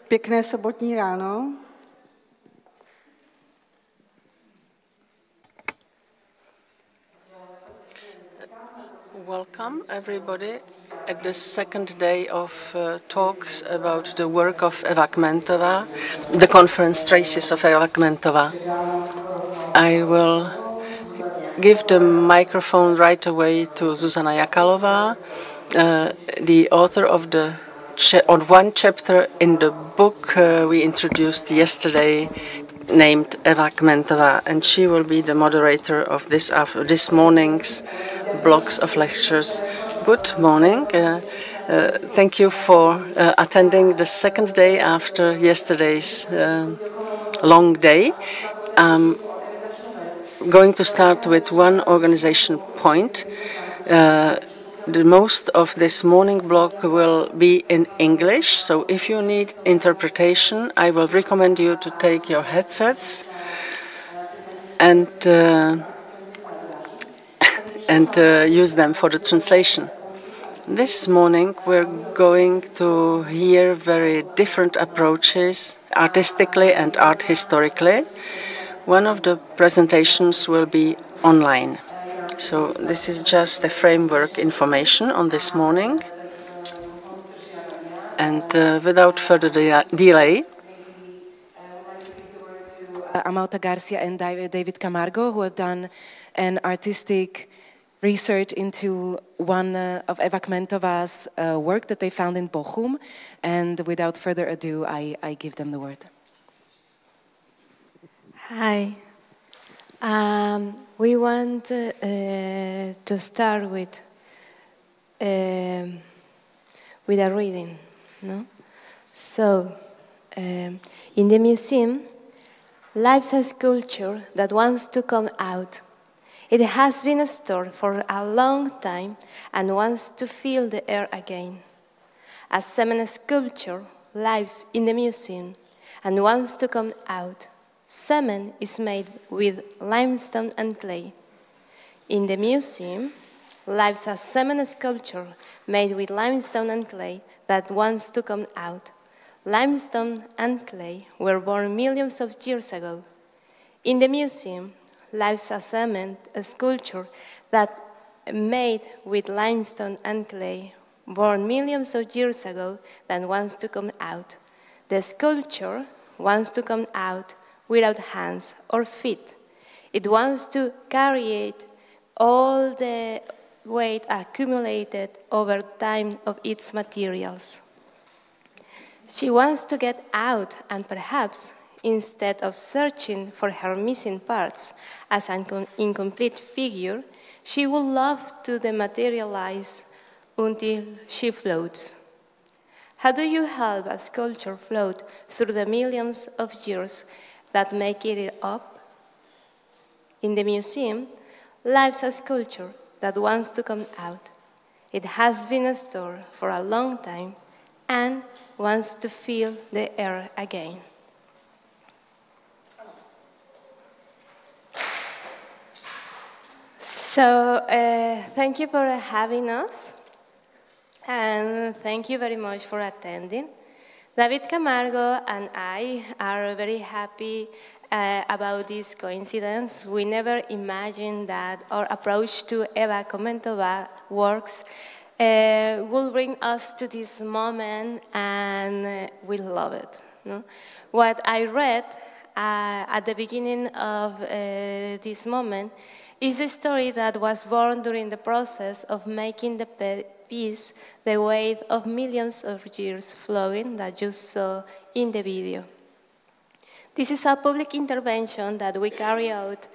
Pěkné sobotní ráno. Welcome everybody at the second day of talks about the work of Eva Kmentova, the conference Traces of Eva Kmentova. I will give the microphone right away to Zuzana Jakalová, the author of one chapter in the book we introduced yesterday named Eva Kmentova, and she will be the moderator of this morning's blocks of lectures. Good morning. Thank you for attending the second day after yesterday's long day. I'm going to start with one organization point. The most of this morning block will be in English, so if you need interpretation, I will recommend you to take your headsets and use them for the translation. This morning we're going to hear very different approaches, artistically and art historically. One of the presentations will be online. So this is just a framework information on this morning. And without further delay, Amauta, García and David Camargo, who have done an artistic research into one of Eva Kmentova's work that they found in Bochum. And without further ado, I give them the word. Hi. We want to start with a reading, no? So, in the museum lives a sculpture that wants to come out. It has been stored for a long time and wants to fill the air again. A cement sculpture lives in the museum and wants to come out. Cement is made with limestone and clay. In the museum lives a cement sculpture made with limestone and clay that wants to come out. Limestone and clay were born millions of years ago. In the museum lives a cement sculpture that made with limestone and clay, born millions of years ago, that wants to come out. The sculpture wants to come out without hands or feet. It wants to carry all the weight accumulated over time of its materials. She wants to get out, and perhaps, instead of searching for her missing parts as an incomplete figure, she would love to dematerialize until she floats. How do you help a sculpture float through the millions of years that make it up? In the museum lives a sculpture that wants to come out. It has been stored for a long time and wants to fill the air again. So thank you for having us, and thank you very much for attending. David Camargo and I are very happy about this coincidence. We never imagined that our approach to Eva Kmentova works will bring us to this moment, and we love it. No? What I read at the beginning of this moment is a story that was born during the process of making the piece the weight of millions of years flowing that you saw in the video. This is a public intervention that we carry out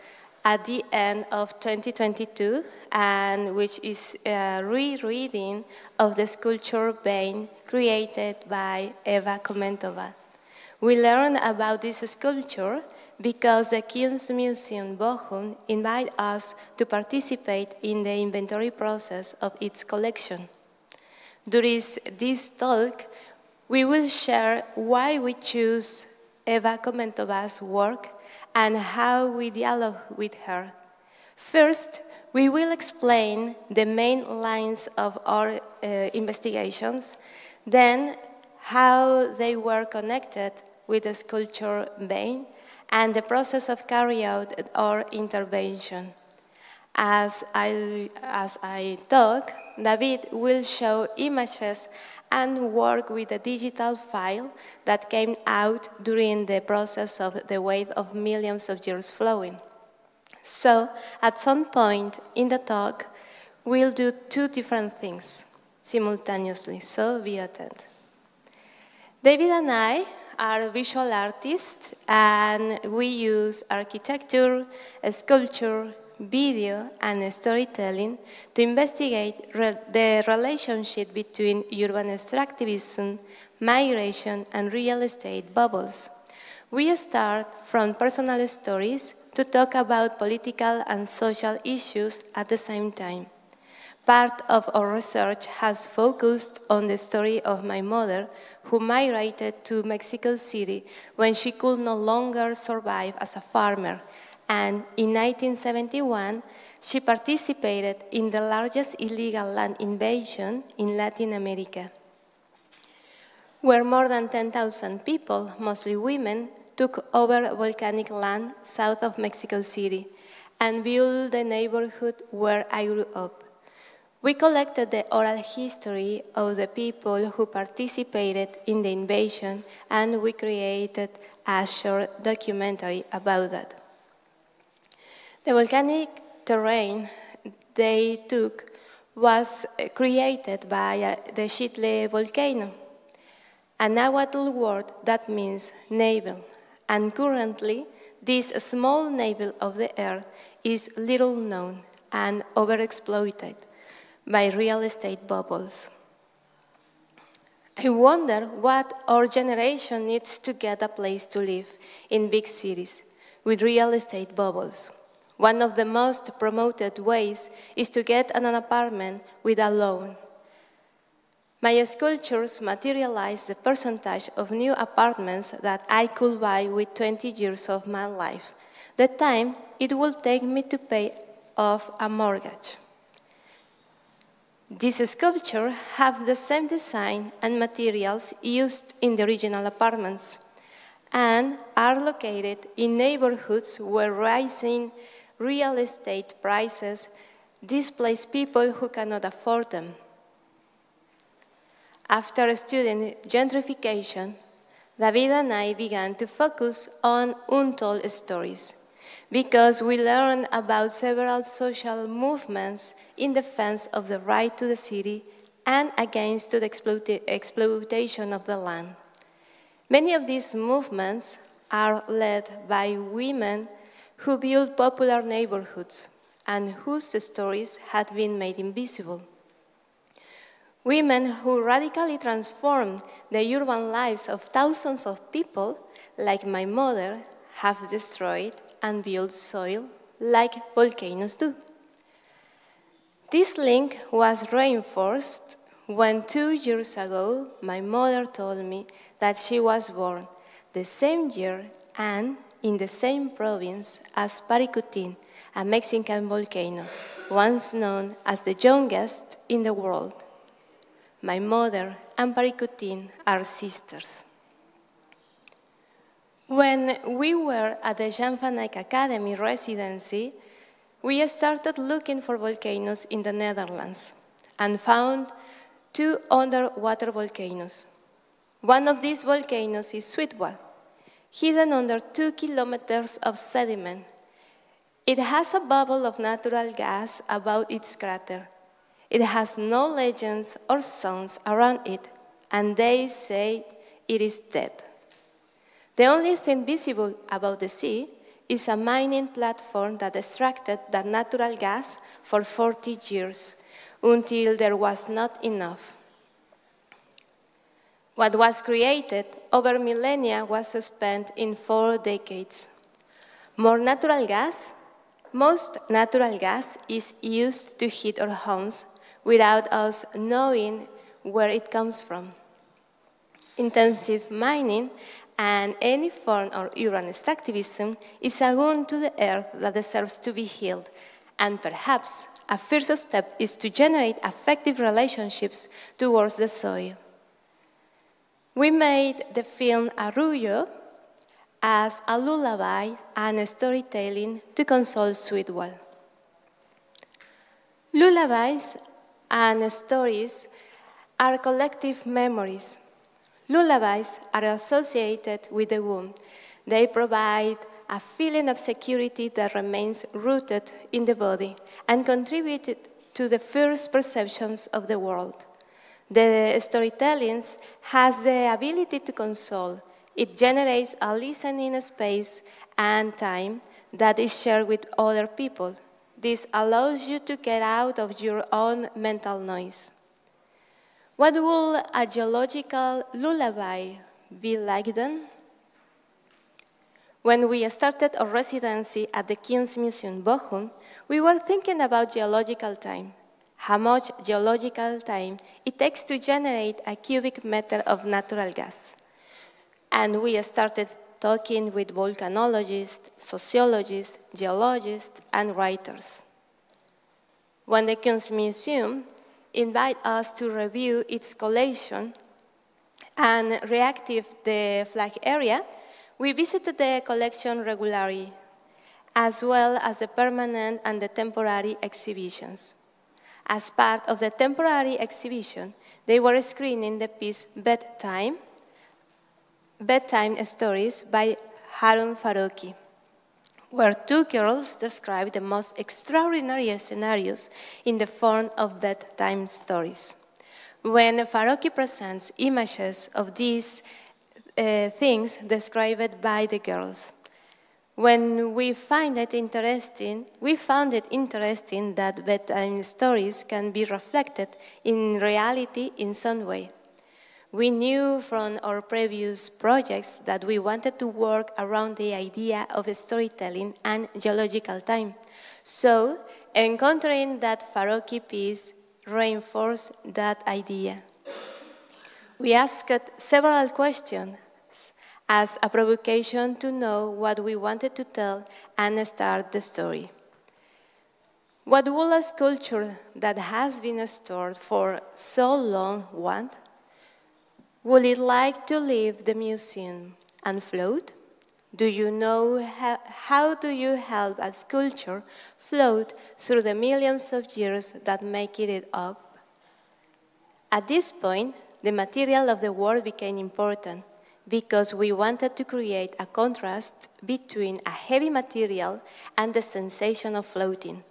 at the end of 2022, and which is a rereading of the sculpture Vein created by Eva Kmentova. We learned about this sculpture because the Kunstmuseum Bochum invited us to participate in the inventory process of its collection. During this talk, we will share why we choose Eva Kmentova's work and how we dialogue with her. First, we will explain the main lines of our investigations, then how they were connected with the sculpture vein and the process of carry out or intervention. As I talk, David will show images and work with a digital file that came out during the process of the weight of millions of years flowing. So, at some point in the talk, we'll do two different things simultaneously, so be attentive. David and I are visual artists, and we use architecture, sculpture, video, and storytelling to investigate the relationship between urban extractivism, migration, and real estate bubbles. We start from personal stories to talk about political and social issues at the same time. Part of our research has focused on the story of my mother, who migrated to Mexico City when she could no longer survive as a farmer, and in 1971, she participated in the largest illegal land invasion in Latin America, where more than 10,000 people, mostly women, took over volcanic land south of Mexico City and built the neighborhood where I grew up. We collected the oral history of the people who participated in the invasion, and we created a short documentary about that. The volcanic terrain they took was created by the Xitle volcano, a Nahuatl word that means navel, and currently this small navel of the earth is little known and overexploited by real estate bubbles. I wonder what our generation needs to get a place to live in big cities with real estate bubbles. One of the most promoted ways is to get an apartment with a loan. My sculptures materialize the percentage of new apartments that I could buy with 20 years of my life, the time it will take me to pay off a mortgage. These sculptures have the same design and materials used in the original apartments and are located in neighborhoods where rising real estate prices displace people who cannot afford them. After studying gentrification, David and I began to focus on untold stories, because we learned about several social movements in defense of the right to the city and against the exploitation of the land. Many of these movements are led by women who build popular neighborhoods and whose stories had been made invisible. Women who radically transformed the urban lives of thousands of people, like my mother, have destroyed and built soil like volcanoes do. This link was reinforced when 2 years ago my mother told me that she was born the same year and in the same province as Paricutin, a Mexican volcano, once known as the youngest in the world. My mother and Paricutin are sisters. When we were at the Jan van Eyck Academy residency, we started looking for volcanoes in the Netherlands and found 2 underwater volcanoes. One of these volcanoes is Sweetwater, hidden under 2 kilometers of sediment. It has a bubble of natural gas about its crater. It has no legends or songs around it, and they say it is dead. The only thing visible about the sea is a mining platform that extracted that natural gas for 40 years, until there was not enough. What was created over millennia was spent in 4 decades. More natural gas? Most natural gas is used to heat our homes without us knowing where it comes from. Intensive mining and any form of urban extractivism is a wound to the earth that deserves to be healed, and perhaps a first step is to generate effective relationships towards the soil. We made the film Arrullo as a lullaby and storytelling to console Sweetwell. Lullabies and stories are collective memories. Lullabies are associated with the womb. They provide a feeling of security that remains rooted in the body and contributed to the first perceptions of the world. The storytelling has the ability to console. It generates a listening space and time that is shared with other people. This allows you to get out of your own mental noise. What would a geological lullaby be like then? When we started our residency at the Kunstmuseum Bochum, we were thinking about geological time, how much geological time it takes to generate a cubic meter of natural gas. And we started talking with volcanologists, sociologists, geologists, and writers. When the Kunstmuseum invited us to review its collection and reactive the flag area, we visited the collection regularly, as well as the permanent and the temporary exhibitions. As part of the temporary exhibition, they were screening the piece Bedtime Stories by Harun Farokhi, where two girls describe the most extraordinary scenarios in the form of bedtime stories. When Farokhi presents images of these things described by the girls, when we found it interesting that bedtime stories can be reflected in reality in some way. We knew from our previous projects that we wanted to work around the idea of storytelling and geological time. So, encountering that Farokhi piece reinforced that idea. We asked several questions as a provocation to know what we wanted to tell and start the story. What would a sculpture that has been stored for so long want? Would it like to leave the museum and float? Do you know how do you help a sculpture float through the millions of years that make it up? At this point, the material of the work became important because we wanted to create a contrast between a heavy material and the sensation of floating.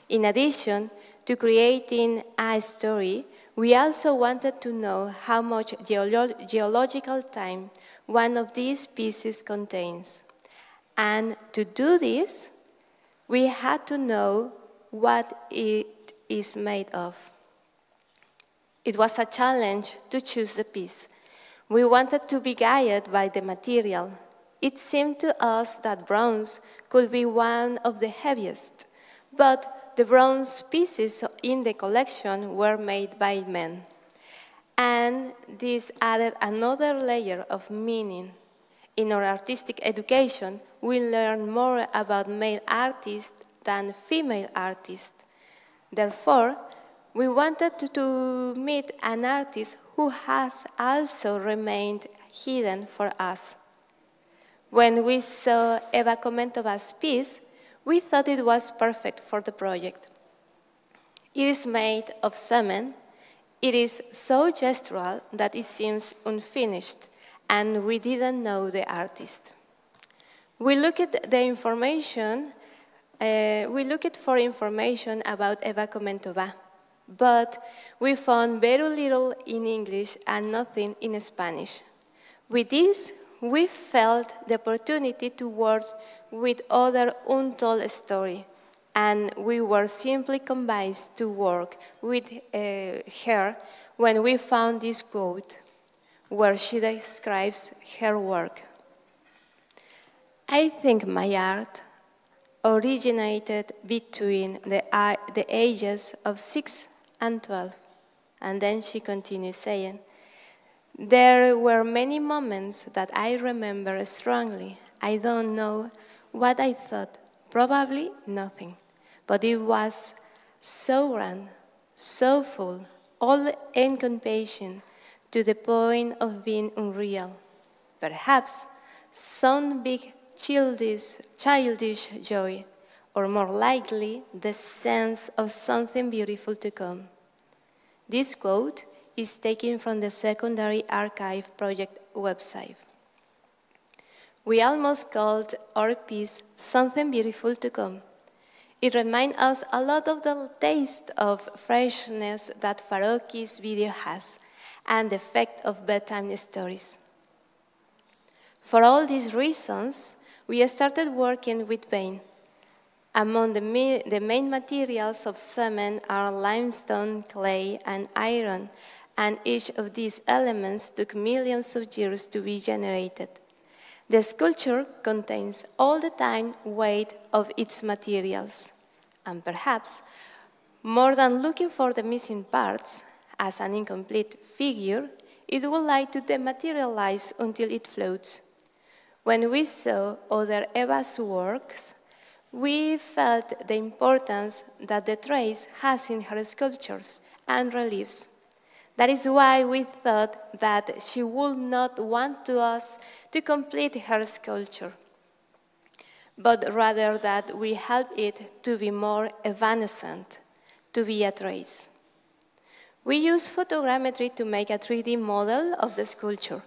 In addition to creating a story, we also wanted to know how much geological time one of these pieces contains. And to do this, we had to know what it is made of. It was a challenge to choose the piece. We wanted to be guided by the material. It seemed to us that bronze could be one of the heaviest, but the bronze pieces in the collection were made by men. And this added another layer of meaning. In our artistic education, we learn more about male artists than female artists. Therefore, we wanted to meet an artist who has also remained hidden for us. When we saw Eva Kmentova's piece, we thought it was perfect for the project. It is made of cement. It is so gestural that it seems unfinished, and we didn't know the artist. We looked for information about Eva Kmentova, but we found very little in English and nothing in Spanish. With this, we felt the opportunity to work with other untold stories, and we were simply convinced to work with her when we found this quote, where she describes her work. I think my art originated between the ages of 6 and 12. And then she continues saying, there were many moments that I remember strongly. I don't know what I thought, probably nothing. But it was so grand, so full, all encompassing, to the point of being unreal. Perhaps some big childish joy, or more likely, the sense of something beautiful to come. This quote is taken from the Secondary Archive Project website. We almost called our piece Something Beautiful to Come. It reminds us a lot of the taste of freshness that Faroki's video has and the effect of bedtime stories. For all these reasons, we started working with paint. Among the main materials of cement are limestone, clay, and iron, and each of these elements took millions of years to be generated. The sculpture contains all the time weight of its materials, and perhaps, more than looking for the missing parts, as an incomplete figure, it would like to dematerialize until it floats. When we saw other Eva's works, we felt the importance that the trace has in her sculptures and reliefs. That is why we thought that she would not want us to complete her sculpture, but rather that we help it to be more evanescent, to be a trace. We use photogrammetry to make a 3D model of the sculpture.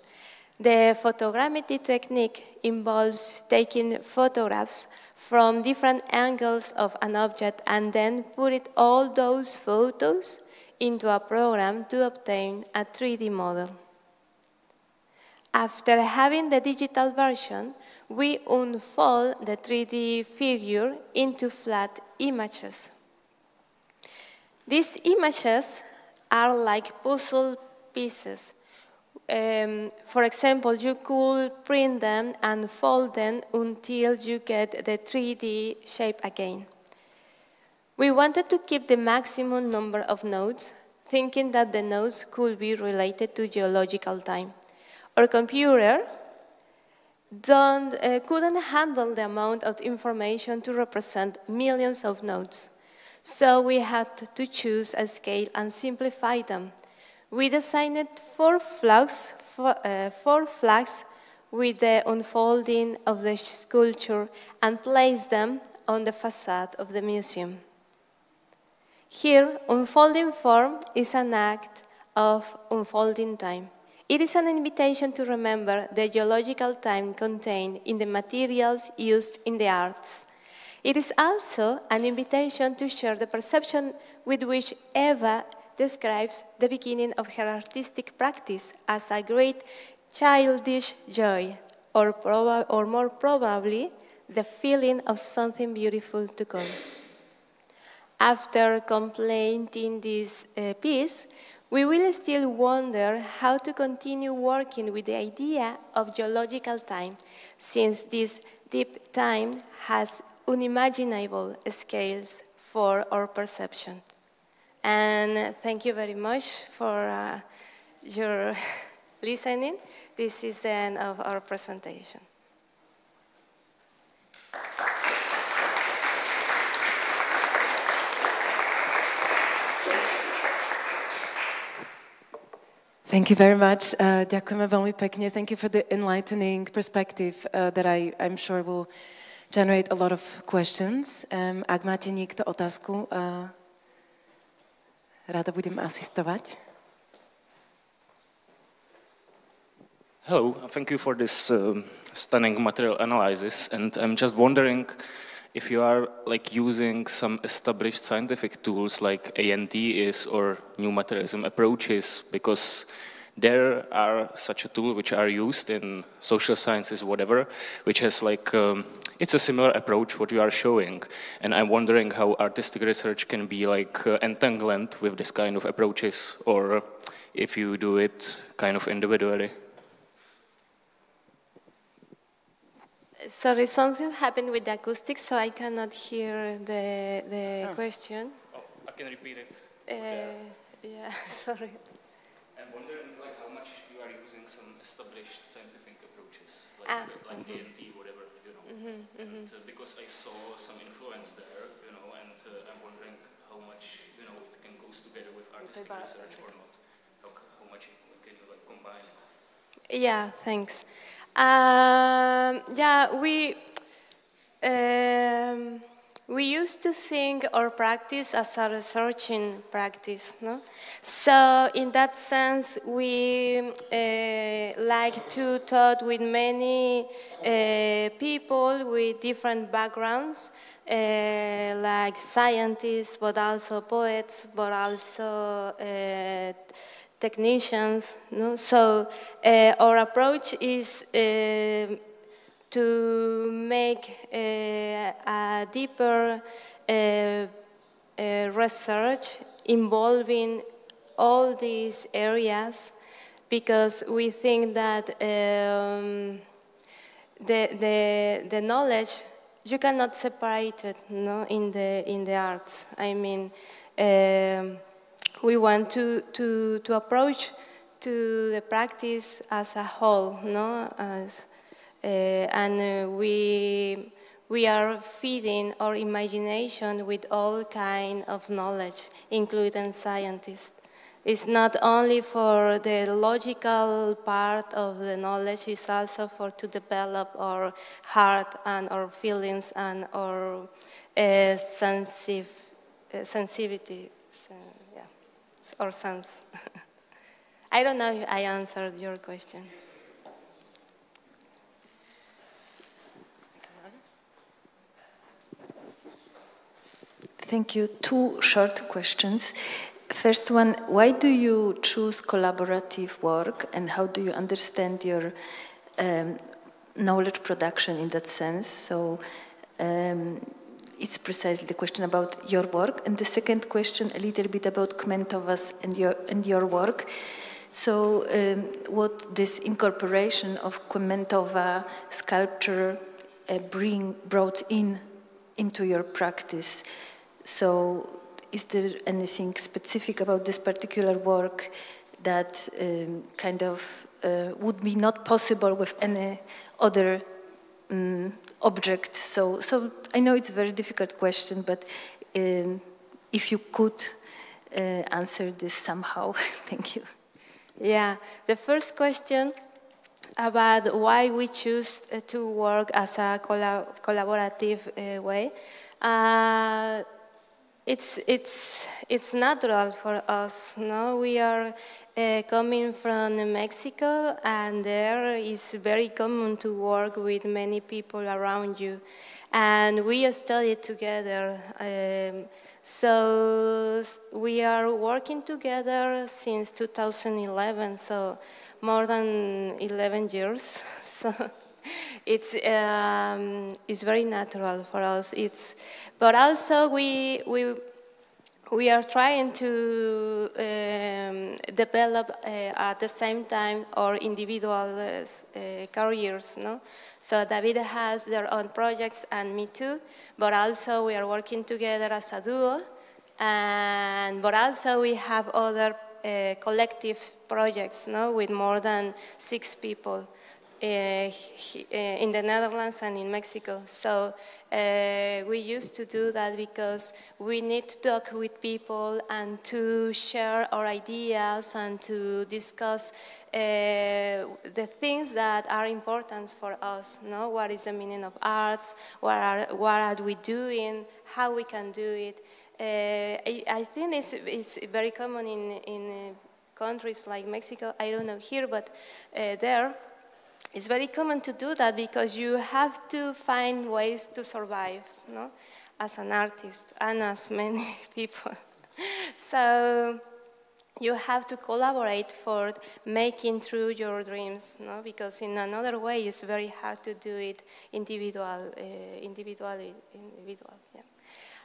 The photogrammetry technique involves taking photographs from different angles of an object and then putting all those photos into a program to obtain a 3D model. After having the digital version, we unfold the 3D figure into flat images. These images are like puzzle pieces. For example, you could print them and fold them until you get the 3D shape again. We wanted to keep the maximum number of nodes, thinking that the nodes could be related to geological time. Our computer couldn't handle the amount of information to represent millions of nodes. So we had to choose a scale and simplify them. We designed four flags with the unfolding of the sculpture and placed them on the facade of the museum. Here, unfolding form is an act of unfolding time. It is an invitation to remember the geological time contained in the materials used in the arts. It is also an invitation to share the perception with which Eva describes the beginning of her artistic practice as a great childish joy, or more probably, the feeling of something beautiful to come. After completing this piece, we will still wonder how to continue working with the idea of geological time, since this deep time has unimaginable scales for our perception. And thank you very much for your listening. This is the end of our presentation. Thank you very much. Ďakujeme veľmi pekne. Thank you for the enlightening perspective that I'm sure will generate a lot of questions. Ak máte niekto otázku, rada budem asistovať. Hello, thank you for this stunning material analysis, and I'm just wondering if you are like using some established scientific tools like ANT is or new materialism approaches, because there are such a tool which are used in social sciences, whatever, which has like, it's a similar approach what you are showing, and I'm wondering how artistic research can be like entangled with this kind of approaches, or if you do it kind of individually. Sorry, something happened with the acoustics, so I cannot hear the question. Oh, I can repeat it. Yeah, sorry. I'm wondering like how much you are using some established scientific approaches, like ANT, whatever, you know. And, because I saw some influence there, you know, and I'm wondering how much, you know, it can goes together with artistic research or not. How much can you like combine it? Yeah, thanks. Yeah, we used to think our practice as a researching practice, no? So in that sense, we like to talk with many people with different backgrounds, like scientists, but also poets, but also technicians. No? So our approach is to make a deeper research involving all these areas, because we think that the knowledge, you cannot separate it, no, in the arts. I mean, we want to approach to the practice as a whole, no, and we are feeding our imagination with all kind of knowledge, including scientists. It's not only for the logical part of the knowledge, it's also for to develop our heart and our feelings and our sensitivity, yeah, or sense. I don't know if I answered your question. Thank you. Two short questions. First one, why do you choose collaborative work, and how do you understand your knowledge production in that sense? So it's precisely the question about your work. And the second question, a little bit about Kmentova's and your work. So what this incorporation of Kmentova sculpture brought into your practice? So is there anything specific about this particular work that kind of would be not possible with any other object? So I know it's a very difficult question, but if you could answer this somehow, thank you. Yeah, the first question about why we choose to work as a collaborative way. It's natural for us. No, we are coming from Mexico, and there is very common to work with many people around you, and we studied together. So we are working together since 2011, so more than 11 years. So it's very natural for us. But also we are trying to develop at the same time our individual careers, no? So David has their own projects and me too, but also we are working together as a duo, but also we have other collective projects, no, with more than 6 people in the Netherlands and in Mexico. So we used to do that because we need to talk with people and to share our ideas and to discuss the things that are important for us. No? What is the meaning of arts? What are we doing? How we can do it? I think it's very common in countries like Mexico. I don't know here, but there. It's very common to do that because you have to find ways to survive, no? As an artist and as many people. So you have to collaborate for making through your dreams, no? Because in another way it's very hard to do it individual, yeah,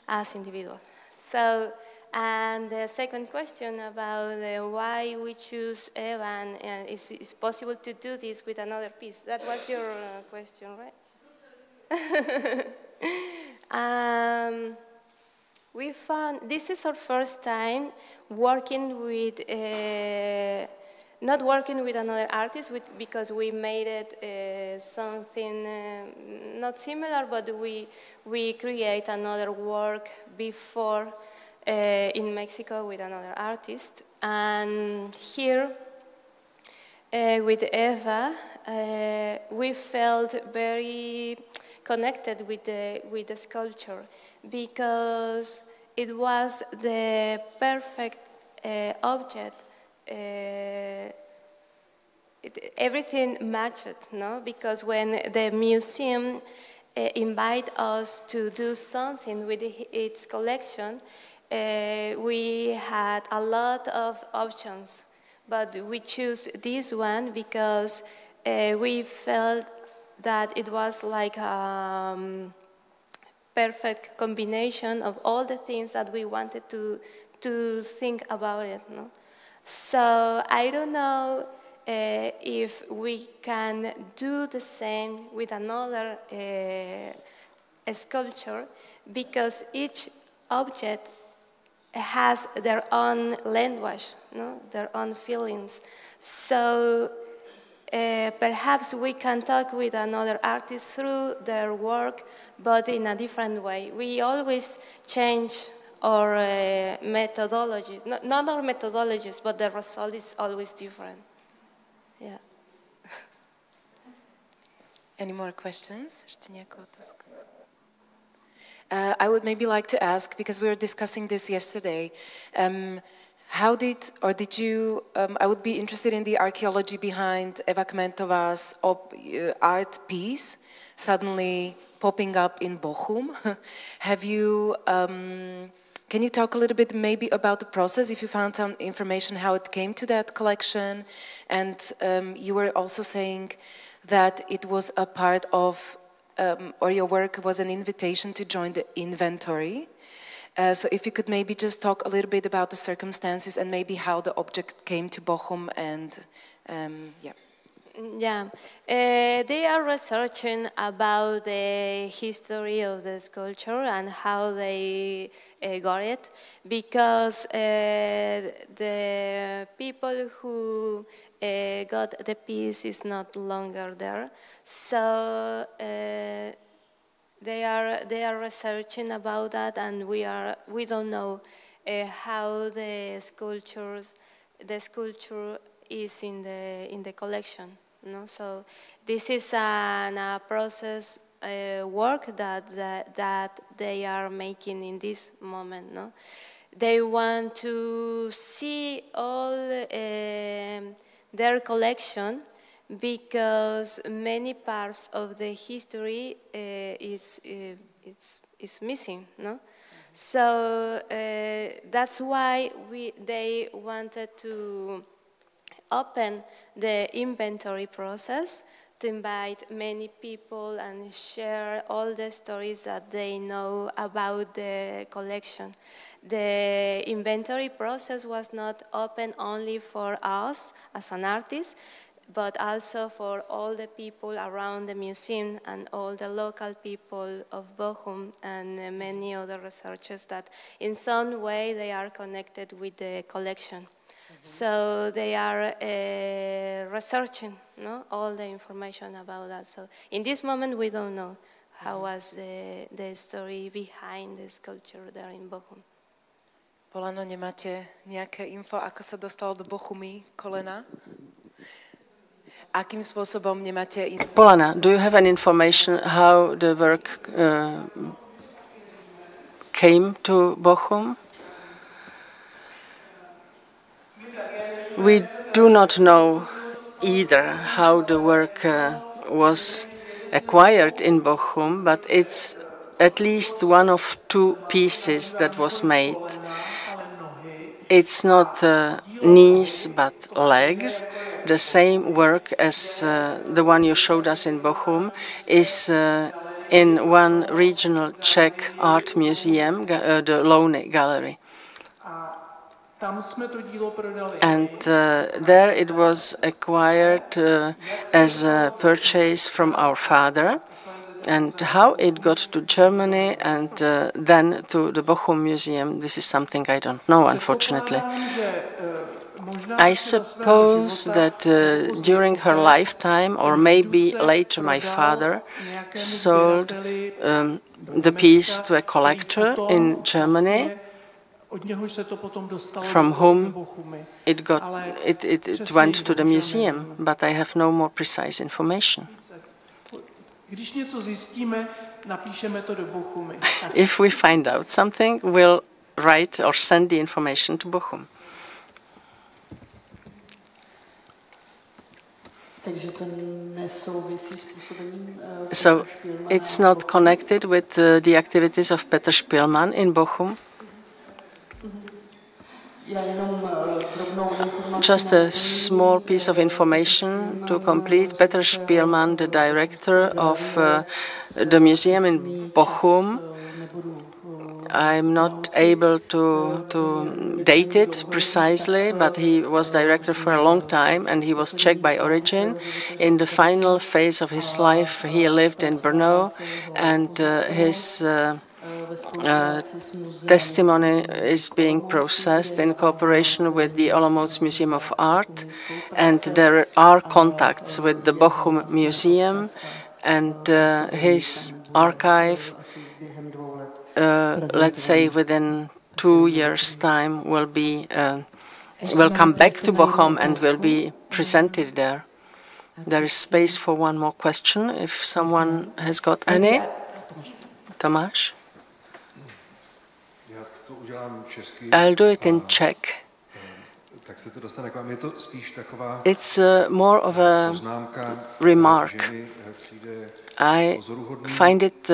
as individual. So. And the second question about why we choose Eva, and is it possible to do this with another piece? That was your question, right? We found, this is our first time working with, not working with another artist, because we made it something not similar, but we create another work before in Mexico with another artist, and here with Eva, we felt very connected with the sculpture because it was the perfect object. Everything matched, no? Because when the museum invite us to do something with its collection, we had a lot of options, but we chose this one because we felt that it was like a perfect combination of all the things that we wanted to think about it. No? So I don't know if we can do the same with another sculpture, because each object has their own language, no? Their own feelings. So perhaps we can talk with another artist through their work, but in a different way. We always change our methodologies, not our methodologies, but the result is always different. Yeah. Any more questions? I would maybe like to ask, because we were discussing this yesterday, how did you, I would be interested in the archaeology behind Eva Kmentova's art piece suddenly popping up in Bochum. Have you, can you talk a little bit maybe about the process, if you found some information how it came to that collection? And you were also saying that it was a part of, or your work was an invitation to join the inventory. So if you could maybe just talk a little bit about the circumstances and maybe how the object came to Bochum and yeah. Yeah, they are researching about the history of the sculpture and how they got it, because the people who got the piece is not longer there. So they are researching about that, and we don't know how the sculpture is in the collection. No? So this is a process work that they are making in this moment. No? They want to see all their collection, because many parts of the history is missing. No? So that's why they wanted to open the inventory process to invite many people and share all the stories that they know about the collection. The inventory process was not open only for us as an artist, but also for all the people around the museum and all the local people of Bochum and many other researchers that in some way they are connected with the collection. So they are researching, no, all the information about that. So in this moment we don't know how was the story behind the sculpture there in Bochum. Polano, nemáte nejaké info, ako sa dostalo do Bochumy kolena? Akým spôsobom nemáte info? Polana, do you have any information how the work came to Bochum? We do not know either how the work was acquired in Bochum, but it's at least one of two pieces that was made. It's not knees, but legs. The same work as the one you showed us in Bochum is in one regional Czech art museum, the Lone Gallery. And there it was acquired as a purchase from our father. And how it got to Germany and then to the Bochum Museum, this is something I don't know, unfortunately. I suppose that during her lifetime, or maybe later, my father sold the piece to a collector in Germany. from whom it went to the museum, but I have no more precise information. If we find out something, we'll write or send the information to Bochum. So it's not connected with the activities of Petr Špilman in Bochum? Just a small piece of information to complete. Petr Špilman, the director of the museum in Bochum, I'm not able to date it precisely, but he was director for a long time and he was Czech by origin. In the final phase of his life, he lived in Brno, and his testimony is being processed in cooperation with the Olomouc Museum of Art, and there are contacts with the Bochum Museum, and his archive, let's say within 2 years' time, will come back to Bochum and will be presented there. There is space for one more question, if someone has got any. Tomáš? I'll do it in Czech. It's more of a remark. I find it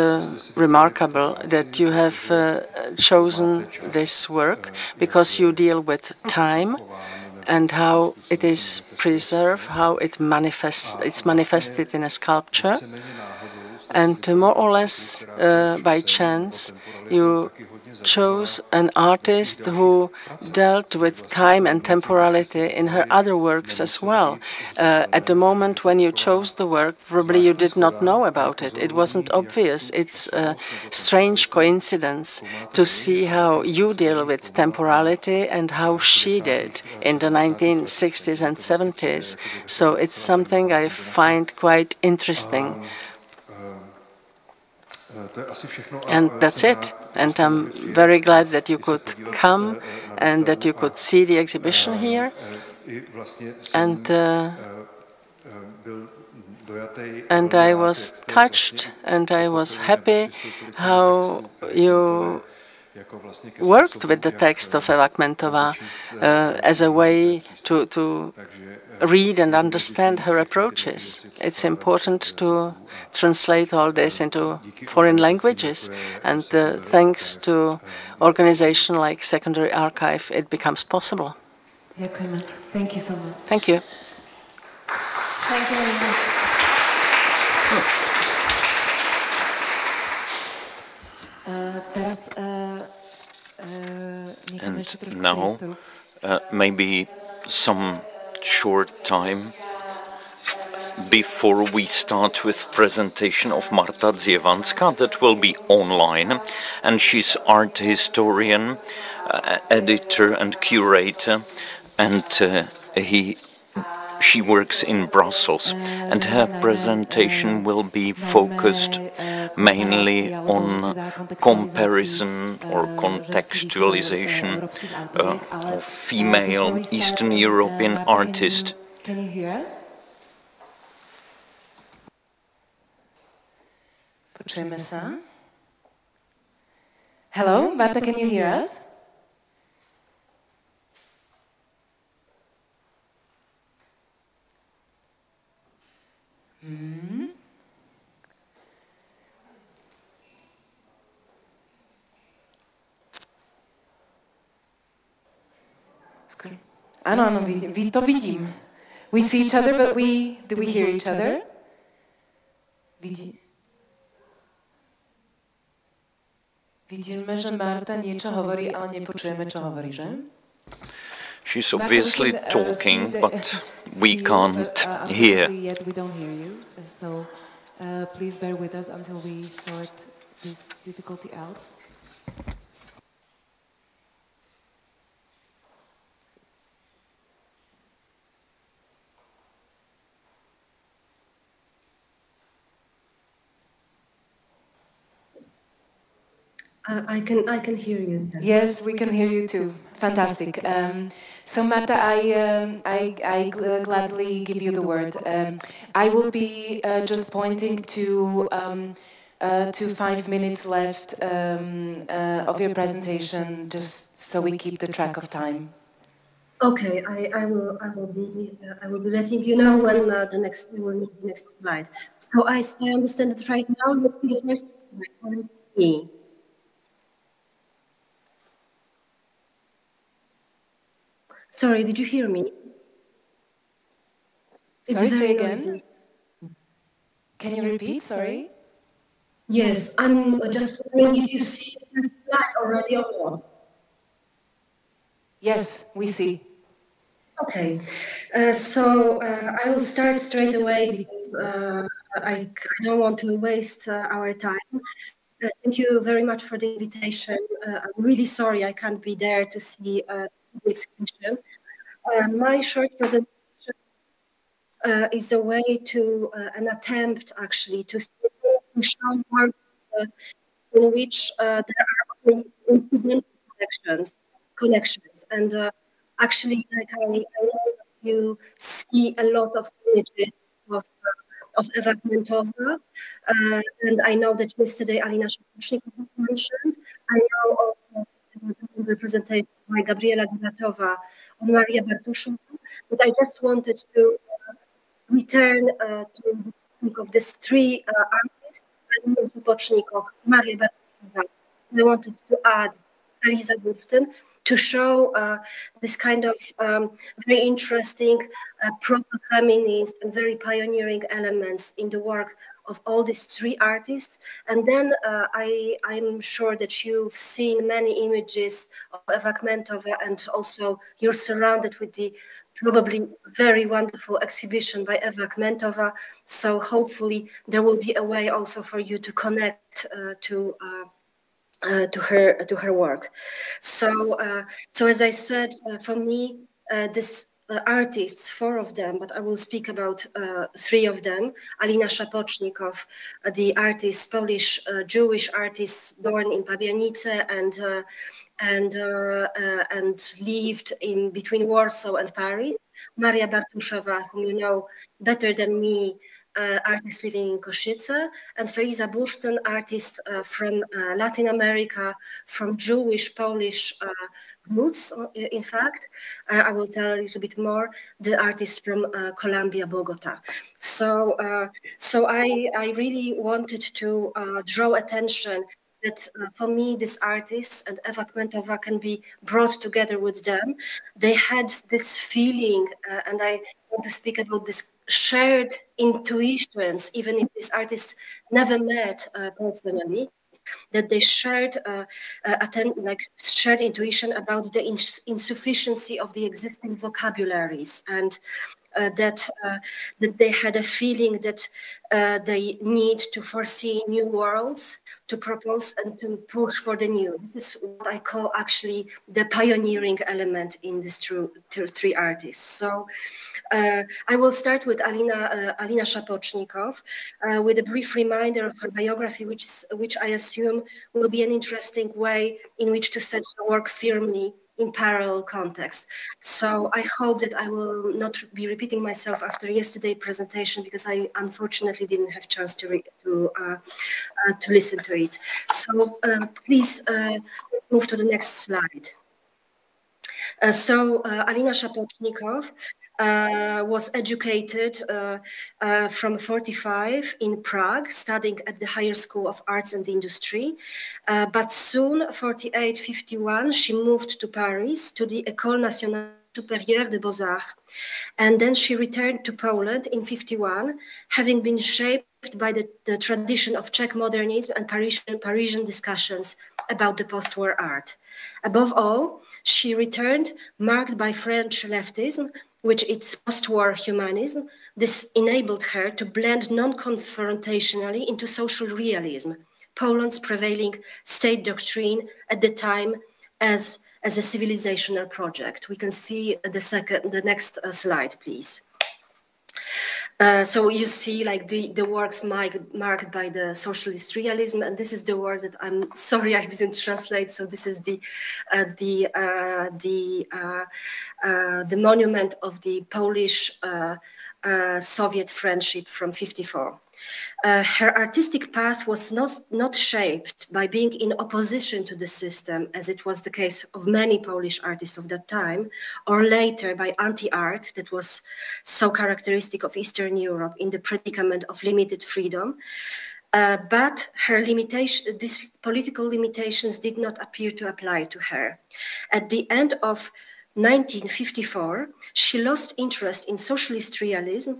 remarkable that you have chosen this work because you deal with time and how it is preserved, how it's manifested in a sculpture. And more or less by chance, you chose an artist who dealt with time and temporality in her other works as well. At the moment when you chose the work, probably you did not know about it. It wasn't obvious. It's a strange coincidence to see how you deal with temporality and how she did in the 1960s and 70s. So it's something I find quite interesting. And that's it. And I'm very glad that you could come and that you could see the exhibition here. And I was touched and I was happy how you worked with the text of Eva Kmentova as a way to read and understand her approaches. It's important to translate all this into foreign languages, and thanks to organization like Secondary Archive, it becomes possible. Thank you so much. Thank you. Thank you very much. And now, maybe some short time before we start with presentation of Marta Dziewanska, that will be online, and she's art historian, editor and curator, and she works in Brussels, and her presentation will be focused mainly on comparison or contextualization of female Eastern European artists. Can you hear us? Počujeme sa? Hello, Marta, can you hear us? Ano, ano, to vidím. We see each other, but do we hear each other? Vidíme, že Marta niečo hovorí, ale nepočujeme, čo hovorí, že? She's obviously talking, but we can't hear. We don't hear you, so please bear with us until we sort this difficulty out. I can hear you. Yes, we can hear you too. Fantastic. So Marta, I gladly give you the word. I will be just pointing to 5 minutes left of your presentation, just so we keep the track of time. Okay, I will be letting you know when the next slide. So I understand that right now you see the first slide. Me. Sorry, did you hear me? Sorry, say again. Can you repeat? Sorry. Yes, I'm just wondering if you see the slide already or not. Yes, we see. Okay, so I will start straight away because I don't want to waste our time. Thank you very much for the invitation. I'm really sorry I can't be there to see the exhibition. My short presentation is a way to an attempt actually to show work in which there are incidental connections, and actually, I know you see a lot of images of Eva Kmentova, and I know that yesterday Alina Szapocznikow mentioned. I know also there was a representation by Gabriela Gratova on Maria Bartuszová, but I just wanted to return to the topic of these three artists: Alina Szapocznikow, Maria Bartuszová. I wanted to add Feliza Bursztyn, to show this kind of very interesting proto-feminist and very pioneering elements in the work of all these three artists. And then I'm sure that you've seen many images of Eva Kmentova, and also you're surrounded with the probably very wonderful exhibition by Eva Kmentova. So hopefully there will be a way also for you to connect to her work. So as I said, for me, this artists, 4 of them, but I will speak about 3 of them. Alina Szapocznikow, the artist, Polish Jewish artist, born in Pabianice and lived in between Warsaw and Paris. Maria Bartuszová, whom you know better than me, artist living in Košice, and Feliza Bursztyn, artist from Latin America, from Jewish Polish roots. In fact, I will tell a little bit more. The artist from Colombia, Bogota. So I really wanted to draw attention that for me, these artists and Eva Kmentova can be brought together with them. They had this feeling, and I want to speak about this shared intuitions, even if these artists never met personally, that they shared shared intuition about the insufficiency of the existing vocabularies, and that they had a feeling that they need to foresee new worlds, to propose and to push for the new. This is what I call actually the pioneering element in these three artists. So I will start with Alina Szapocznikow with a brief reminder of her biography, which I assume will be an interesting way in which to set her work firmly in parallel context. So I hope that I will not be repeating myself after yesterday's presentation, because I unfortunately didn't have a chance to listen to it. So please, let's move to the next slide. Alina Szapocznikow was educated from 45 in Prague, studying at the Higher School of Arts and Industry. But soon, 48-51, she moved to Paris to the École Nationale Supérieure des Beaux-Arts. And then she returned to Poland in 51, having been shaped by the tradition of Czech modernism and Parisian discussions about the post-war art. Above all, she returned marked by French leftism, which its post-war humanism. This enabled her to blend non-confrontationally into social realism, Poland's prevailing state doctrine at the time as a civilizational project. We can see the next slide, please. So you see, like the works marked by the socialist realism, and this is the word that I'm sorry I didn't translate. So this is the monument of the Polish Soviet friendship from '54. Her artistic path was not shaped by being in opposition to the system, as it was the case of many Polish artists of that time, or later by anti-art that was so characteristic of Eastern Europe in the predicament of limited freedom. But her these political limitations did not appear to apply to her. At the end of 1954, she lost interest in socialist realism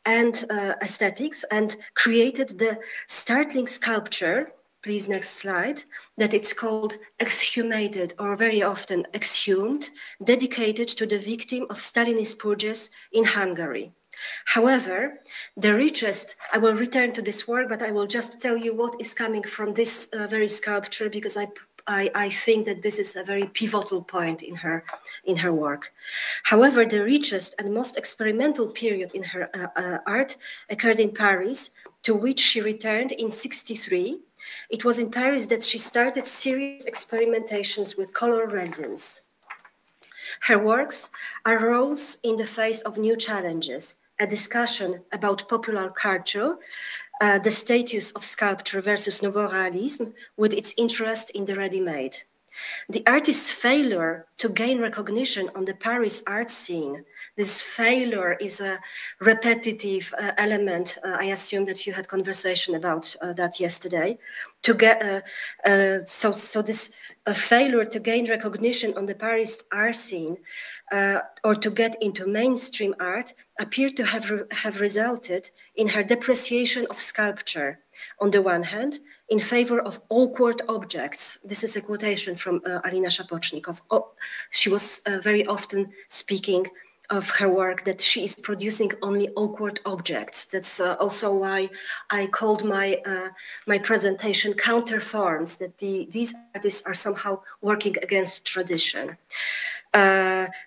and aesthetics and created the startling sculpture, please next slide, that it's called exhumated or very often exhumed, dedicated to the victim of Stalinist purges in Hungary. However, the richest, I will return to this work, but I will just tell you what is coming from this very sculpture, because I think that this is a very pivotal point in her work. However, the richest and most experimental period in her art occurred in Paris, to which she returned in '63. It was in Paris that she started serious experimentations with color resins. Her works arose in the face of new challenges, a discussion about popular culture, the status of sculpture versus nouveau realism, with its interest in the ready-made. The artist's failure to gain recognition on the Paris art scene, this failure is a repetitive element. I assume that you had conversation about that yesterday. To get so this failure to gain recognition on the Paris art scene or to get into mainstream art appeared to have resulted in her depreciation of sculpture, on the one hand, in favor of awkward objects. This is a quotation from Alina Szapocznikow. She was very often speaking of her work that she is producing only awkward objects. That's also why I called my presentation counterforms, that these artists are somehow working against tradition.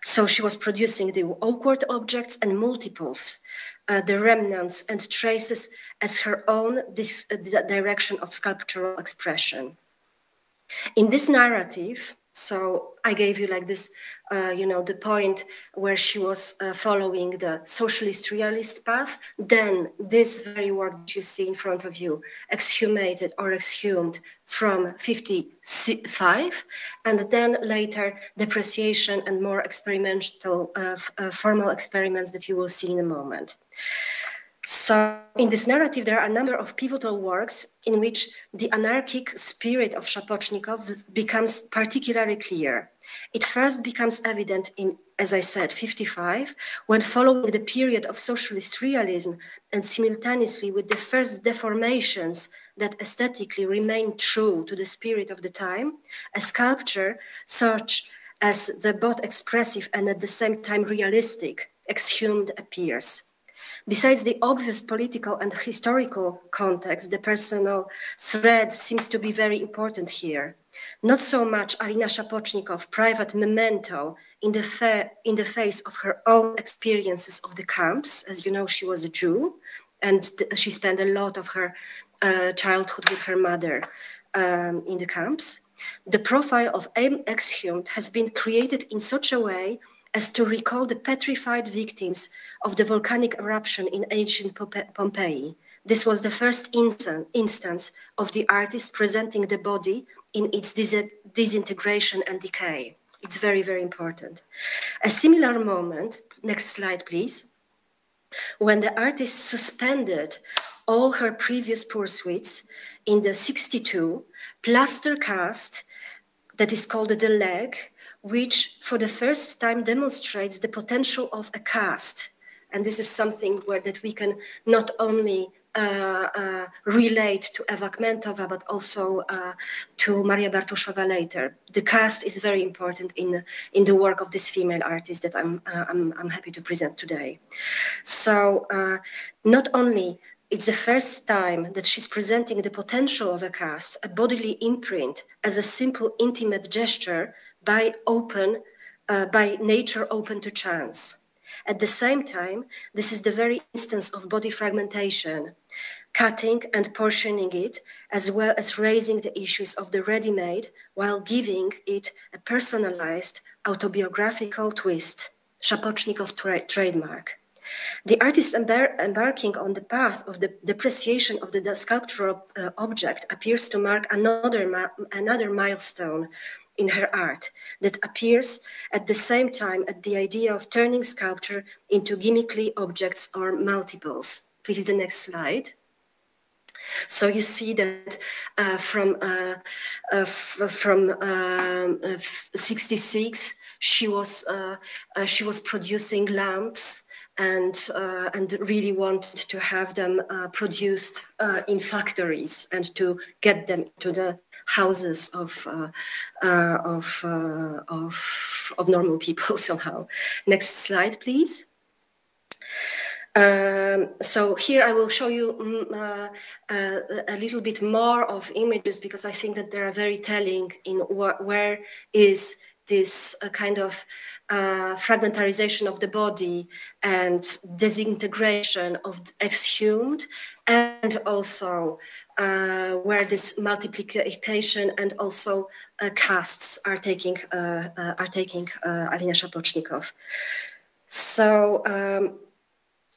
So she was producing the awkward objects and multiples, the remnants and traces as her own direction of sculptural expression. In this narrative, so I gave you like this, the point where she was following the socialist realist path. Then this very work that you see in front of you, exhumated or exhumed from '55, and then later depreciation and more experimental formal experiments that you will see in a moment. So in this narrative, there are a number of pivotal works in which the anarchic spirit of Szapocznikow becomes particularly clear. It first becomes evident in, as I said, '55, when following the period of socialist realism and simultaneously with the first deformations that aesthetically remain true to the spirit of the time, a sculpture such as the both expressive and at the same time realistic, exhumed appears. Besides the obvious political and historical context, the personal thread seems to be very important here. Not so much Alina Szapocznikow, private memento in the face of her own experiences of the camps. As you know, she was a Jew, and she spent a lot of her childhood with her mother in the camps. The profile of exhumed has been created in such a way as to recall the petrified victims of the volcanic eruption in ancient Pompeii. This was the first instance of the artist presenting the body in its disintegration and decay. It's very, very important. A similar moment, next slide please, when the artist suspended all her previous pursuits in the '62 plaster cast that is called the leg, which for the first time demonstrates the potential of a cast. And this is something that we can not only relate to Eva Kmentova, but also to Maria Bartuszová later. The cast is very important in the work of this female artist that I'm happy to present today. So not only it's the first time that she's presenting the potential of a cast, a bodily imprint, as a simple intimate gesture by nature open to chance. At the same time, this is the very instance of body fragmentation, cutting and portioning it, as well as raising the issues of the ready-made while giving it a personalized autobiographical twist, Szapocznikow trademark. The artist embarking on the path of the depreciation of the sculptural object appears to mark another milestone in her art that appears at the same time at the idea of turning sculpture into gimmickly objects or multiples. Please, the next slide. So you see that from 66, she was producing lamps and really wanted to have them produced in factories and to get them to the houses of normal people somehow. Next slide, please. So here I will show you a little bit more of images because I think that they are very telling in where is this kind of fragmentarization of the body and disintegration of exhumed, and also where this multiplication and also casts are taking Alina Szapocznikow. So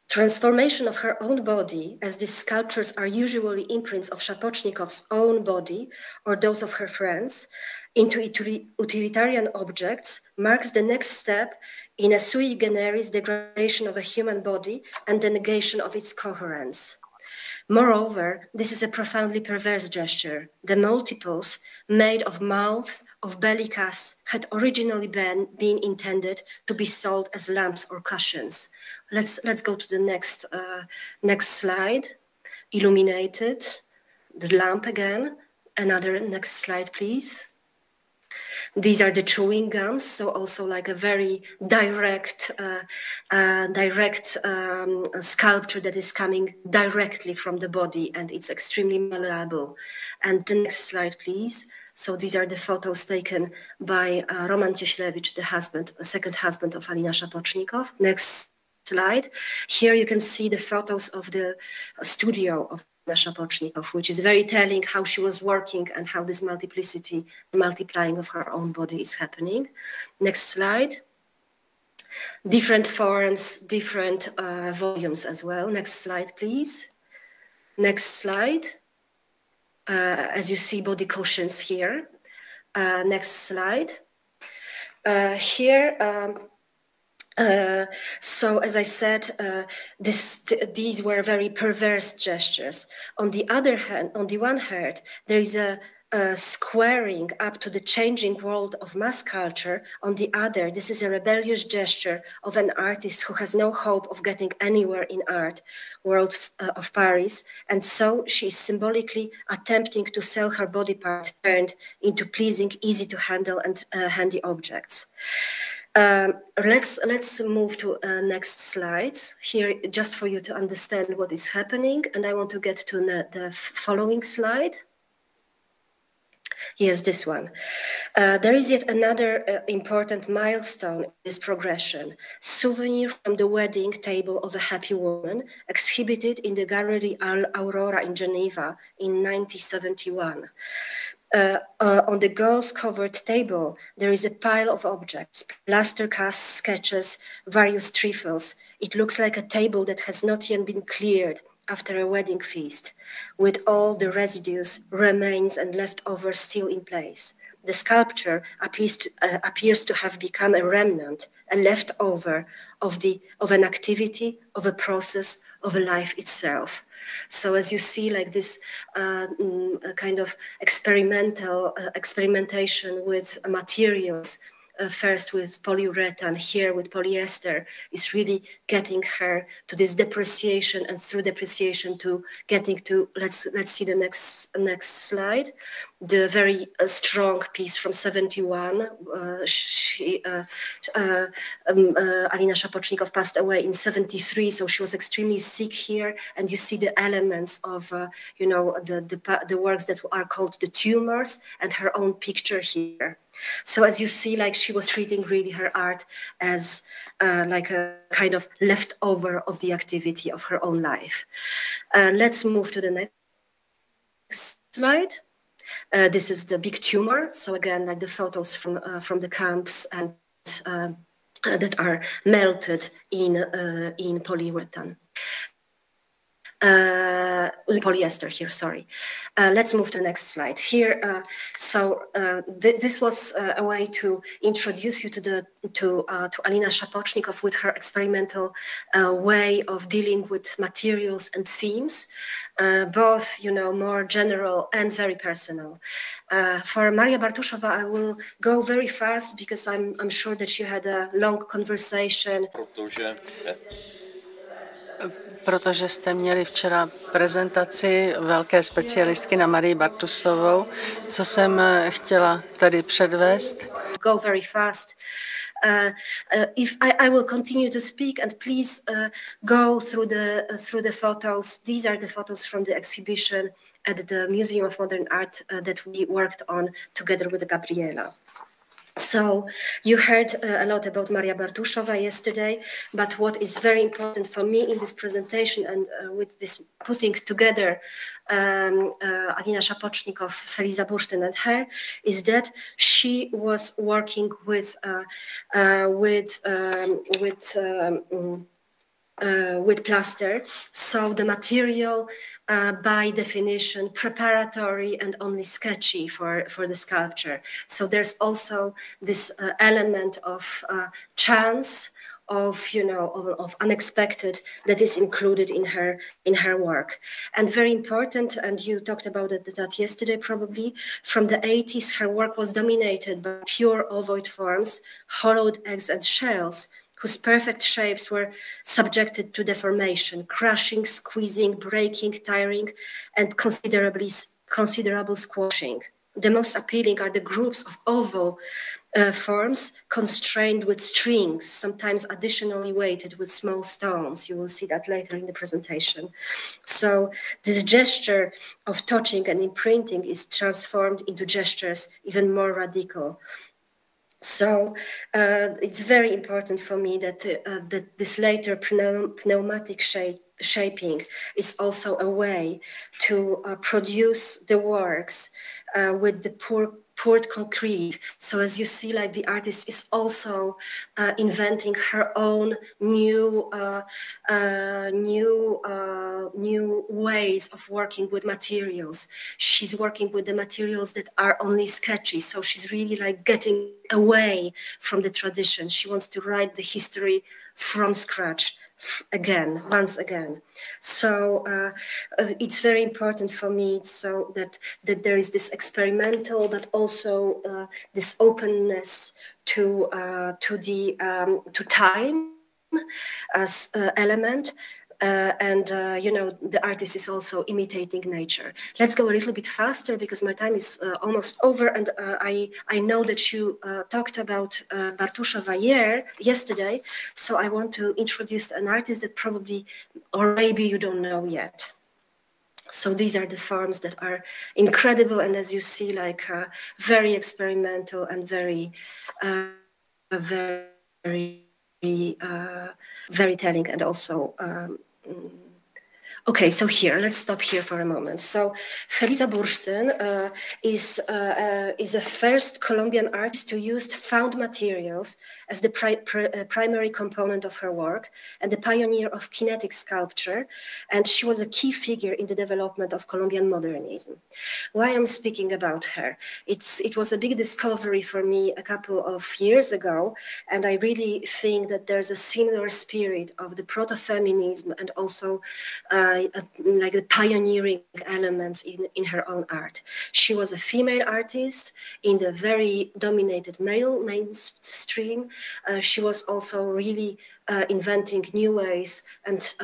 transformation of her own body, as these sculptures are usually imprints of Szapocznikows own body or those of her friends, into utilitarian objects, marks the next step in a sui generis degradation of a human body and the negation of its coherence. Moreover, this is a profoundly perverse gesture. The multiples made of mouth, of belly casts, had originally been intended to be sold as lamps or cushions. Let's go to the next slide. Illuminated, the lamp again. Another next slide, please. These are the chewing gums, so also like a very direct sculpture that is coming directly from the body, and it's extremely malleable. And the next slide, please. So these are the photos taken by Roman Cieślewicz, the second husband of Alina Szapocznikow. Next slide. Here you can see the photos of the studio of Szapocznikow, which is very telling how she was working and how this multiplicity, multiplying of her own body is happening. Next slide. Different forms, different volumes as well. Next slide, please. Next slide. As you see, body cushions here. Next slide. So as I said, these were very perverse gestures. On the other hand, on the one hand, there is a squaring up to the changing world of mass culture. On the other, this is a rebellious gesture of an artist who has no hope of getting anywhere in art world of Paris. And so she is symbolically attempting to sell her body part turned into pleasing, easy to handle and handy objects. Let's move to next slides here, just for you to understand what is happening. And I want to get to the following slide. Yes, this one. There is yet another important milestone in this progression. Souvenir from the wedding table of a happy woman, exhibited in the Gallery Aurora in Geneva in 1971. On the girls' covered table, there is a pile of objects, plaster casts, sketches, various trifles. It looks like a table that has not yet been cleared after a wedding feast, with all the residues, remains, and leftovers still in place. The sculpture appears to have become a remnant, a leftover of an activity, of a process, of a life itself. So as you see, like this kind of experimentation with materials, first with polyurethane, here with polyester, is really getting her to this depreciation, and through depreciation to getting to, let's see the next slide, the very strong piece from 71. Alina Szapocznikow passed away in 73, so she was extremely sick here, and you see the elements of the works that are called the tumors, and her own picture here. So as you see, like she was treating really her art as like a kind of leftover of the activity of her own life. Let's move to the next slide. This is the big tumor. So again, like the photos from the camps and that are melted in polyurethane. Polyester here, sorry. Let's move to the next slide. Here, this was a way to introduce you to Alina Szapocznikow with her experimental way of dealing with materials and themes, both, you know, more general and very personal. For Maria Bartuszová, I will go very fast because I'm sure that you had a long conversation. Protože jste měli včera prezentaci velké specialistky na Marii Bartuszovou, co jsem chtěla tady předvést. Go very fast. If I will continue to speak, and please go through the photos. These are the photos from the exhibition at the Museum of Modern Art that we worked on together with Gabriela. So you heard a lot about Maria Bartuszová yesterday, but what is very important for me in this presentation and with this putting together Alina Szapocznikow, Feliza, Bursztyn and her, is that she was working with plaster, so the material by definition preparatory and only sketchy for the sculpture. So there's also this element of chance, of unexpected that is included in her work. And very important, and you talked about that yesterday probably, from the 80s her work was dominated by pure ovoid forms, hollowed eggs and shells, whose perfect shapes were subjected to deformation, crushing, squeezing, breaking, tiring, and considerable squashing. The most appealing are the groups of oval forms constrained with strings, sometimes additionally weighted with small stones. You will see that later in the presentation. So this gesture of touching and imprinting is transformed into gestures even more radical. So it's very important for me that this later pneumatic shaping is also a way to produce the works with the poured concrete. So as you see, like the artist is also inventing her own new ways of working with materials. She's working with the materials that are only sketchy. So she's really like getting away from the tradition. She wants to write the history from scratch. Once again. So it's very important for me so that there is this experimental, but also this openness to time as element. The artist is also imitating nature. Let's go a little bit faster because my time is almost over, and I know that you talked about Bartuszová yesterday, so I want to introduce an artist that probably, or maybe you don't know yet. So these are the forms that are incredible, and as you see, like very experimental and very telling, and also okay, so here, let's stop here for a moment. So Feliza Bursztyn is a first Colombian artist to use found materials as the primary component of her work, and the pioneer of kinetic sculpture, and she was a key figure in the development of Colombian modernism. Why I'm speaking about her? It was a big discovery for me a couple of years ago, and I really think that there's a similar spirit of the proto-feminism and also like the pioneering elements in her own art. She was a female artist in the very dominated male mainstream. She was also really inventing new ways and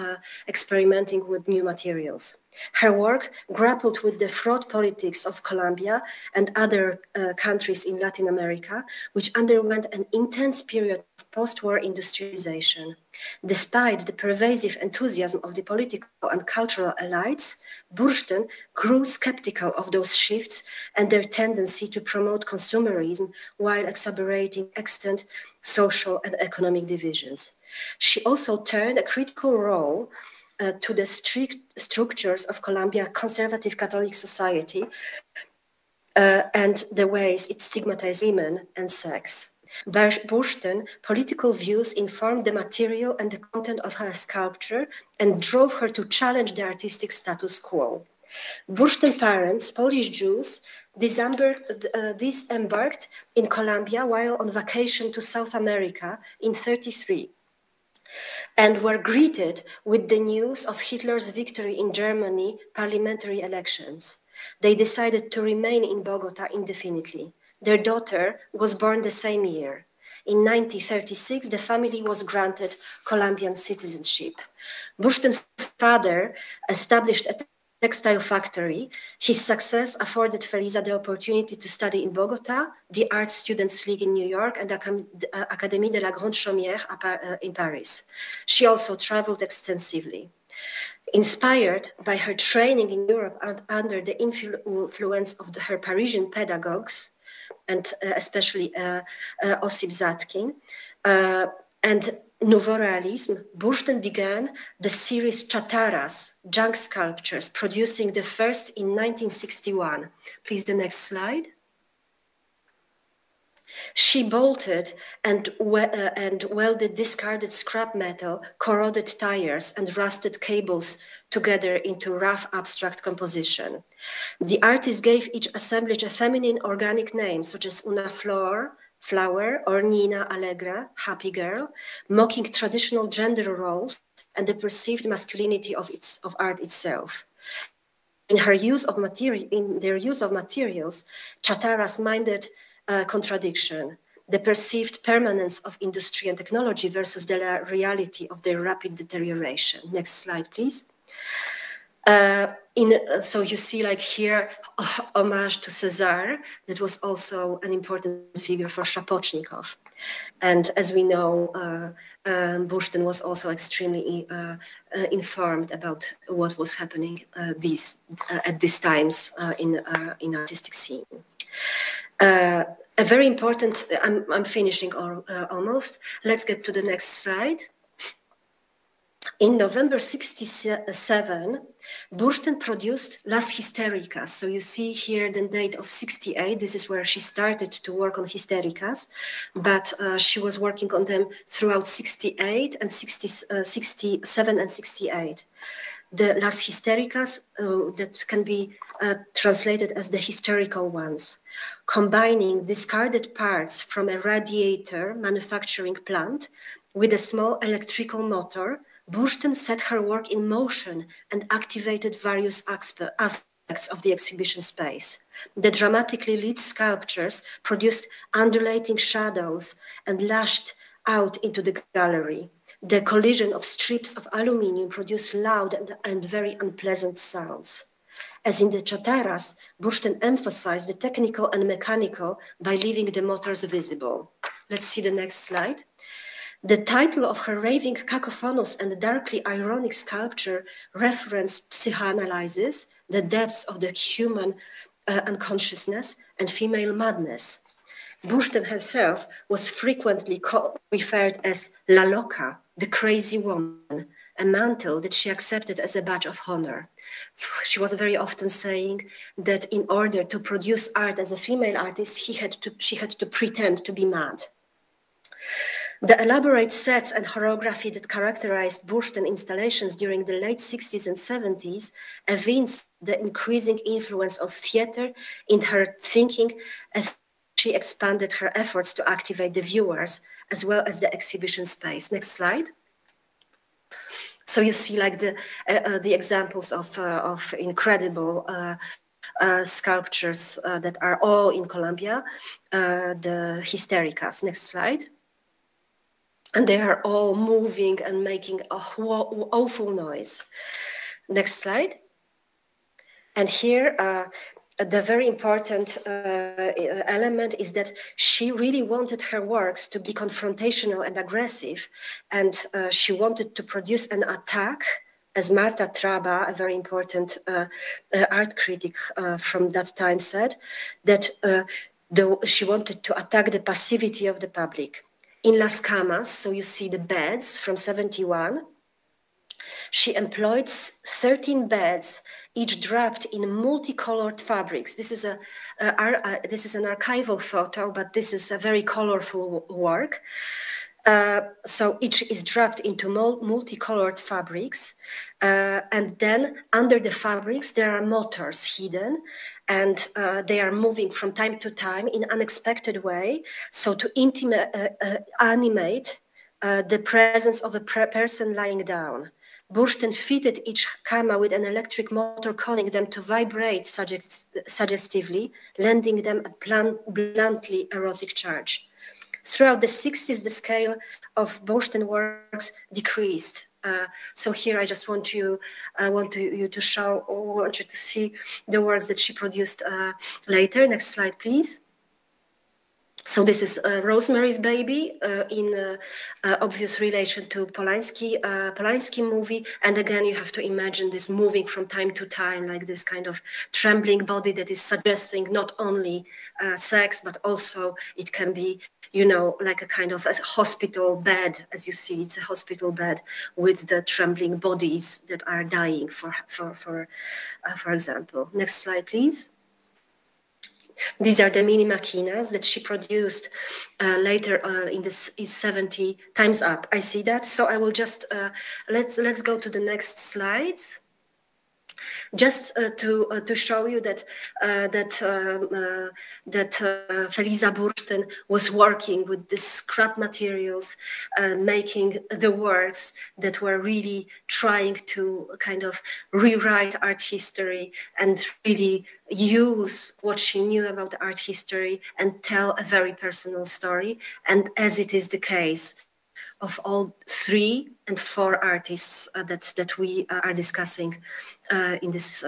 experimenting with new materials. Her work grappled with the fraud politics of Colombia and other countries in Latin America, which underwent an intense period of post-war industrialization. Despite the pervasive enthusiasm of the political and cultural elites, Bursztyn grew skeptical of those shifts and their tendency to promote consumerism while exacerbating extant social and economic divisions. She also turned a critical role to the strict structures of Colombia conservative Catholic society and the ways it stigmatized women and sex. Bursztyn's political views informed the material and the content of her sculpture and drove her to challenge the artistic status quo. Bursztyn's parents, Polish Jews, disembarked in Colombia while on vacation to South America in 1933 and were greeted with the news of Hitler's victory in Germany parliamentary elections. They decided to remain in Bogota indefinitely. Their daughter was born the same year. In 1936, the family was granted Colombian citizenship. Bursztyn's father established a textile factory. His success afforded Feliza the opportunity to study in Bogota, the Art Students League in New York, and the Académie de la Grande Chaumière in Paris. She also traveled extensively. Inspired by her training in Europe and under the influence of her Parisian pedagogues, and especially Osip Zatkin, and Nouveau Realism, Bursztyn began the series Chataras, junk sculptures, producing the first in 1961. Please, the next slide. She bolted and welded discarded scrap metal, corroded tires, and rusted cables together into rough abstract composition. The artist gave each assemblage a feminine organic name, such as Una Flor, flower, or Nina Allegra, happy girl, mocking traditional gender roles and the perceived masculinity of art itself. In their use of materials, Chataras minded contradiction, the perceived permanence of industry and technology versus the reality of their rapid deterioration. Next slide, please. So you see, like here, homage to César, that was also an important figure for Szapocznikow. And as we know, Bursztyn was also extremely informed about what was happening at these times in artistic scene. A very important, I'm finishing almost. Let's get to the next slide. In November 1967, Bursztyn produced Las Hystericas. So you see here the date of 1968. This is where she started to work on Hystericas, but she was working on them throughout 1968 and 1967 and 1968. The Las Hystericas that can be translated as the hysterical ones, combining discarded parts from a radiator manufacturing plant with a small electrical motor. Bursztyn set her work in motion and activated various aspects of the exhibition space. The dramatically lit sculptures produced undulating shadows and lashed out into the gallery. The collision of strips of aluminium produced loud and very unpleasant sounds. As in the Chataras, Bursztyn emphasized the technical and mechanical by leaving the motors visible. Let's see the next slide. The title of her raving, cacophonous and darkly ironic sculpture referenced psychoanalysis, the depths of the human unconsciousness, and female madness. Bursztyn herself was frequently referred as La Loca, the crazy woman, a mantle that she accepted as a badge of honor. She was very often saying that in order to produce art as a female artist, she had to pretend to be mad. The elaborate sets and choreography that characterized Bursztyn installations during the late 60s and 70s evinced the increasing influence of theater in her thinking as she expanded her efforts to activate the viewers as well as the exhibition space. Next slide. So you see, like the examples of incredible sculptures that are all in Colombia, the Hystericas. Next slide. And they are all moving and making a awful noise. Next slide. And here the very important element is that she really wanted her works to be confrontational and aggressive, and she wanted to produce an attack, as Marta Traba, a very important art critic from that time said, that she wanted to attack the passivity of the public. In Las Camas, so you see the beds from 71, she employed 13 beds, each draped in multicolored fabrics. This is an archival photo, but this is a very colorful work. So each is draped into multicolored fabrics. And then under the fabrics, there are motors hidden, and they are moving from time to time in unexpected way. So to animate the presence of a person lying down. Bursztyn fitted each kama with an electric motor, causing them to vibrate suggestively, lending them a bluntly erotic charge. Throughout the 60s, the scale of Bursztyn works decreased. So here I just want you to show, or want you to see the works that she produced later. Next slide, please. So this is Rosemary's Baby in obvious relation to Polanski movie. And again, you have to imagine this moving from time to time, like this kind of trembling body that is suggesting not only sex, but also it can be, you know, like a kind of a hospital bed. As you see, it's a hospital bed with the trembling bodies that are dying, for example. Next slide, please. These are the mini machinas that she produced later in this is 70 times up. I see that. So I will just let's go to the next slides. Just to show you that Feliza Bursztyn was working with the scrap materials, making the works that were really trying to kind of rewrite art history and really use what she knew about art history and tell a very personal story. And as it is the case of all 3 and 4 artists that we are discussing in this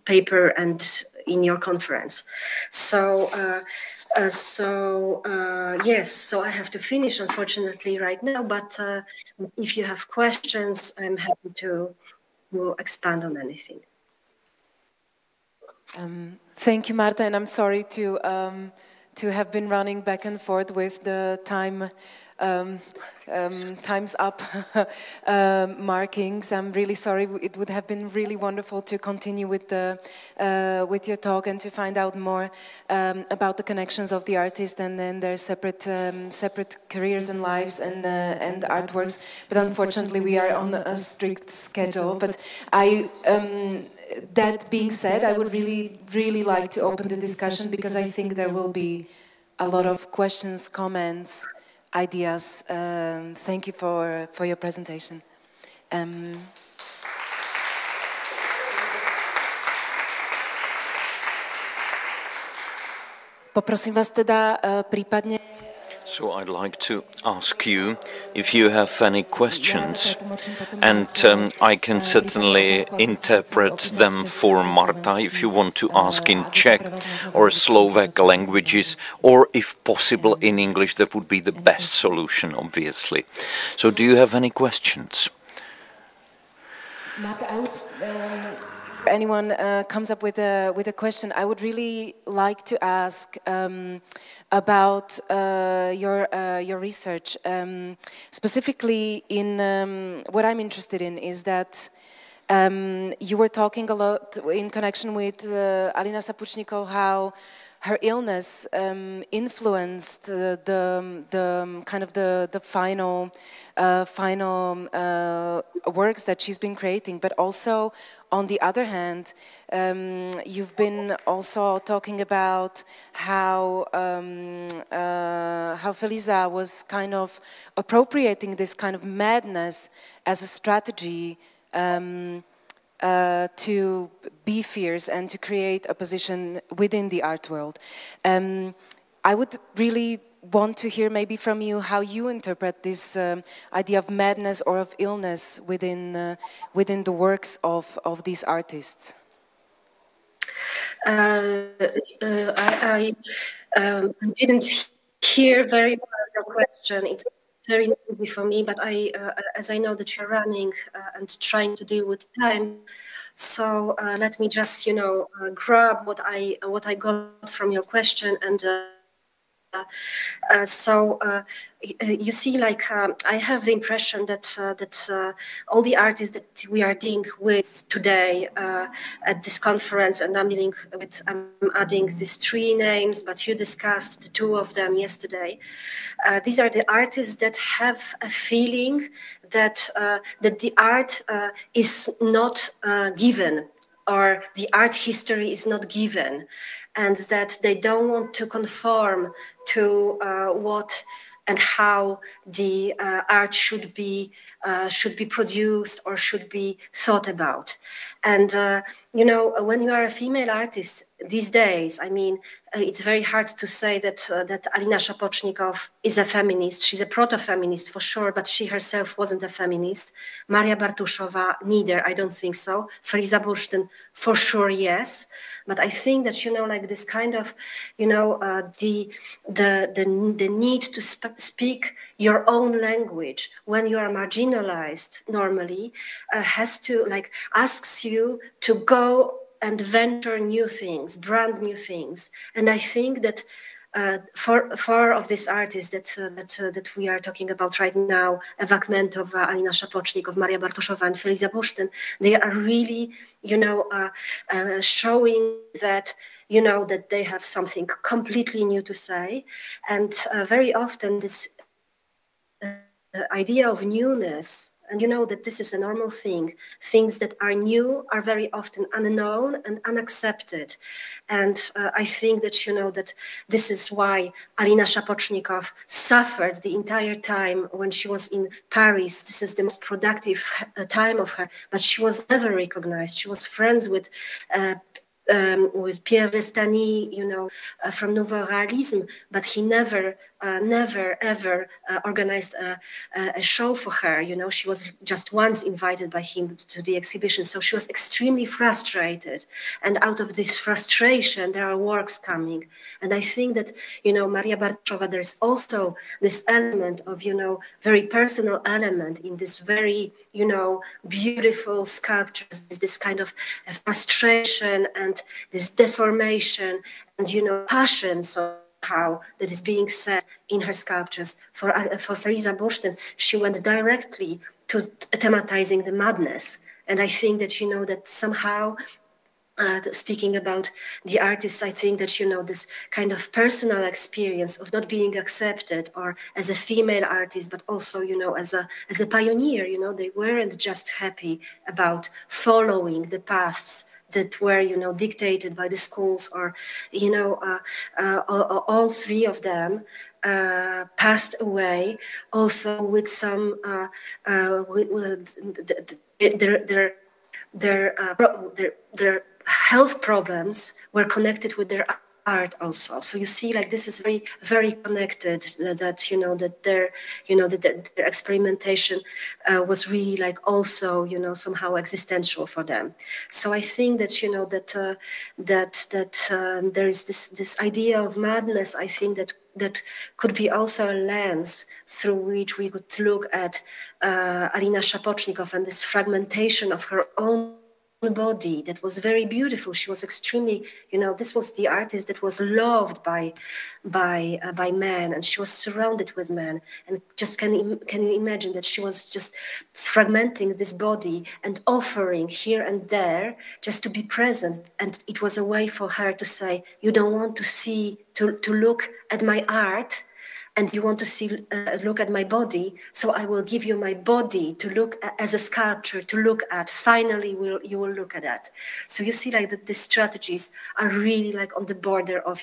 paper and in your conference. So yes, so I have to finish, unfortunately, right now. But if you have questions, I'm happy to expand on anything. Thank you, Marta, and I'm sorry to have been running back and forth with the time's up markings. I'm really sorry. It would have been really wonderful to continue with your talk and to find out more about the connections of the artist and then their separate careers and lives and artworks. But unfortunately, we are on a strict schedule. But that being said, I would really like to open the discussion because I think there will be a lot of questions, comments, ideas. Thank you for your presentation. Poprosím vás teda prípadne. So I'd like to ask you if you have any questions, and I can certainly interpret them for Marta if you want to ask in Czech or Slovak languages, or if possible in English. That would be the best solution, obviously. So do you have any questions? Marta, I would, if anyone comes up with a question, I would really like to ask about your research. Specifically, in what I'm interested in is that you were talking a lot in connection with Alina Szapocznikow how her illness influenced the kind of the final works that she's been creating, but also on the other hand, you've been also talking about how Feliza was kind of appropriating this kind of madness as a strategy to be fierce and to create a position within the art world. I would really want to hear maybe from you how you interpret this idea of madness or of illness within the works of these artists. I didn't hear very well your question. It's very easy for me, but as I know that you're running and trying to deal with time, so let me just, grab what I got from your question and. You see, like I have the impression that all the artists that we are dealing with today at this conference, and I'm adding these 3 names, but you discussed the 2 of them yesterday. These are the artists that have a feeling that that the art is not given, or the art history is not given, and that they don't want to conform to what and how the art should be produced or should be thought about. And when you are a female artist these days, I mean, it's very hard to say that that Alina Szapocznikow is a feminist. She's a proto-feminist for sure, but she herself wasn't a feminist. Maria Bartuszová, neither. I don't think so. Feliza Bursztyn, for sure, yes. But I think that like this kind of the need to speak your own language when you are marginalized normally has to asks you to go and venture new things, brand new things. And I think that four of these artists that we are talking about right now, Eva Kmentová, Alina Szapocznikow, Maria Bartuszová, and Feliza Bursztyn, they are really, showing that, that they have something completely new to say. And very often this idea of newness, and that this is a normal thing. Things that are new are very often unknown and unaccepted. And I think that, that this is why Alina Szapocznikow suffered the entire time when she was in Paris. This is the most productive time of her, but she was never recognized. She was friends with Pierre Lestany, from Nouveau Realisme, but he never ever organized a show for her. She was just once invited by him to the exhibition. So she was extremely frustrated. And out of this frustration, there are works coming. And I think that, Maria Bartuszová, there's also this element of, very personal element in this very, beautiful sculptures, this kind of frustration and this deformation and, passion. So how that is being said in her sculptures. For Feliza Bursztyn, she went directly to thematizing the madness. And I think that, that somehow, speaking about the artists, I think that, this kind of personal experience of not being accepted, or as a female artist, but also, as a pioneer, they weren't just happy about following the paths that were, dictated by the schools, or, all 3 of them passed away also with some, their health problems were connected with their art also. So you see, this is very, very connected. That their experimentation was really also somehow existential for them. So I think that that there is this idea of madness. I think that could be also a lens through which we could look at Alina Szapocznikow and this fragmentation of her own body that was very beautiful. She was extremely, this was the artist that was loved by men, and she was surrounded with men. And just can you imagine that she was just fragmenting this body and offering here and there just to be present. And it was a way for her to say, you don't want to look at my art, and you want to look at my body, so I will give you my body to look at, as a sculpture to look at. Finally, you will look at that. So you see, that these strategies are really on the border of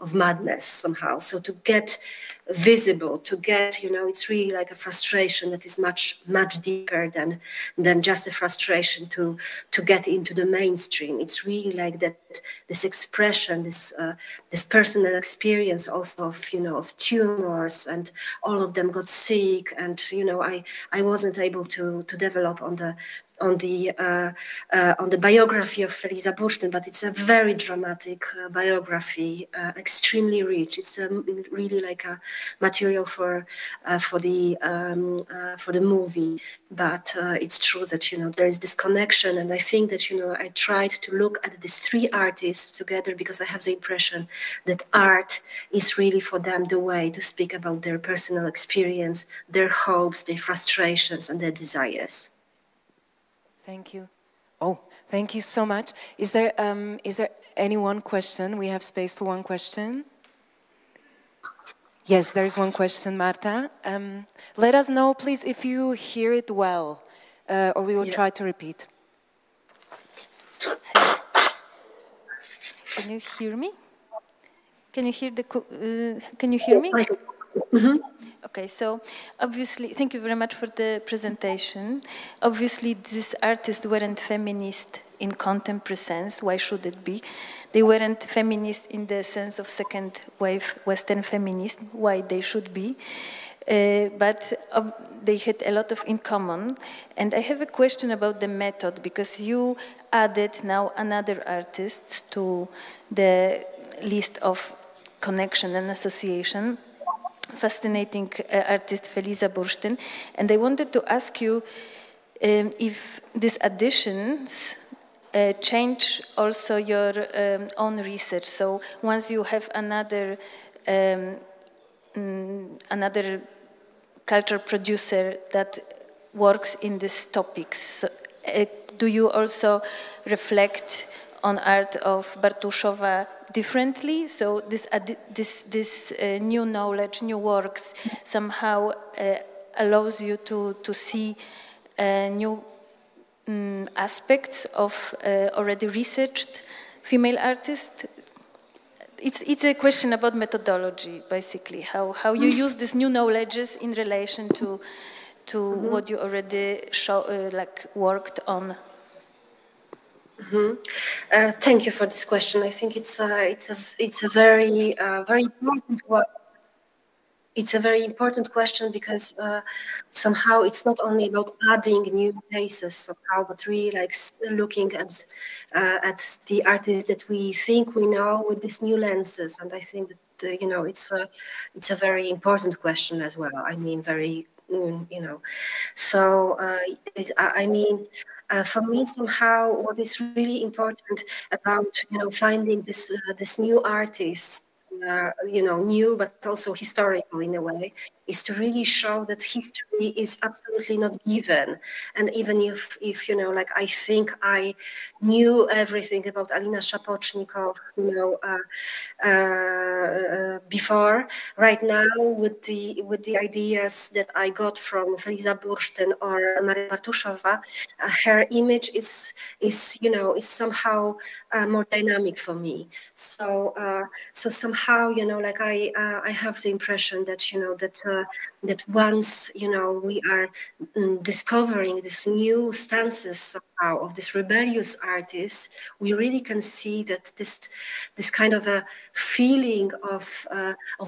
of madness somehow. So to get visible, to get it's really a frustration that is much deeper than just a frustration to get into the mainstream. It's really that this expression, this personal experience also of tumors, and all of them got sick, and I wasn't able to develop on on the biography of Feliza Bursztyn, but it's a very dramatic biography, extremely rich. It's really like a material for the movie. But it's true that there is this connection, and I think that I tried to look at these three artists together because I have the impression that art is really for them the way to speak about their personal experience, their hopes, their frustrations, and their desires. Thank you. Oh, thank you so much. Is there any one question? We have space for one question. Yes, there's one question, Marta. Let us know, please, if you hear it well, or we will try to repeat. Can you hear me? Can you hear can you hear me? Mm-hmm. Okay, so obviously, thank you very much for the presentation. Obviously, these artists weren't feminist in contemporary sense. Why should it be? They weren't feminist in the sense of second wave Western feminist. Why they should be? But they had a lot of in common. And I have a question about the method, because you added now another artist to the list of connection and association. Fascinating artist Feliza Bursztyn, and I wanted to ask you if these additions change also your own research. So once you have another culture producer that works in these topics, do you also reflect on art of Bartuszová differently? So this new knowledge, new works somehow allows you to see new aspects of already researched female artists. It's a question about methodology, basically, how you use these new knowledges in relation to what you already worked on. Mm-hmm. Thank you for this question. I think it's a very important one. It's a very important question because somehow it's not only about adding new cases somehow, but really looking at the artists that we think we know with these new lenses. And I think that it's a very important question as well. I mean, very So I mean. For me, somehow, what is really important about finding this new artists, new but also historical in a way, is to really show that history is absolutely not given. And even if I think I knew everything about Alina Szapocznikow, before, right now with the ideas that I got from Feliza Bursztyn or Bartuszová, her image is somehow more dynamic for me. So somehow I have the impression that that once we are discovering these new stances somehow of this rebellious artists, we really can see that this kind of a feeling of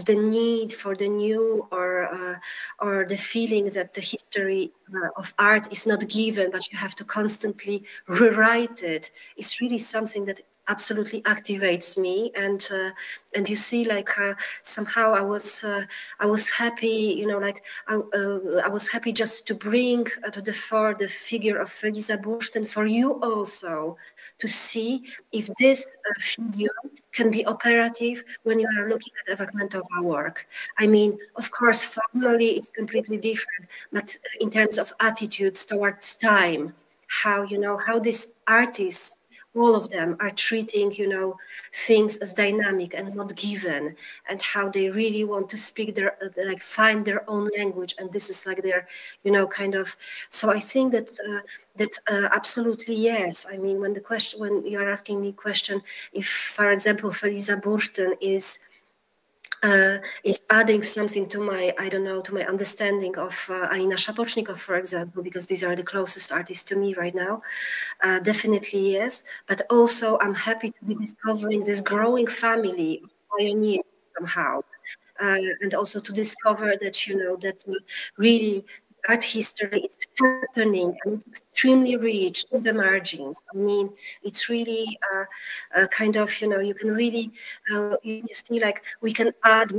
the need for the new, or the feeling that the history of art is not given, but you have to constantly rewrite it, is really something that absolutely activates me. And you see, somehow I was happy, I was happy just to bring to the fore the figure of Feliza Bursztyn for you also to see if this figure can be operative when you are looking at Eva Kmentova work. I mean, of course, formally it's completely different, but in terms of attitudes towards time, how these artists, all of them, are treating things as dynamic and not given, and how they really want to speak their find their own language, and this is their kind of. So I think that absolutely yes. I mean, when you are asking me question if, for example, Feliza Bursztyn is adding something to my, to my understanding of Alina Szapocznikow, for example, because these are the closest artists to me right now. Definitely yes, but also I'm happy to be discovering this growing family of pioneers somehow, and also to discover that that really art history is happening and it's extremely rich in the margins. I mean, it's really kind of, you know, you can really, you see, like, we can add,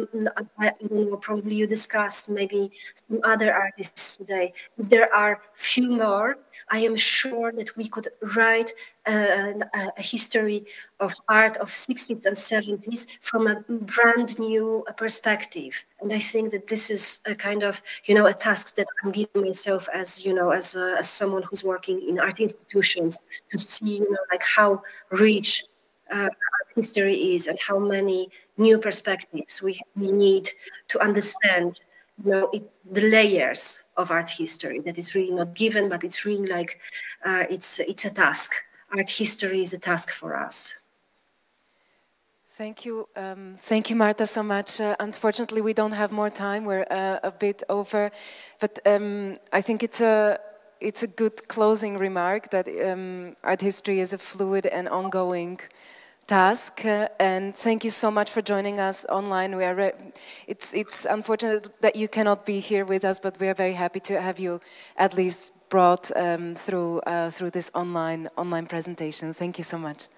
I don't know, probably you discussed maybe some other artists today. If there are few more, I am sure that we could write a history of art of 60s and 70s from a brand new perspective. And I think that this is a kind of, you know, a task that I'm giving myself as, you know, as someone who's working in art institutions, to see, you know, like how rich art history is and how many new perspectives we need to understand. You know, it's the layers of art history that is really not given, but it's really like, it's a task. Art history is a task for us. Thank you, Marta, so much. Unfortunately, we don't have more time. We're a bit over, but I think it's a good closing remark that art history is a fluid and ongoing task. And thank you so much for joining us online. We are. It's unfortunate that you cannot be here with us, but we are very happy to have you at least brought through this online presentation. Thank you so much.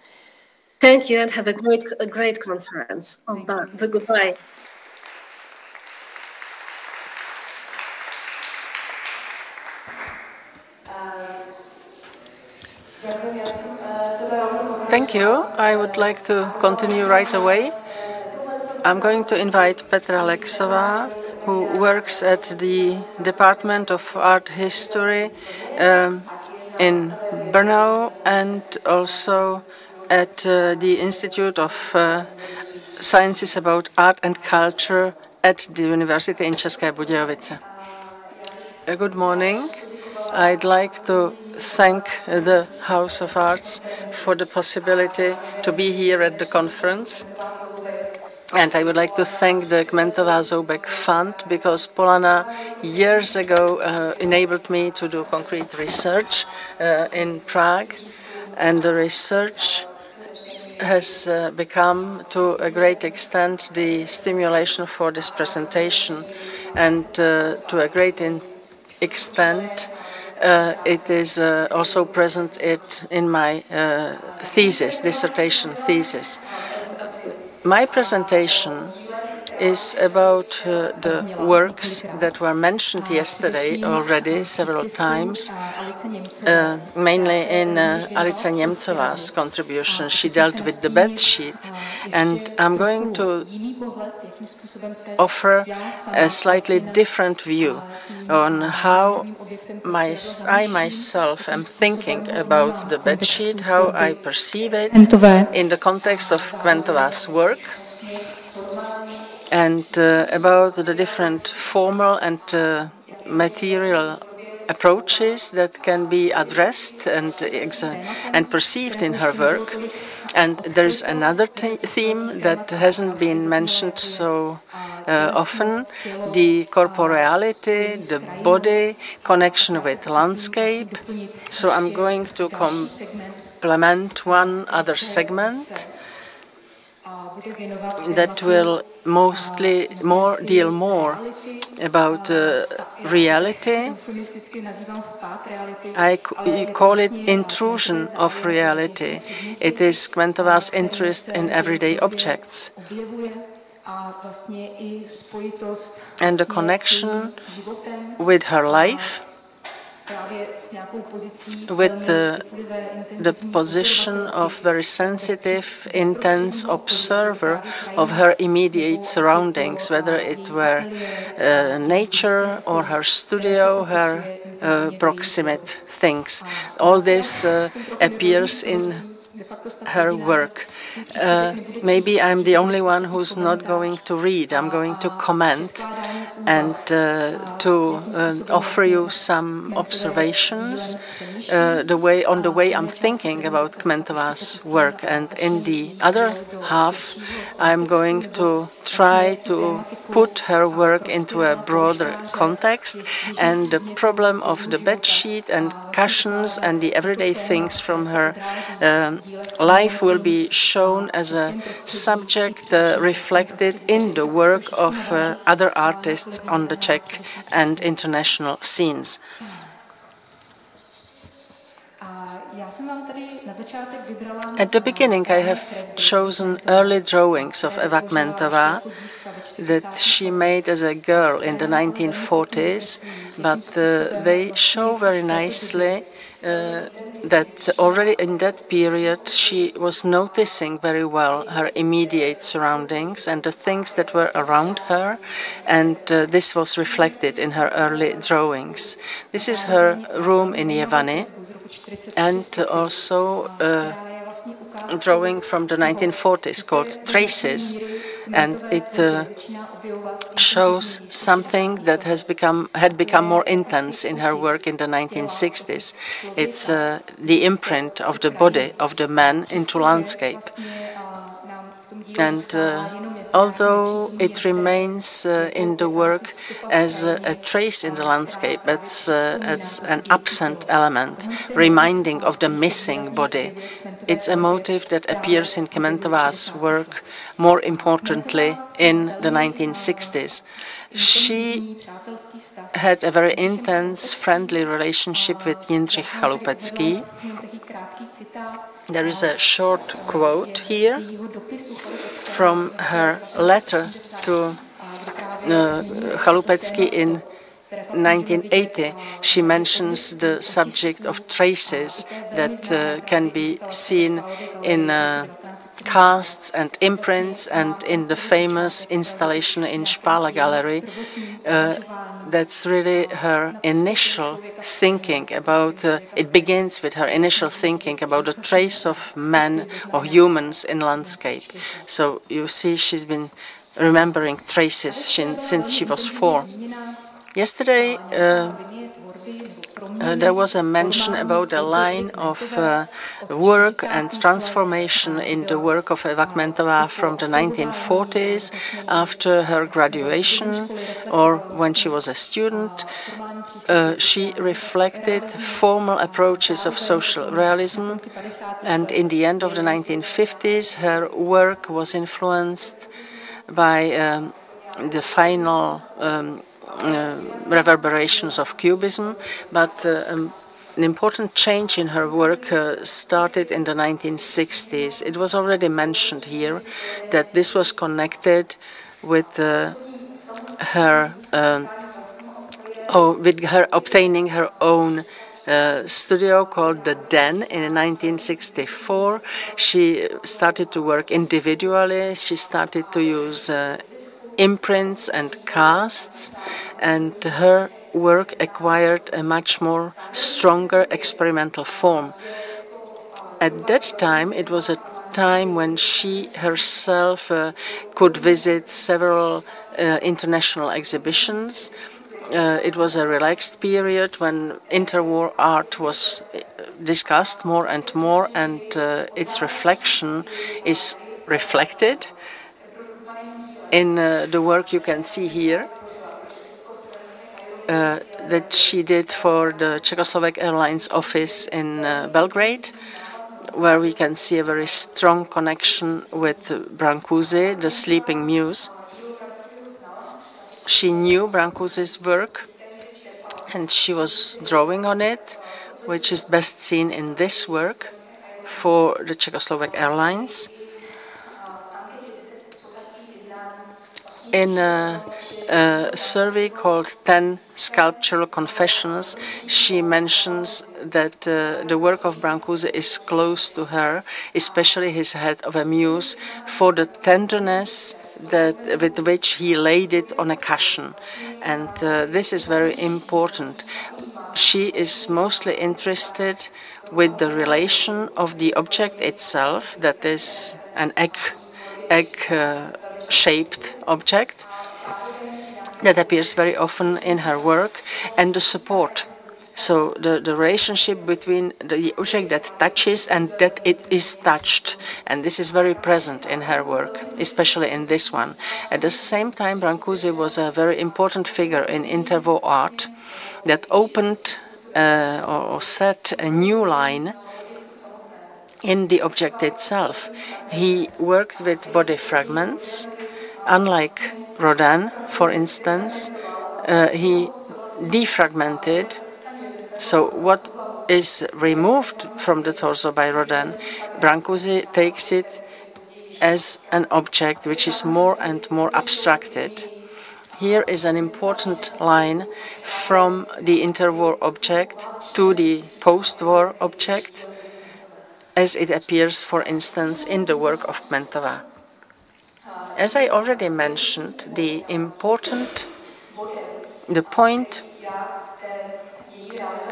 Thank you, and have a great conference. Goodbye. Thank you. I would like to continue right away. I'm going to invite Petra Lexová, who works at the Department of Art History in Brno and also at the Institute of Sciences about Art and Culture at the University in České Budějovice. Good morning. I'd like to thank the House of Arts for the possibility to be here at the conference. And I would like to thank the Kmentová Zoubek Fund, because Polana years ago enabled me to do concrete research in Prague, and the research has become to a great extent the stimulation for this presentation, and to a great extent it is also present in my dissertation thesis. My presentation is about the works that were mentioned yesterday already several times, mainly in Alice Němcová's contribution. She dealt with the bed sheet, and I'm going to offer a slightly different view on how I myself am thinking about the bed sheet, how I perceive it in the context of Kmentová's work, and about the different formal and material approaches that can be addressed and perceived in her work. And there is another theme that hasn't been mentioned so often, the corporeality, the body, connection with landscape. So I'm going to complement one other segment that will deal more about reality. I call it intrusion of reality. It is Kmentová's interest in everyday objects and the connection with her life, with the position of very sensitive, intense observer of her immediate surroundings, whether it were nature or her studio, her proximate things. All this appears in her work. Maybe I'm the only one who's not going to read. I'm going to comment and to offer you some observations on the way I'm thinking about Kmentová's work. And in the other half, I'm going to try to put her work into a broader context, and the problem of the bedsheet and discussions and the everyday things from her life will be shown as a subject reflected in the work of other artists on the Czech and international scenes. At the beginning, I have chosen early drawings of Eva Kmentová that she made as a girl in the 1940s, but they show very nicely that already in that period she was noticing very well her immediate surroundings and the things that were around her, and this was reflected in her early drawings. This is her room in Jevany, and also a drawing from the 1940s called Traces, and it shows something that had become more intense in her work in the 1960s. It's the imprint of the body of the man into landscape. And although it remains in the work as a trace in the landscape, it's an absent element, reminding of the missing body. It's a motive that appears in Kmentová's work more importantly in the 1960s. She had a very intense, friendly relationship with Jindřich Chalupecký. There is a short quote here from her letter to Chalupecký in 1980. She mentions the subject of traces that can be seen in casts and imprints and in the famous installation in Špála Gallery. That's really her initial thinking about, it begins with her initial thinking about the trace of men or humans in landscape. So you see she's been remembering traces since she was 4. Yesterday, there was a mention about a line of work and transformation in the work of Eva Kmentová from the 1940s after her graduation or when she was a student. She reflected formal approaches of social realism, and in the end of the 1950s, her work was influenced by the final reverberations of Cubism, but an important change in her work started in the 1960s. It was already mentioned here that this was connected with her obtaining her own studio called The Den in 1964. She started to work individually. She started to use imprints and casts, and her work acquired a much more stronger experimental form. At that time, it was a time when she herself could visit several international exhibitions. It was a relaxed period when interwar art was discussed more and more, and its reflection is reflected in the work you can see here that she did for the Czechoslovak Airlines office in Belgrade, where we can see a very strong connection with Brancusi, the Sleeping Muse. She knew Brancusi's work, and she was drawing on it, which is best seen in this work for the Czechoslovak Airlines. In a survey called 10 Sculptural Confessions, she mentions that the work of Brancusi is close to her, especially his Head of a Muse, for the tenderness with which he laid it on a cushion. And this is very important. She is mostly interested with the relation of the object itself, that is an egg-shaped object that appears very often in her work, and the support. So the relationship between the object that touches and that it is touched. And this is very present in her work, especially in this one. At the same time, Brancusi was a very important figure in interwar art that opened or set a new line in the object itself. He worked with body fragments. Unlike Rodin, for instance, he defragmented. So what is removed from the torso by Rodin, Brancusi takes it as an object which is more and more abstracted. Here is an important line from the interwar object to the post-war object, as it appears, for instance, in the work of Kmentova. As I already mentioned, the point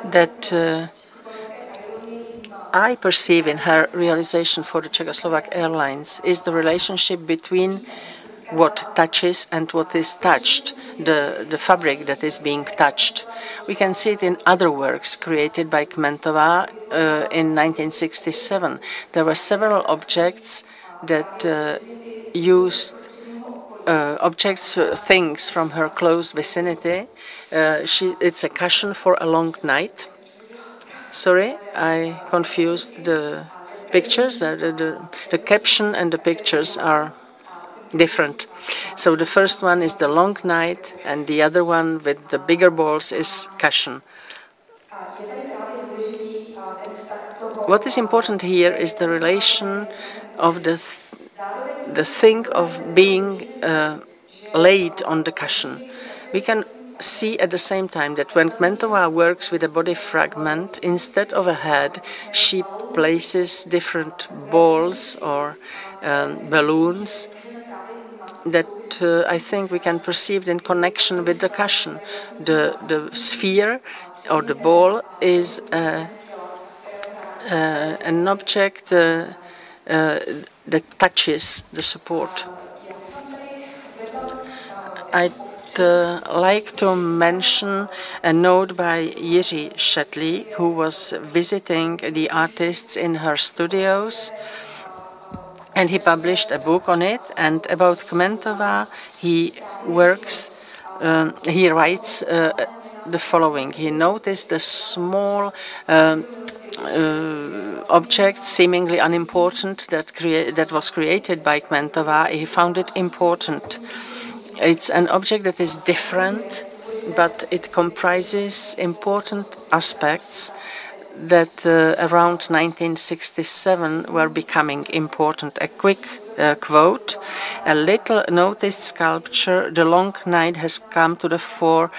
that I perceive in her realization for the Czechoslovak Airlines is the relationship between what touches and what is touched, the fabric that is being touched. We can see it in other works created by Kmentova in 1967. There were several objects that used things from her close vicinity. It's a cushion for a long night. Sorry, I confused the pictures. The caption and the pictures are different. So the first one is the long night, and the other one with the bigger balls is cushion. What is important here is the relation of the thing of being laid on the cushion. We can see at the same time that when Kmentova works with a body fragment, instead of a head, she places different balls or balloons that I think we can perceive in connection with the cushion. The sphere or the ball is an object that touches the support. I'd like to mention a note by Jiří Šetlík, who was visiting the artists in her studios, and he published a book on it. And about Kmentova, he writes the following. He noticed the small object, seemingly unimportant, that was created by Kmentova. He found it important. It's an object that is different, but it comprises important aspects that around 1967 were becoming important. A quick quote: a little noticed sculpture, the long night has come to the fore.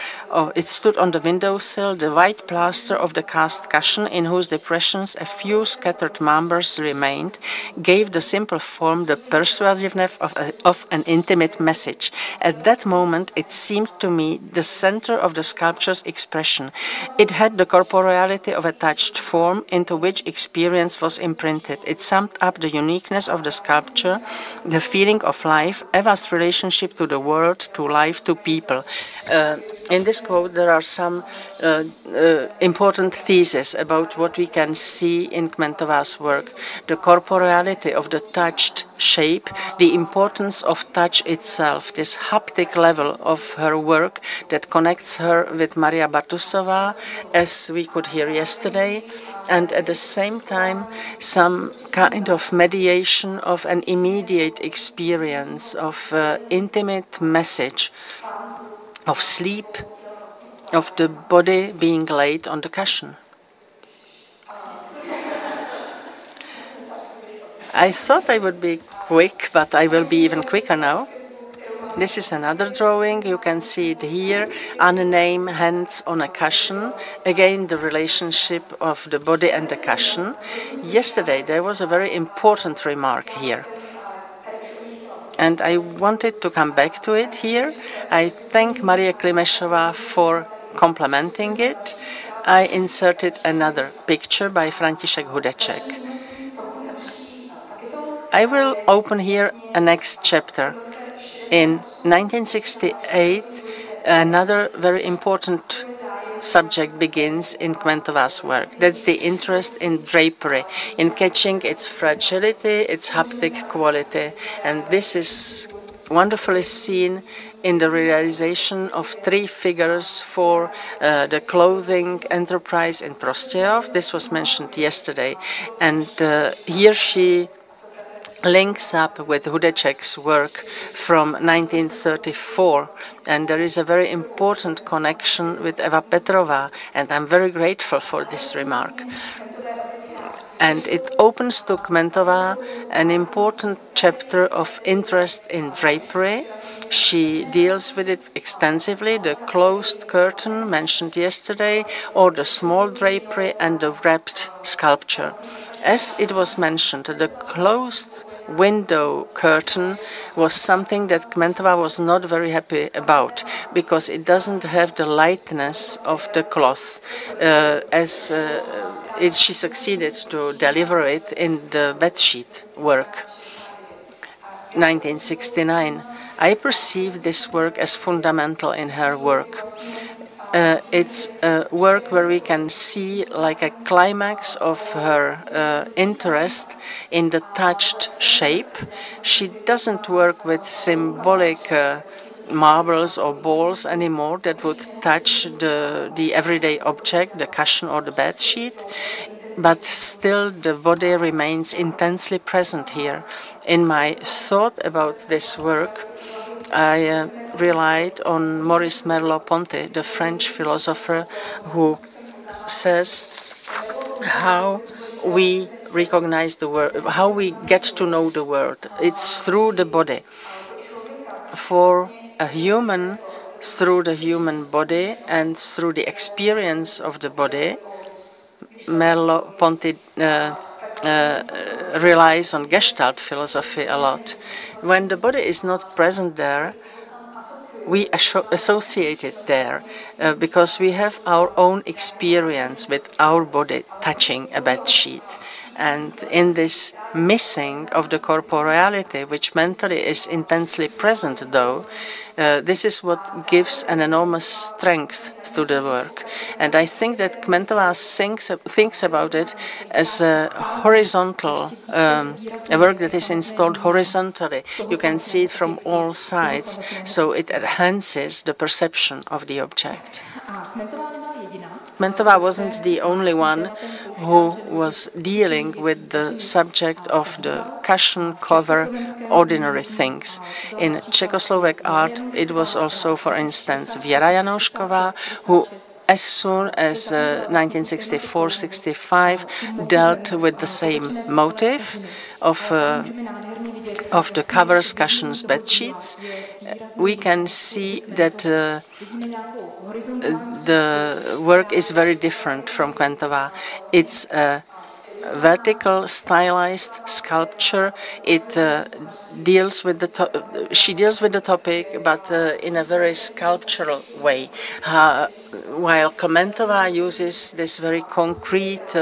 It stood on the windowsill, the white plaster of the cast cushion, in whose depressions a few scattered members remained, gave the simple form the persuasiveness of an intimate message. At that moment, it seemed to me the center of the sculpture's expression. It had the corporeality of a touched form into which experience was imprinted. It summed up the uniqueness of the sculpture, the feeling of life, Eva's relationship to the world, to life, to people. In this quote, there are some important theses about what we can see in Kmentova's work. The corporeality of the touched shape, the importance of touch itself, this haptic level of her work that connects her with Maria Bartuszová, as we could hear yesterday, and at the same time some kind of mediation of an immediate experience of intimate message of sleep, of the body being laid on the cushion. I thought I would be quick, but I will be even quicker now. This is another drawing. You can see it here. Unnamed hands on a cushion. Again, the relationship of the body and the cushion. Yesterday, there was a very important remark here, and I wanted to come back to it here. I thank Maria Klimešová for complementing it. I inserted another picture by František Hudeček. I will open here a next chapter. In 1968, another very important subject begins in Kmentova's work. That's the interest in drapery, in catching its fragility, its haptic quality. And this is wonderfully seen in the realization of 3 figures for the clothing enterprise in Prostějov. This was mentioned yesterday. And here she links up with Hudeček's work from 1934, and there is a very important connection with Eva Petrová, and I'm very grateful for this remark. And it opens to Kmentová an important chapter of interest in drapery. She deals with it extensively, the closed curtain mentioned yesterday, or the small drapery and the wrapped sculpture. As it was mentioned, the closed window curtain was something that Kmentová was not very happy about, because it doesn't have the lightness of the cloth she succeeded to deliver it in the bedsheet work, 1969. I perceive this work as fundamental in her work. It's a work where we can see like a climax of her interest in the touched shape. She doesn't work with symbolic marbles or balls anymore that would touch the everyday object, the cushion or the bed sheet, but still the body remains intensely present here. In my thought about this work, I relied on Maurice Merleau-Ponty, the French philosopher, who says how we recognize the world, how we get to know the world. It's through the body. For a human, through the human body and through the experience of the body, Merleau-Ponty relies on Gestalt philosophy a lot. When the body is not present there, we associate it there because we have our own experience with our body touching a bed sheet. And in this missing of the corporeality, which mentally is intensely present though, this is what gives an enormous strength to the work. And I think that Kmentová thinks about it as a horizontal, a work that is installed horizontally. You can see it from all sides, so it enhances the perception of the object. Kmentová wasn't the only one who was dealing with the subject of the cushion, cover, ordinary things. In Czechoslovak art, it was also, for instance, Věra Janoušková, who as soon as 1964-65 dealt with the same motive of the covers, cushions, bed sheets. We can see that the work is very different from Kmentová. It's a vertical, stylized sculpture. It deals with she deals with the topic, but in a very sculptural way. While Kmentová uses this very concrete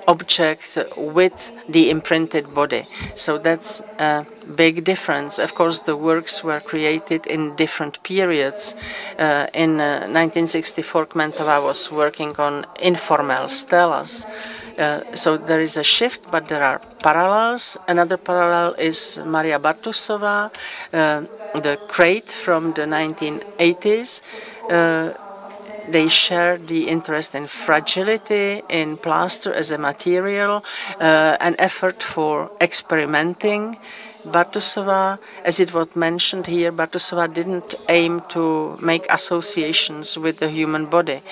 object with the imprinted body. So that's a big difference. Of course, the works were created in different periods. In 1964, Kmentová was working on informal stelas. So there is a shift, but there are parallels. Another parallel is Maria Bartuszová, the crate from the 1980s. They share the interest in fragility, in plaster as a material, an effort for experimenting. Bartuszová, as it was mentioned here, Bartuszová didn't aim to make associations with the human body.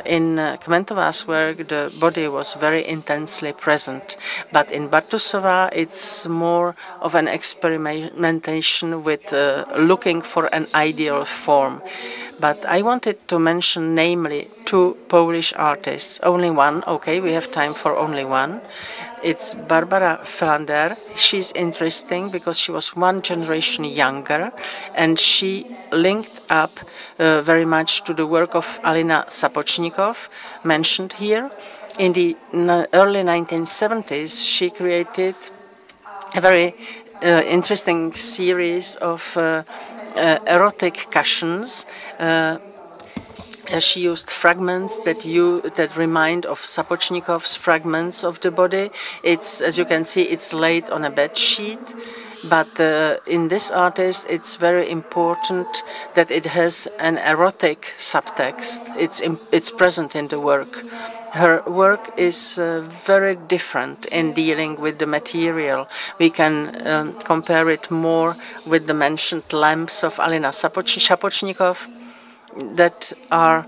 In Kmentová's work, the body was very intensely present, but in Bartuszová, it's more of an experimentation with looking for an ideal form. But I wanted to mention namely 2 Polish artists, only one, okay, we have time for only one. It's Barbara Flander. She's interesting because she was 1 generation younger, and she linked up very much to the work of Alina Szapocznikow, mentioned here. In the early 1970s, she created a very interesting series of erotic cushions. She used fragments that remind of Szapocznikows fragments of the body. It's, as you can see, it's laid on a bed sheet. But in this artist, it's very important that it has an erotic subtext. It's present in the work. Her work is very different in dealing with the material. We can compare it more with the mentioned lamps of Alina Szapocznikow that are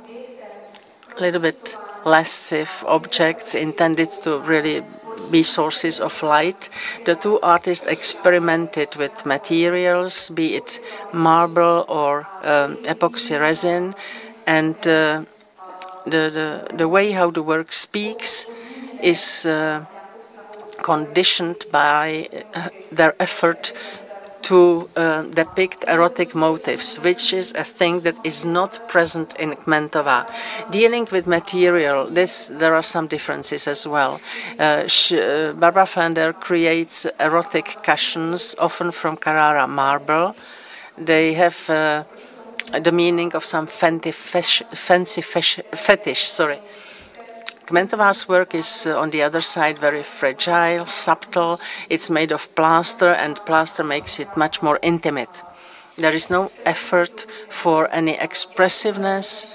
a little bit lascive objects intended to really be sources of light. The two artists experimented with materials, be it marble or epoxy resin, and the way how the work speaks is conditioned by their effort to depict erotic motives, which is a thing that is not present in Kmentova. Dealing with material, there are some differences as well. Barbara Flander creates erotic cushions, often from Carrara marble. They have the meaning of some fancy fetish. Kmentova's work is, on the other side, very fragile, subtle. It's made of plaster, and plaster makes it much more intimate. There is no effort for any expressiveness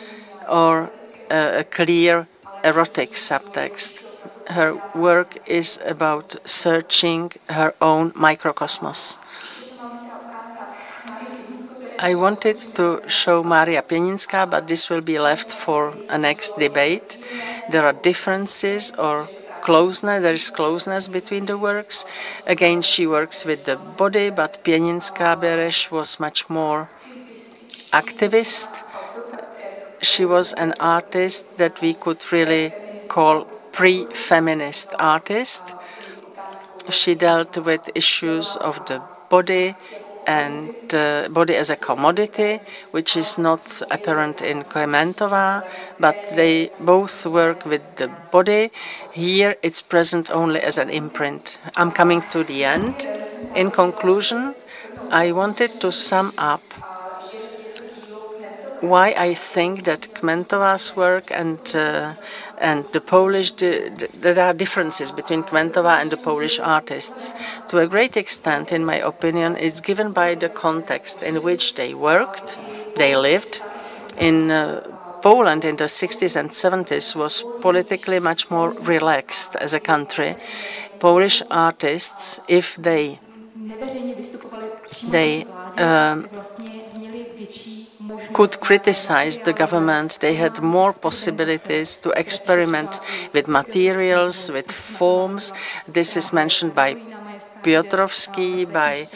or a clear erotic subtext. Her work is about searching her own microcosmos. I wanted to show Maria Pieninska, but this will be left for a next debate. There are differences or closeness, there is closeness between the works. Again, she works with the body, but Pieninska Bereš was much more activist. She was an artist that we could really call pre-feminist artist. She dealt with issues of the body, and body as a commodity, which is not apparent in Kmentova, but they both work with the body. Here it's present only as an imprint. I'm coming to the end. In conclusion, I wanted to sum up why I think that Kmentova's work and the Polish, there are differences between Kmentova and the Polish artists. To a great extent, in my opinion, it's given by the context in which they worked, they lived. In Poland in the 60s and 70s was politically much more relaxed as a country. Polish artists, if they could criticize the government, they had more possibilities to experiment with materials, with forms. This is mentioned by Piotrowski, by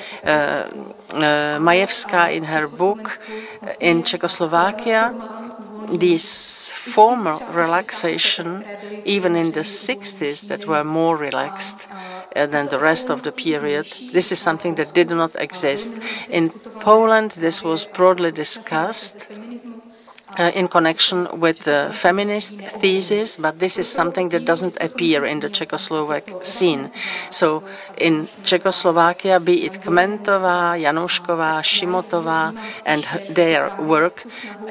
Majewska in her book. In Czechoslovakia, this formal relaxation, even in the 60s, that were more relaxed than the rest of the period, this is something that did not exist. In Poland, this was broadly discussed in connection with the feminist thesis, but this is something that doesn't appear in the Czechoslovak scene. So in Czechoslovakia, be it Kmentova, Janušková, Šimotová, and their work,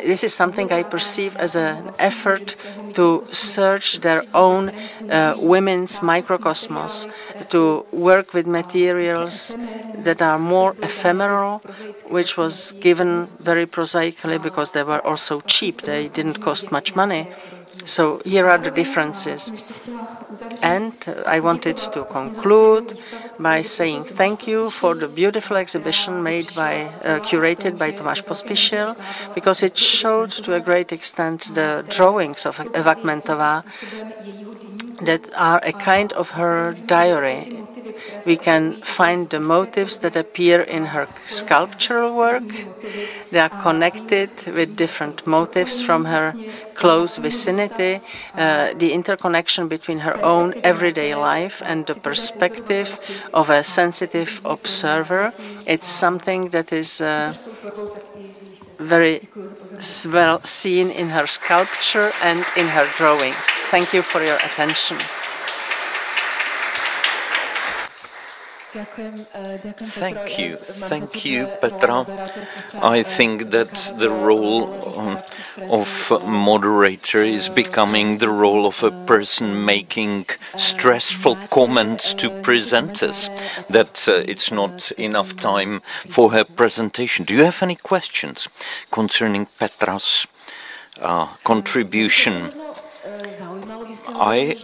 this is something I perceive as an effort to search their own women's microcosmos, to work with materials that are more ephemeral, which was given very prosaically because they were also cheap. They didn't cost much money. So here are the differences. And I wanted to conclude by saying thank you for the beautiful exhibition curated by Tomáš Pospíšil, because it showed to a great extent the drawings of Eva Kmentová that are a kind of her diary. We can find the motives that appear in her sculptural work. They are connected with different motives from her close vicinity, the interconnection between her own everyday life and the perspective of a sensitive observer. It's something that is very well seen in her sculpture and in her drawings. Thank you for your attention. Thank you, Petra. I think that the role of moderator is becoming the role of a person making stressful comments to presenters, that it's not enough time for her presentation. Do you have any questions concerning Petra's contribution? I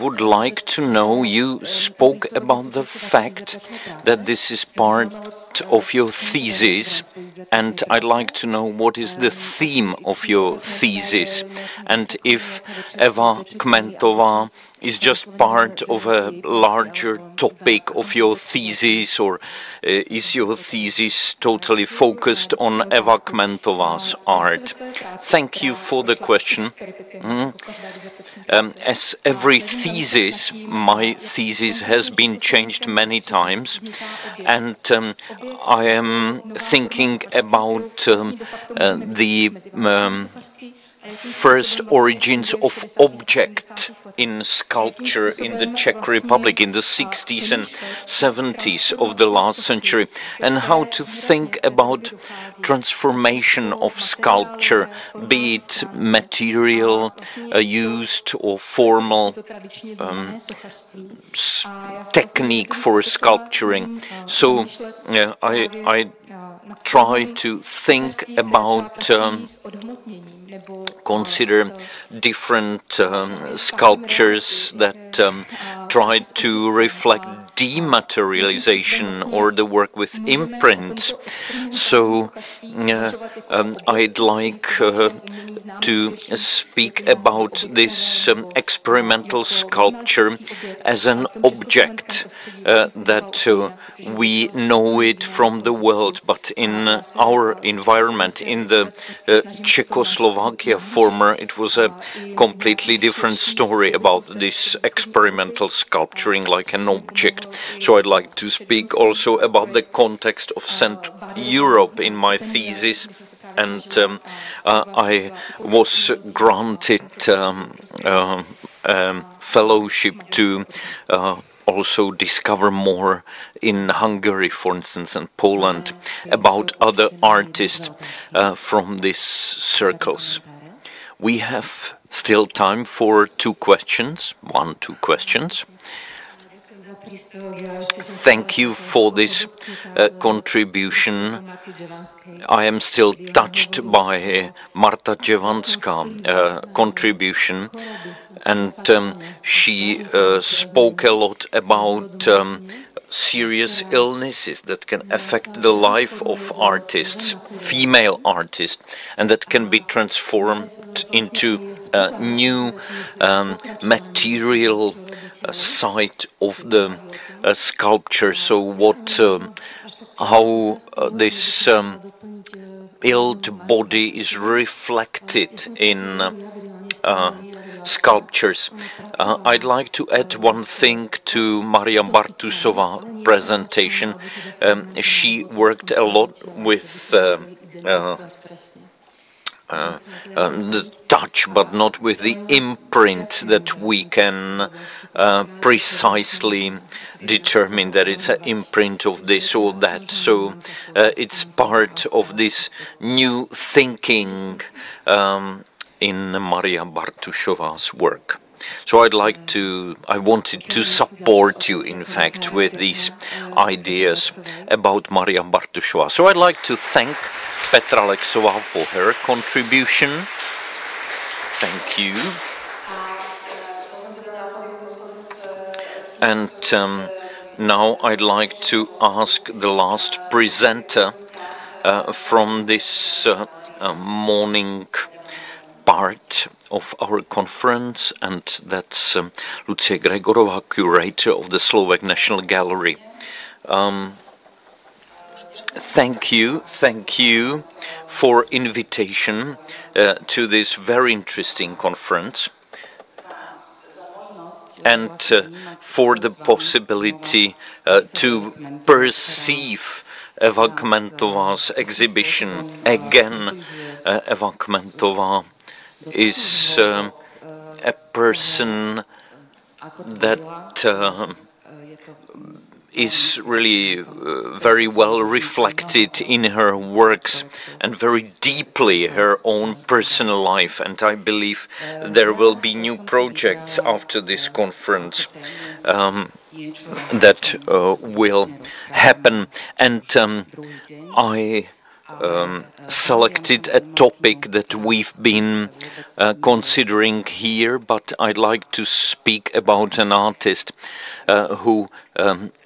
would like to know, you spoke about the fact that this is part of your thesis, and I'd like to know what is the theme of your thesis, and if Eva Kmentová is just part of a larger topic of your thesis, or is your thesis totally focused on Eva Kmentová's art? Thank you for the question. As every thesis, my thesis has been changed many times, and I am thinking about the first origins of object in sculpture in the Czech Republic in the 60s and 70s of the last century, and how to think about transformation of sculpture, be it material used or formal technique for sculpturing. So I try to think about consider different sculptures that try to reflect dematerialization or the work with imprints. So I'd like to speak about this experimental sculpture as an object that we know it from the world, but in our environment, in the Czechoslovakia former, it was a completely different story about this experimental sculpturing like an object. So I'd like to speak also about the context of Central Europe in my thesis, and I was granted fellowship to also discover more in Hungary, for instance, and Poland, about other artists from these circles. We have still time for two questions. Thank you for this contribution. I am still touched by Marta Dziewanska contribution, and she spoke a lot about serious illnesses that can affect the life of artists, female artists, and that can be transformed into a new material side of the sculpture. So what, how this illed body is reflected in sculptures. I'd like to add one thing to Maria Bartuszová presentation. She worked a lot with the touch, but not with the imprint that we can precisely determine that it's an imprint of this or that. So it's part of this new thinking in Maria Bartuszová's work. So I wanted to support you, in fact, with these ideas about Maria Bartuszová. So I'd like to thank Petra Lexová for her contribution. Thank you. And now I'd like to ask the last presenter from this morning part of our conference, and that's Lucie Gregorová, curator of the Slovak National Gallery. Thank you for invitation to this very interesting conference, and for the possibility to perceive Eva Kmentová's exhibition again. Eva Kmentová is a person that is really very well reflected in her works and very deeply her own personal life. And I believe there will be new projects after this conference that will happen. And I selected a topic that we've been considering here, but I'd like to speak about an artist who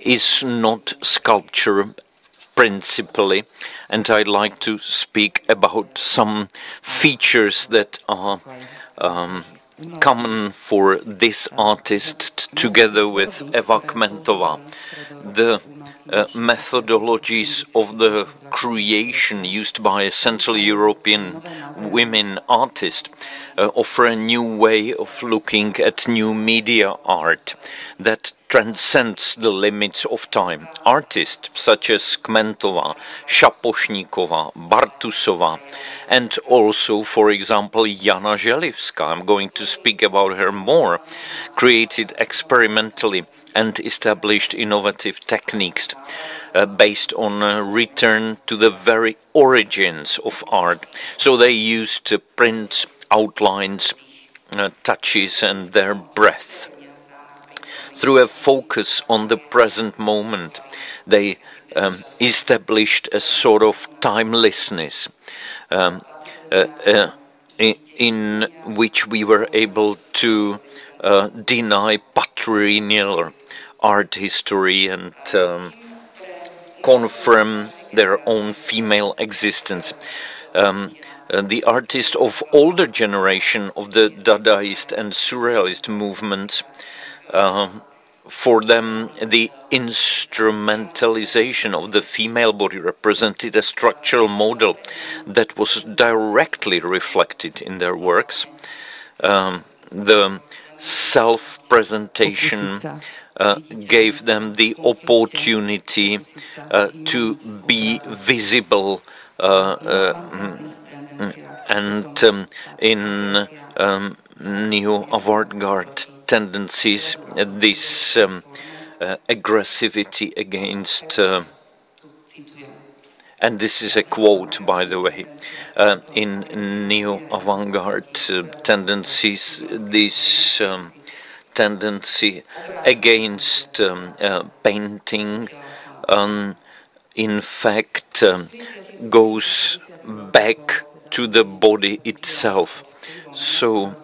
is not sculpture principally, and I'd like to speak about some features that are common for this artist together with Eva Kmentová. The methodologies of the creation used by a Central European women artist offer a new way of looking at new media art that transcends the limits of time. Artists such as Kmentová, Szapocznikow, Bartuszová, and also, for example, Jana Želivská, I'm going to speak about her more, created experimentally and established innovative techniques based on a return to the very origins of art. So they used print, outlines, touches and their breath. Through a focus on the present moment, they established a sort of timelessness in which we were able to deny patrilineal art history and confirm their own female existence. The artists of older generation of the Dadaist and Surrealist movements, for them the instrumentalization of the female body represented a structural model that was directly reflected in their works. The self-presentation gave them the opportunity to be visible and in neo-avant-garde tendencies, this aggressivity against, and this is a quote, by the way, in neo-avant-garde tendencies, this tendency against painting, in fact, goes back to the body itself. So,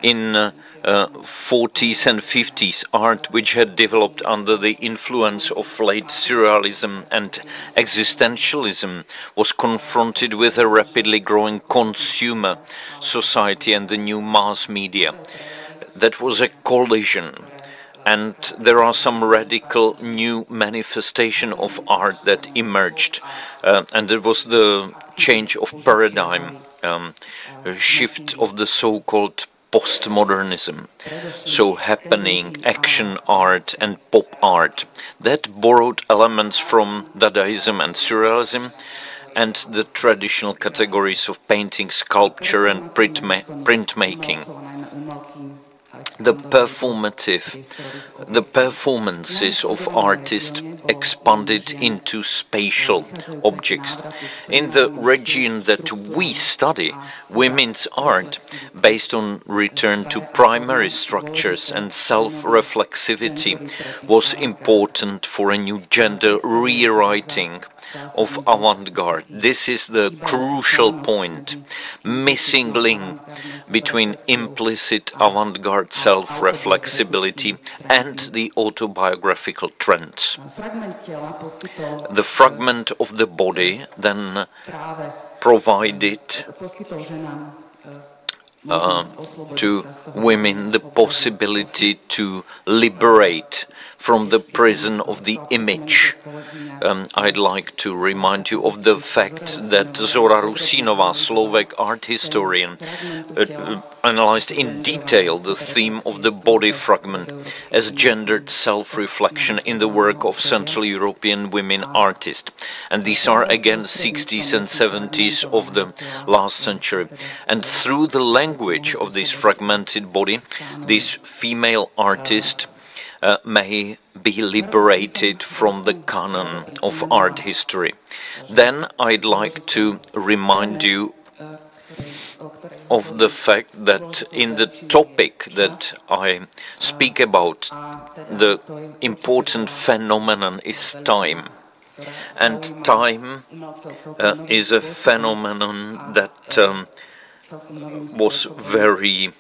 in 40s and 50s, art which had developed under the influence of late surrealism and existentialism was confronted with a rapidly growing consumer society and the new mass media. That was a collision, and there are some radical new manifestation of art that emerged, and it was the change of paradigm, a shift of the so-called postmodernism, so happening action art and pop art that borrowed elements from Dadaism and Surrealism and the traditional categories of painting, sculpture and printmaking. The performances of artists expanded into spatial objects. In the region that we study, women's art, based on return to primary structures and self-reflexivity, was important for a new gender rewriting of avant-garde. This is the crucial point, missing link between implicit avant-garde self-reflexibility and the autobiographical trends. The fragment of the body then provided to women the possibility to liberate from the prison of the image. I'd like to remind you of the fact that Zora Rusinová, Slovak art historian, analyzed in detail the theme of the body fragment as gendered self-reflection in the work of Central European women artists. And these are again 60s and 70s of the last century. And through the language of this fragmented body, this female artist may be liberated from the canon of art history. Then I'd like to remind you of the fact that in the topic that I speak about, the important phenomenon is time. And time is a phenomenon that was very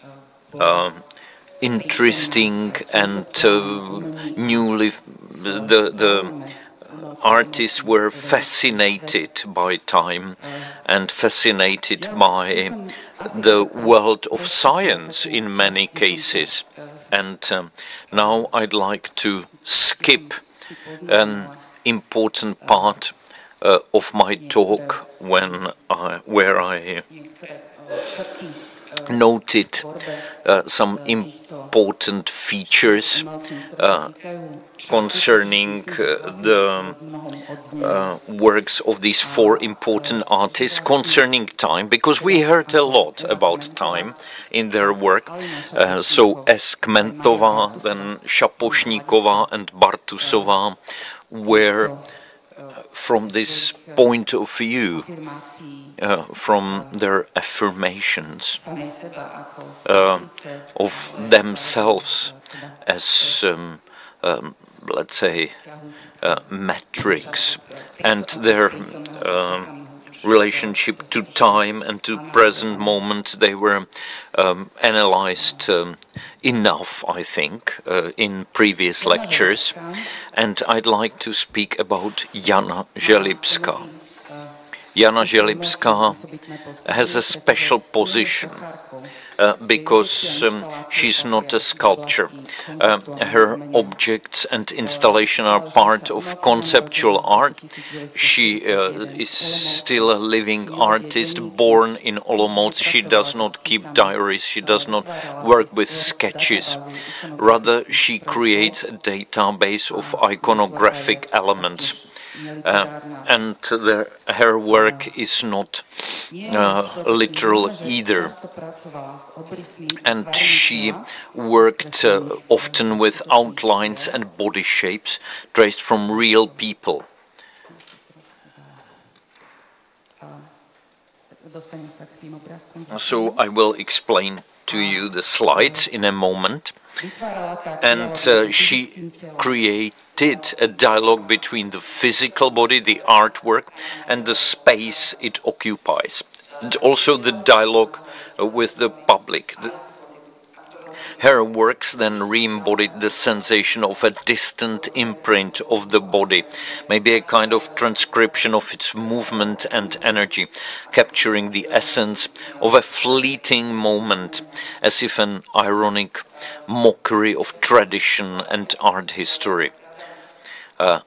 interesting and newly the artists were fascinated by time and fascinated by the world of science in many cases. And now I'd like to skip an important part of my talk where I noted some important features concerning the works of these four important artists concerning time, because we heard a lot about time in their work. So as Kmentová, then Szapocznikow and Bartuszová were from this point of view, from their affirmations of themselves as, let's say, metrics, and their relationship to time and to present moment, they were analyzed enough, I think, in previous lectures. And I'd like to speak about Jana Želibská. Jana Želibská has a special position because she's not a sculptor. Her objects and installation are part of conceptual art. She is still a living artist, born in Olomouc. She does not keep diaries, she does not work with sketches. Rather, she creates a database of iconographic elements. And her work is not literal either. And she worked often with outlines and body shapes traced from real people. So I will explain to you the slides in a moment. And she created a dialogue between the physical body, the artwork, and the space it occupies, and also the dialogue with the public. Her works then re-embodied the sensation of a distant imprint of the body, maybe a kind of transcription of its movement and energy, capturing the essence of a fleeting moment, as if an ironic mockery of tradition and art history.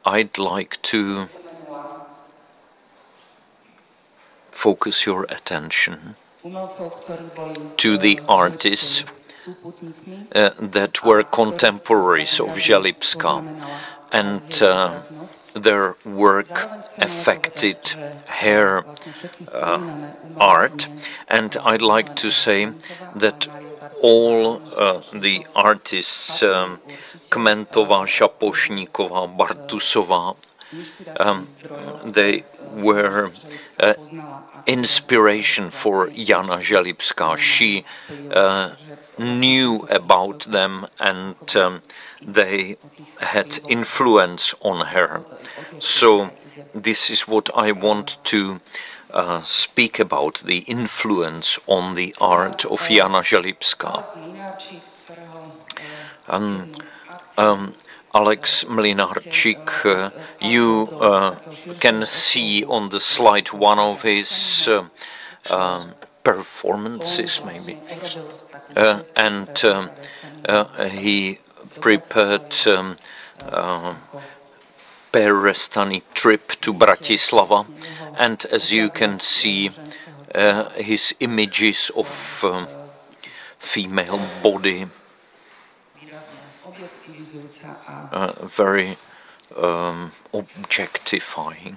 I'd like to focus your attention to the artists that were contemporaries of Želibská, and their work affected her art. And I'd like to say that all the artists, Kmentová, Szapocznikow, Bartuszová, they were inspiration for Jana Želibská. She knew about them, and they had influence on her. So this is what I want to speak about, the influence on the art of Jana Želibská. Alex Mlynarčík, you can see on the slide one of his performances, maybe, and he prepared Perestany trip to Bratislava, and as you can see, his images of female body, very objectifying.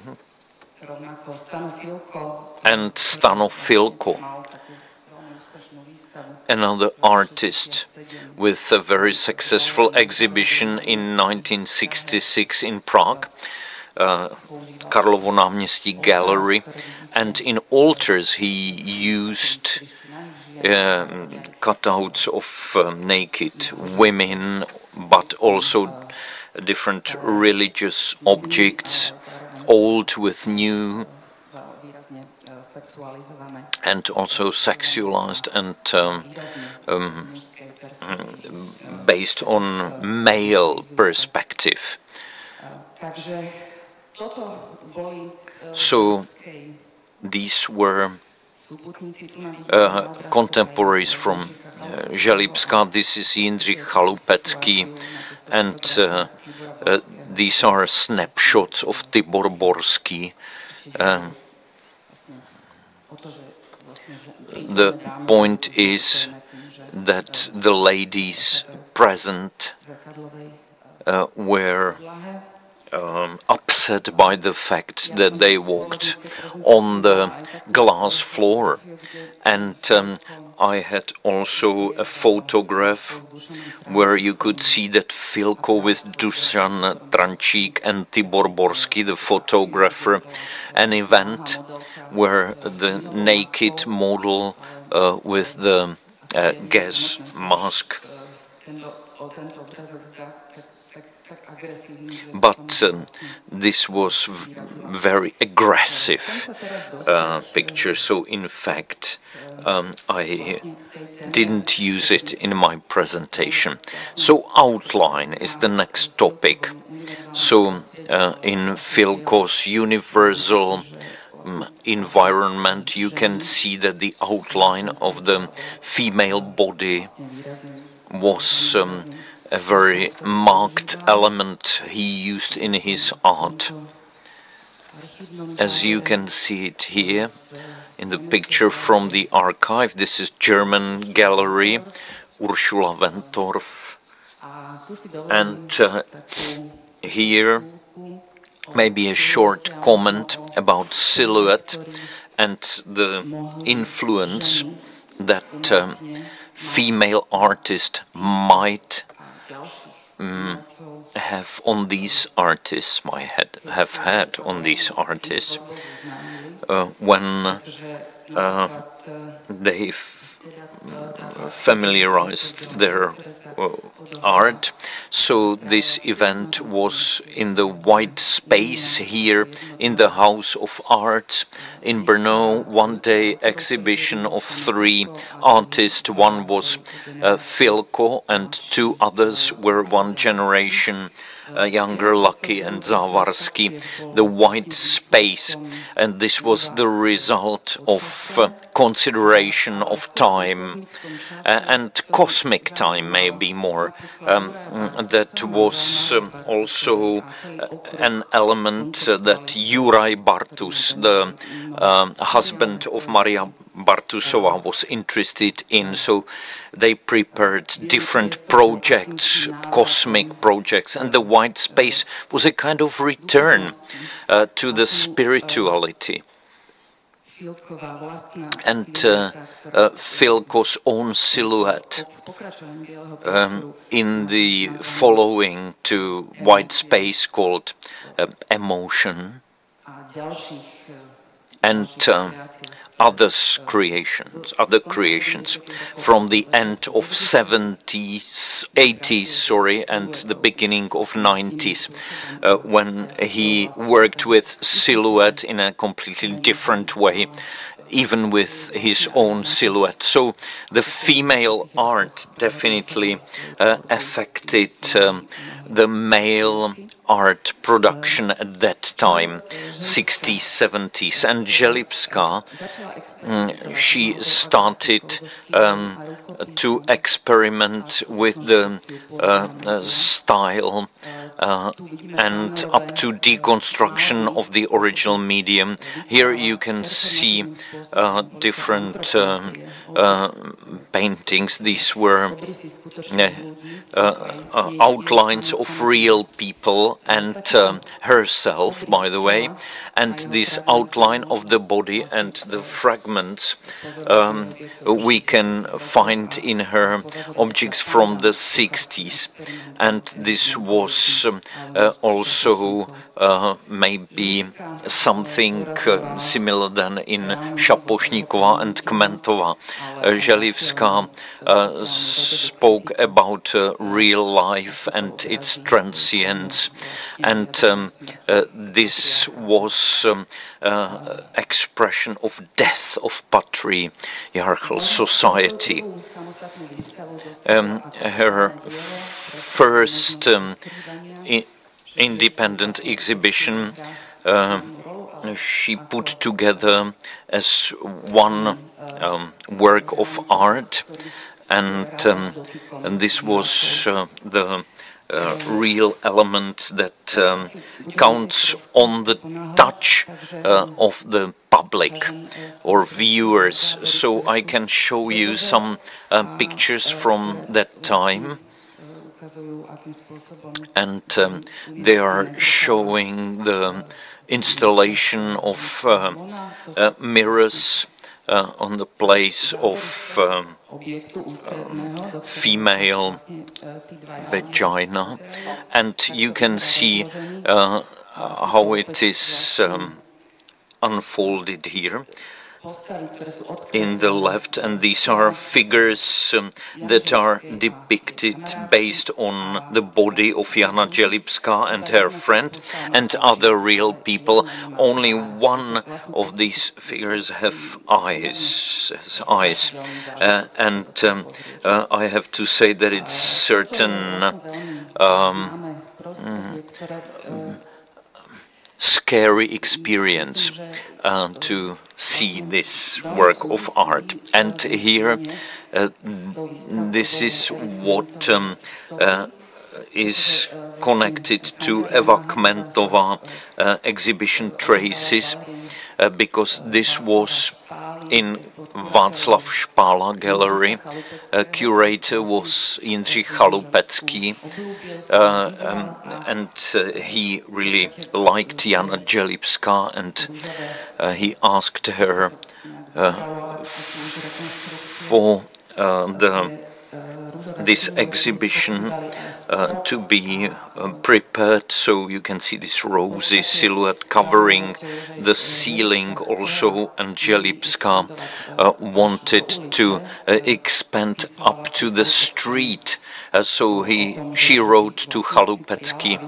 And Stanofilko another artist with a very successful exhibition in 1966 in Prague, Karlovo náměstí Gallery, and in altars he used cutouts of naked women, but also different religious objects, old with new, and also sexualized and based on male perspective. So these were contemporaries from Želibska. This is Jindřich Chalupecký, and these are snapshots of Tibor Borský. The point is that the ladies present were upset by the fact that they walked on the glass floor. And I had also a photograph where you could see that Filko with Dusan Trančík and Tibor Borský, the photographer, an event where the naked model with the gas mask. But this was very aggressive picture, so in fact I didn't use it in my presentation. So outline is the next topic. So in Filko's universal environment, you can see that the outline of the female body was a very marked element he used in his art. As you can see it here in the picture from the archive, this is German gallery, Ursula Wentorf, and here maybe a short comment about silhouette and the influence that female artist might have on these artists, have had on these artists when they familiarized their art. So this event was in the white space here in the House of Art in Brno, one-day exhibition of 3 artists. One was Filko and 2 others were one generation younger, Lucky and Závarský, the white space, and this was the result of consideration of time and cosmic time, maybe more. That was also an element that Juraj Bartusz, the husband of Maria Bartuszová, was interested in, so they prepared different projects, cosmic projects, and the white space was a kind of return to the spirituality. And Filko's own silhouette in the following to white space called emotion, and other creations from the end of 80s, and the beginning of 90s, when he worked with silhouette in a completely different way, even with his own silhouette. So the female art definitely affected the male art production at that time, 60s, 70s. And Želibska, she started to experiment with the style and up to deconstruction of the original medium. Here you can see different paintings. These were outlines of real people and herself, by the way, and this outline of the body and the fragments we can find in her objects from the 60s. And this was also maybe something similar than in Szapocznikow and Kmentova. Želivská spoke about real life and its transience, and this was expression of death of patriarchal society. Her first independent exhibition she put together as one work of art, and this was the real element that counts on the touch of the public or viewers. So I can show you some pictures from that time, and they are showing the installation of mirrors on the place of female vagina, and you can see how it is unfolded here in the left, and these are figures that are depicted based on the body of Jana Želivská and her friend and other real people. Only one of these figures have eyes, and I have to say that it's certain scary experience to see this work of art. And here this is what is connected to Eva Kmentova exhibition Traces, because this was in Václav Špála gallery. Curator was Jindřich Chalupecký, and he really liked Jana Želivská, and he asked her for this exhibition to be prepared. So you can see this rosy silhouette covering the ceiling also, and Želivská wanted to expand up to the street. So she wrote to Chalupecký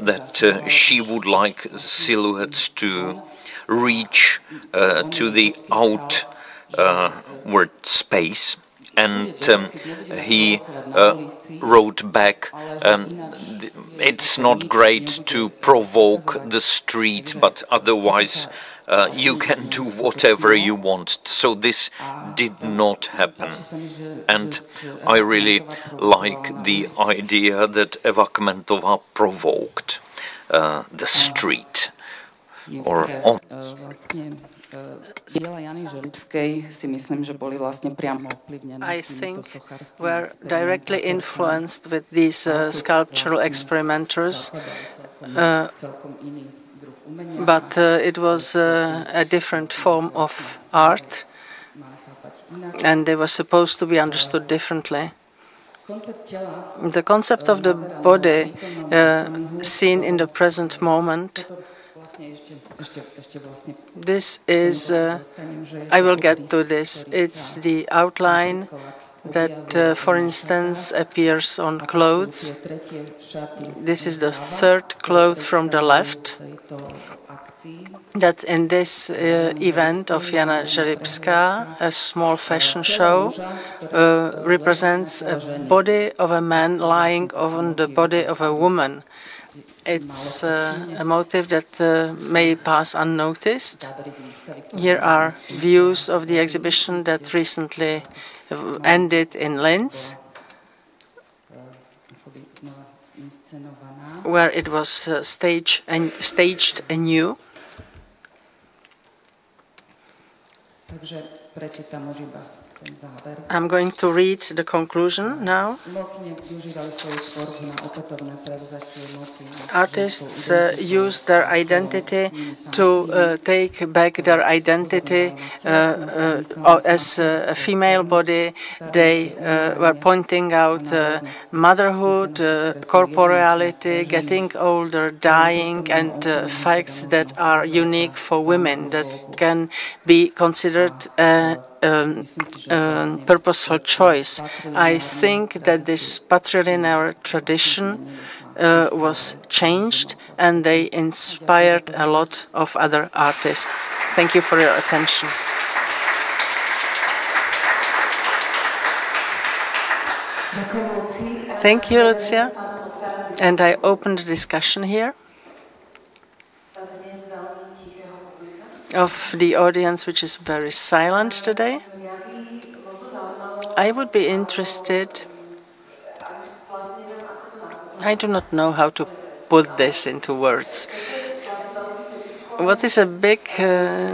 that she would like silhouettes to reach to the outward space. And he wrote back, it's not great to provoke the street, but otherwise you can do whatever you want. So this did not happen. And I really like the idea that Eva Kmentova provoked the street. I think were directly influenced with these sculptural experimenters, but it was a different form of art, and they were supposed to be understood differently. The concept of the body seen in the present moment, this is, I will get to this, it's the outline that, for instance, appears on clothes. This is the third cloth from the left, that in this event of Jana Želivská, a small fashion show, represents a body of a man lying on the body of a woman. It's a motive that may pass unnoticed. Here are views of the exhibition that recently ended in Linz, where it was staged anew. I'm going to read the conclusion now. Artists use their identity to take back their identity as a female body. They were pointing out motherhood, corporeality, getting older, dying, and facts that are unique for women that can be considered purposeful choice. I think that this patrilineal tradition was changed, and they inspired a lot of other artists. Thank you for your attention. Thank you, Lucia. And I open the discussion here of the audience, which is very silent today. I would be interested, I do not know how to put this into words. What is a big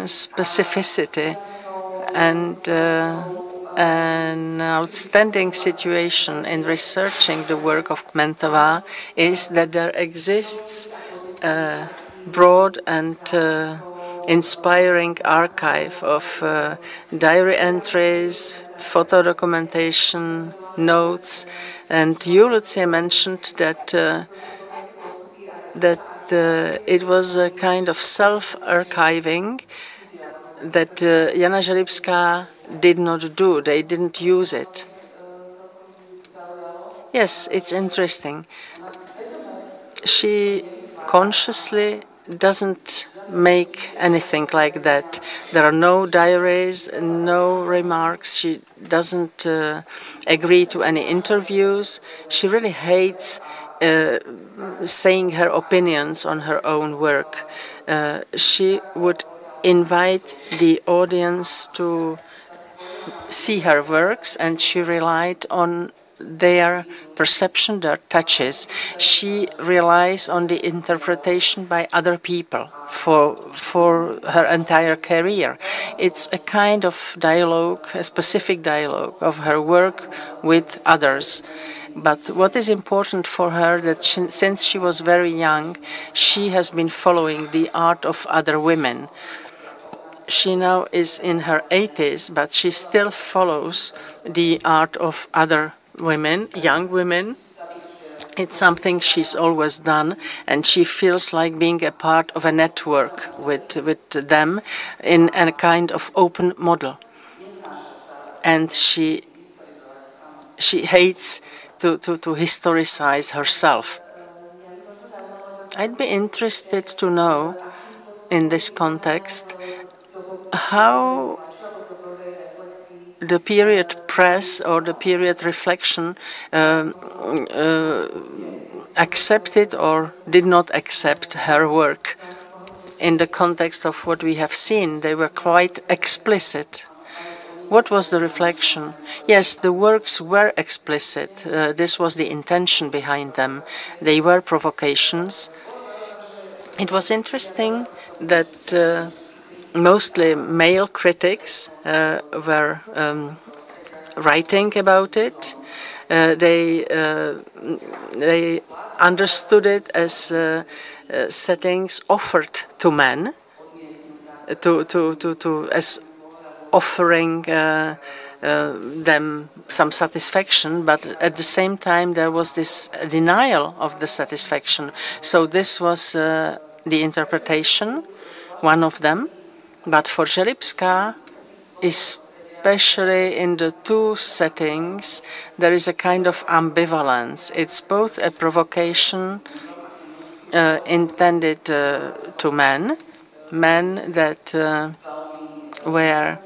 specificity and an outstanding situation in researching the work of Kmentova is that there exists a broad and inspiring archive of diary entries, photo documentation, notes, and you, Lucia, mentioned that it was a kind of self-archiving that Jana Želibská did not do. They didn't use it. Yes, it's interesting. She consciously doesn't make anything like that. There are no diaries, no remarks. She doesn't agree to any interviews. She really hates saying her opinions on her own work. She would invite the audience to see her works, and she relied on their perception, their touches. She relies on the interpretation by other people for her entire career. It's a kind of dialogue, a specific dialogue of her work with others. But what is important for her that since she was very young, she has been following the art of other women. She now is in her 80s, but she still follows the art of other women, young women. It's something she's always done, and she feels like being a part of a network with them in a kind of open model. And she hates to historicize herself. I'd be interested to know, in this context, how the period press or the period reflection accepted or did not accept her work. In the context of what we have seen, they were quite explicit. What was the reflection? Yes, the works were explicit. This was the intention behind them. They were provocations. It was interesting that mostly male critics were writing about it. They understood it as settings offered to men, as offering them some satisfaction, but at the same time there was this denial of the satisfaction. So this was the interpretation, one of them. But for Želibská, especially in the two settings, there is a kind of ambivalence. It's both a provocation intended to men that were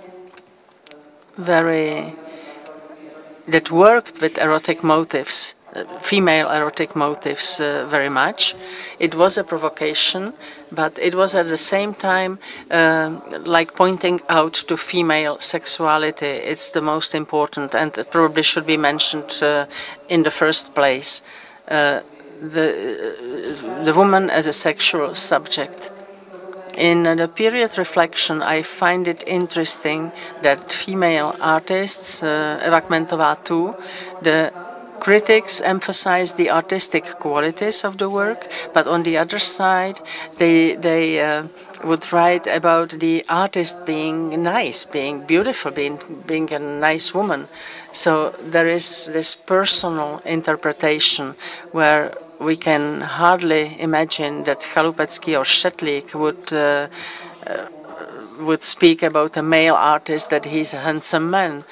that worked with erotic motives, female erotic motives very much. It was a provocation, but it was at the same time like pointing out to female sexuality. It's the most important, and it probably should be mentioned in the first place. The woman as a sexual subject. In the period reflection, I find it interesting that female artists, Eva Kmentová too, the critics emphasize the artistic qualities of the work, but on the other side, they would write about the artist being nice, being beautiful, being a nice woman. So there is this personal interpretation where we can hardly imagine that Chalupecký or Šetlík would speak about a male artist that he's a handsome man.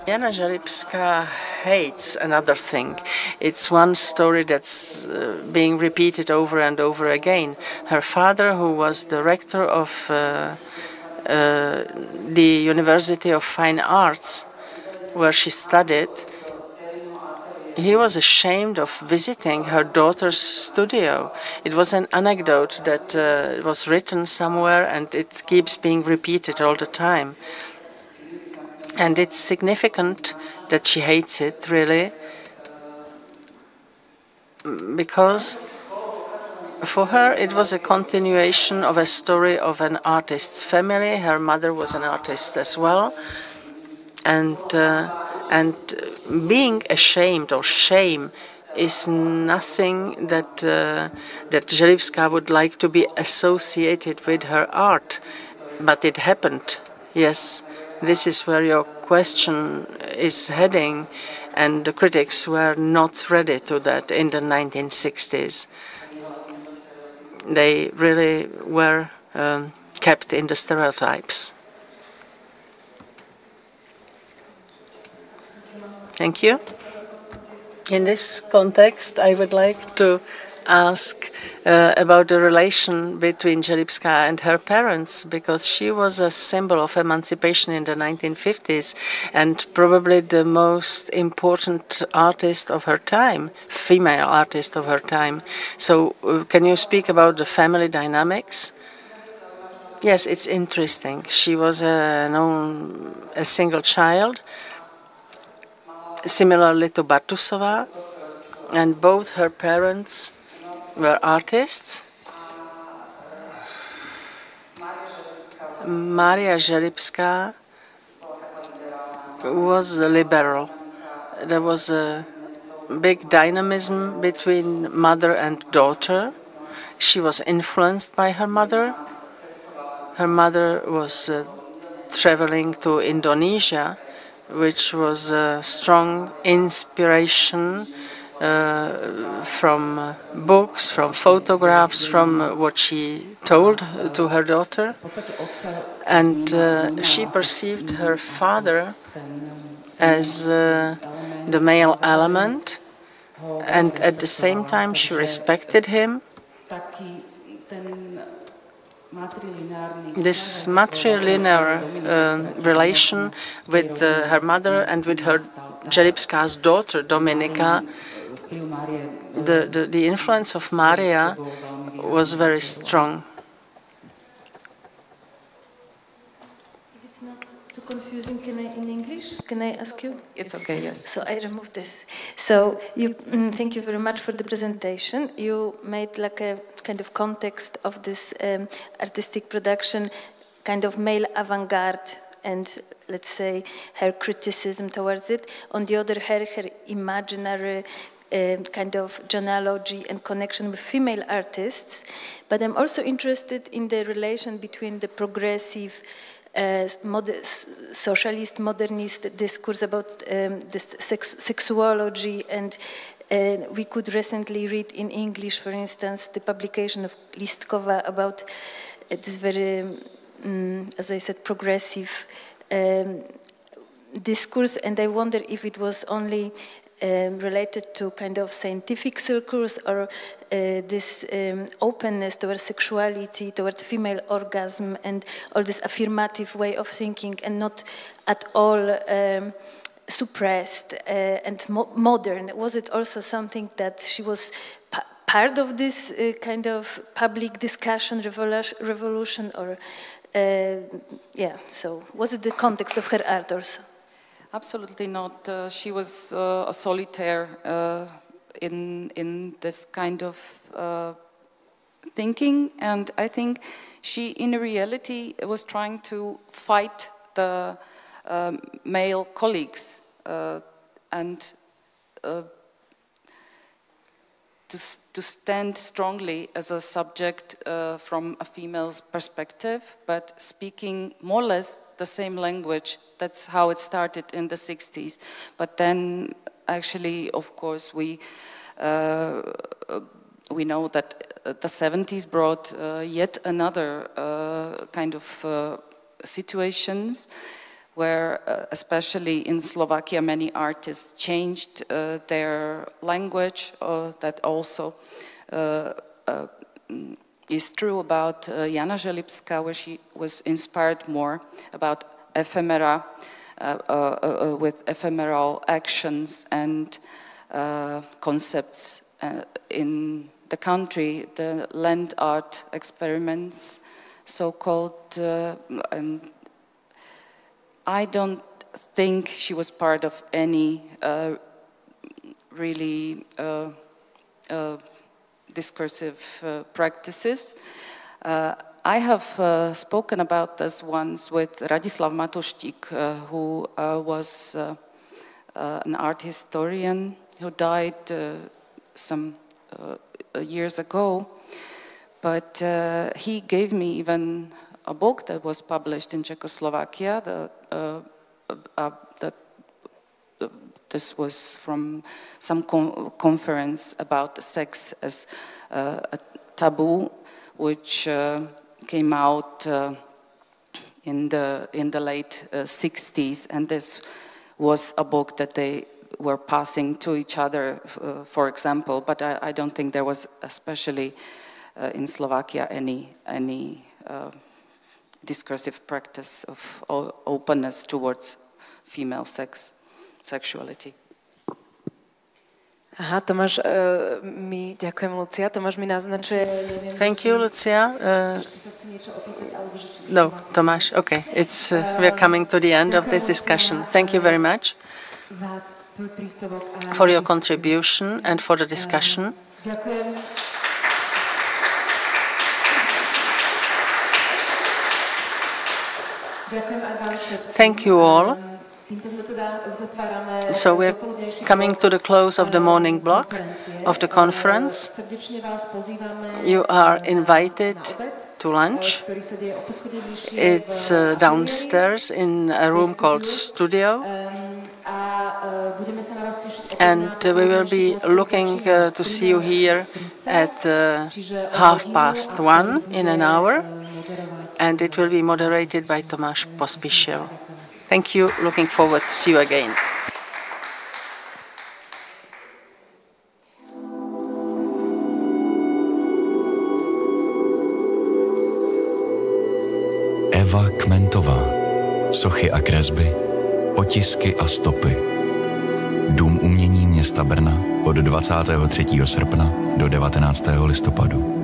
Jana Želibská hates another thing. It's one story that's being repeated over and over again. Her father, who was the rector of the University of Fine Arts, where she studied, he was ashamed of visiting her daughter's studio. It was an anecdote that was written somewhere, and it keeps being repeated all the time. And it's significant that she hates it, really, because for her it was a continuation of a story of an artist's family. Her mother was an artist as well, and being ashamed or shame is nothing that that Želibská would like to be associated with her art, but it happened. Yes, this is where your question is heading, and the critics were not ready to that in the 1960s. They really were kept in the stereotypes. Thank you. In this context, I would like to ask about the relation between Želibská and her parents, because she was a symbol of emancipation in the 1950s and probably the most important artist of her time, female artist of her time. So can you speak about the family dynamics? Yes, it's interesting. She was a single child, similarly to Bartuszová, and both her parents were artists. Maria Želibská was a liberal. There was a big dynamism between mother and daughter. She was influenced by her mother. Her mother was traveling to Indonesia, which was a strong inspiration from books, from photographs, from what she told to her daughter. And she perceived her father as the male element, and at the same time she respected him. This matrilinear relation with her mother and with her Želibská's daughter, Dominika, the influence of Maria was very strong. If it's not too confusing, in English? Can I ask you? It's okay, yes. So I removed this. So thank you very much for the presentation. You made like a kind of context of this artistic production, kind of male avant-garde, and let's say her criticism towards it. On the other hand, her imaginary kind of genealogy and connection with female artists. But I'm also interested in the relation between the progressive socialist modernist discourse about this sexuology, and we could recently read in English, for instance, the publication of Listkova about this very, as I said, progressive discourse, and I wonder if it was only related to kind of scientific circles, or this openness towards sexuality, towards female orgasm, and all this affirmative way of thinking, and not at all suppressed and modern. Was it also something that she was part of this kind of public discussion, revolution, or yeah, so was it the context of her art also? Absolutely not. She was a solitaire in this kind of thinking, and I think she, in reality, was trying to fight the male colleagues and to stand strongly as a subject from a female's perspective, but speaking more or less the same language. That's how it started in the 60s. But then, actually, of course, we know that the 70s brought yet another kind of situations where, especially in Slovakia, many artists changed their language. That also is true about Jana Želipská, where she was inspired more about ephemera, with ephemeral actions and concepts in the country, the land art experiments, so-called, and I don't think she was part of any really discursive practices. I have spoken about this once with Radislav Matuštík, who was an art historian who died some years ago, but he gave me even a book that was published in Czechoslovakia. This was from some conference about sex as a taboo, which came out in the late 60s, and this was a book that they were passing to each other, for example. But I don't think there was, especially in Slovakia, any discursive practice of openness towards female sexuality. Aha, Tomáš mi, ďakujem, Lucia. Tomáš mi naznačuje... Thank you, Lucia. No, Tomáš, okay. We are coming to the end of this discussion. Thank you very much for your contribution and for the discussion. Thank you all. So we're coming to the close of the morning block of the conference. You are invited to lunch. It's downstairs in a room called Studio. And we will be looking to see you here at 1:30 in an hour. And it will be moderated by Tomáš Pospíšil. Thank you. Looking forward to see you again. Eva Kmentová. Sochy a kresby, otisky a stopy. Dům umění města Brna od 23. srpna do 19. listopadu.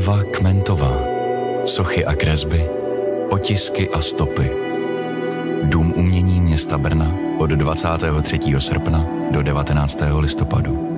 Eva Kmentová. Sochy a kresby, otisky a stopy. Dům umění města Brna od 23. srpna do 19. listopadu.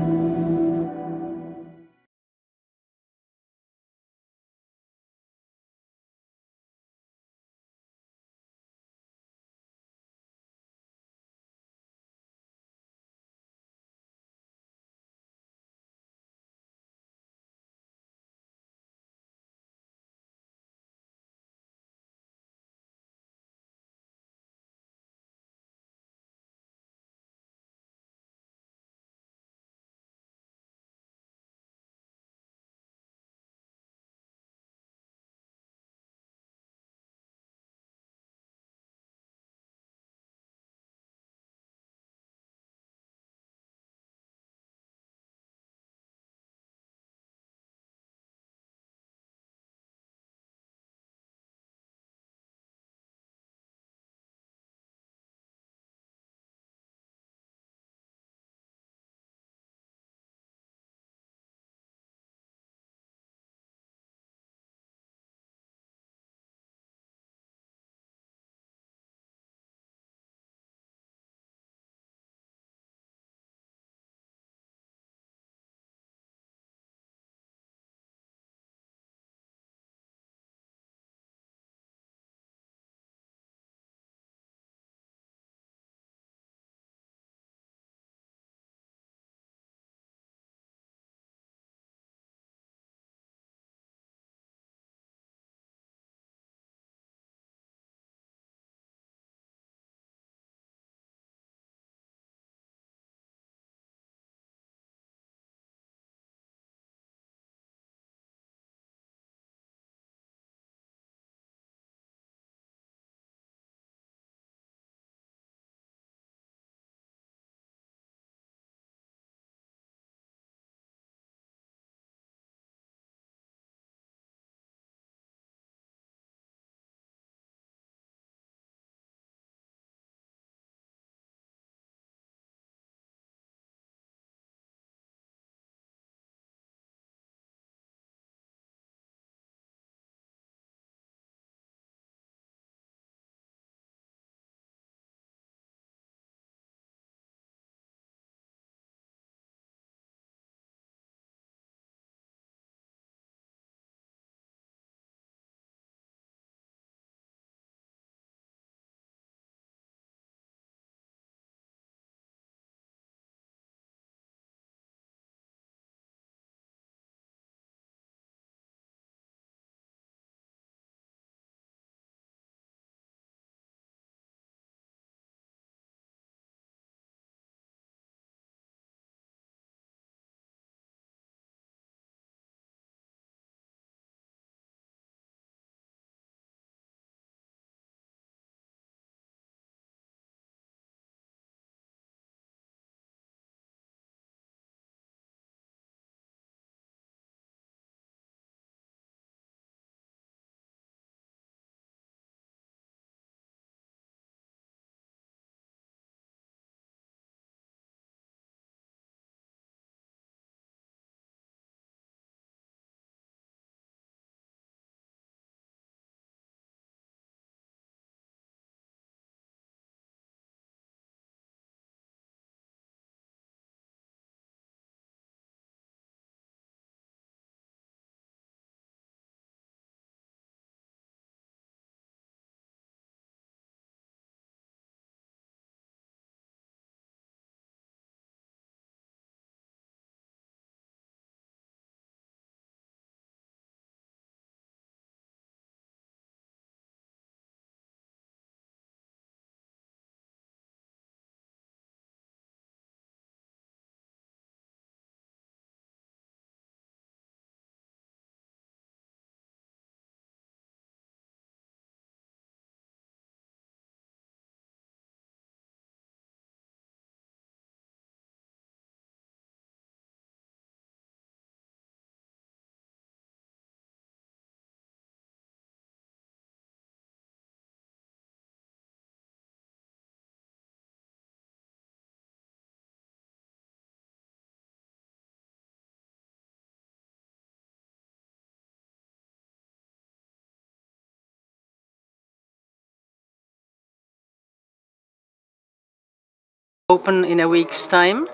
Open in a week's time.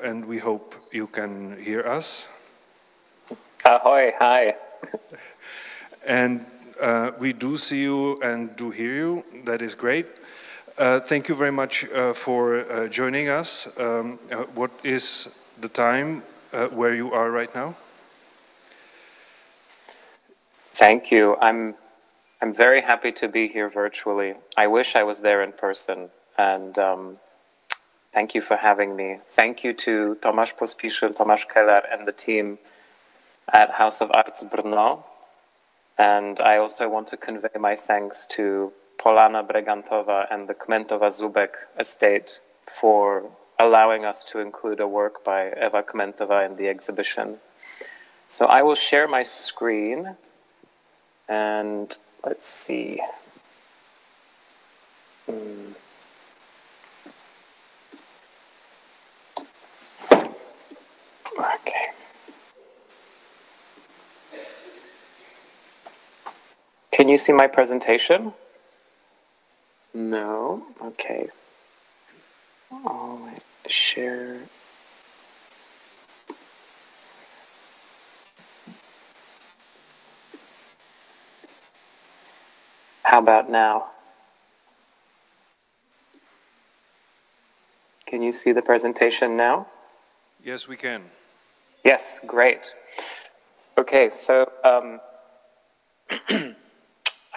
And we hope you can hear us. Ahoy, hi. And we do see you and do hear you. That is great. Thank you very much for joining us. What is the time where you are right now? Thank you. I'm very happy to be here virtually. I wish I was there in person, and thank you for having me. Thank you to Tomasz Pospiszil, Tomasz Keller, and the team at House of Arts Brno. And I also want to convey my thanks to Polana Bregantova and the Kmentova Zubek estate for allowing us to include a work by Eva Kmentova in the exhibition. So I will share my screen, and let's see. Okay. Can you see my presentation? No? Okay. I'll share. How about now? Can you see the presentation now? Yes, we can. Yes, great. Okay, so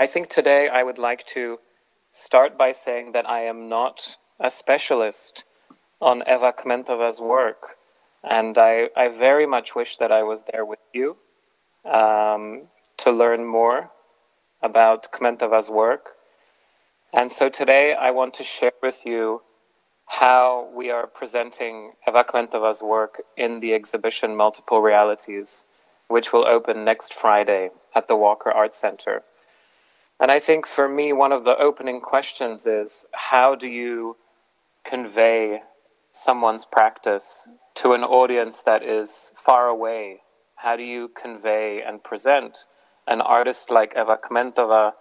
I think today I would like to start by saying that I am not a specialist on Eva Kmentova's work, and I very much wish that I was there with you to learn more about Kmentova's work. And so today I want to share with you how we are presenting Eva Kmentova's work in the exhibition Multiple Realities, which will open next Friday at the Walker Art Center. And I think for me, one of the opening questions is, how do you convey someone's practice to an audience that is far away? How do you convey and present an artist like Eva Kmentova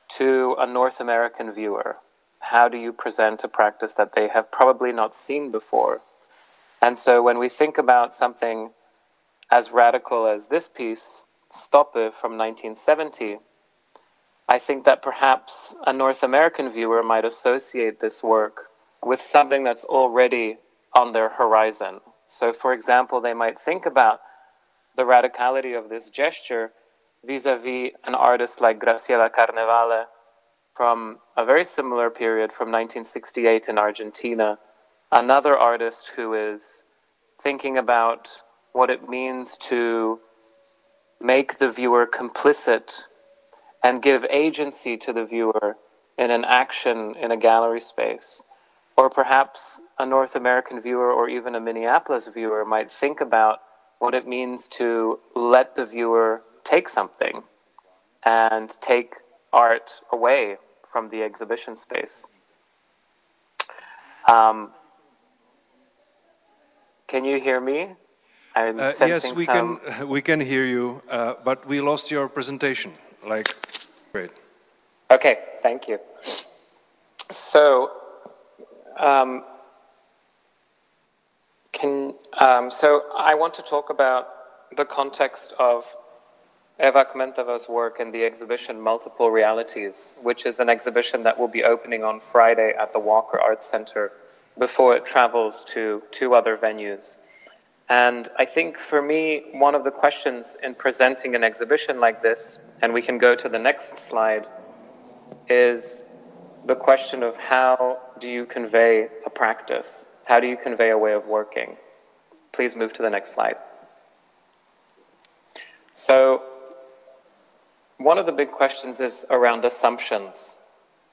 to a North American viewer? How do you present a practice that they have probably not seen before? And so when we think about something as radical as this piece, Stopy from 1970, I think that perhaps a North American viewer might associate this work with something that's already on their horizon. So for example, they might think about the radicality of this gesture vis-a-vis an artist like Graciela Carnevale from a very similar period from 1968 in Argentina, another artist who is thinking about what it means to make the viewer complicit and give agency to the viewer in an action in a gallery space. Or perhaps a North American viewer or even a Minneapolis viewer might think about what it means to let the viewer take something and take art away from the exhibition space. Can you hear me? I'm yes, we can hear you, but we lost your presentation. Great. Okay, thank you. So, so I want to talk about the context of Eva Kmentova's work in the exhibition Multiple Realities, which is an exhibition that will be opening on Friday at the Walker Art Center before it travels to 2 other venues. And I think for me, one of the questions in presenting an exhibition like this, and we can go to the next slide, is the question of how do you convey a practice? How do you convey a way of working? Please move to the next slide. So, one of the big questions is around assumptions,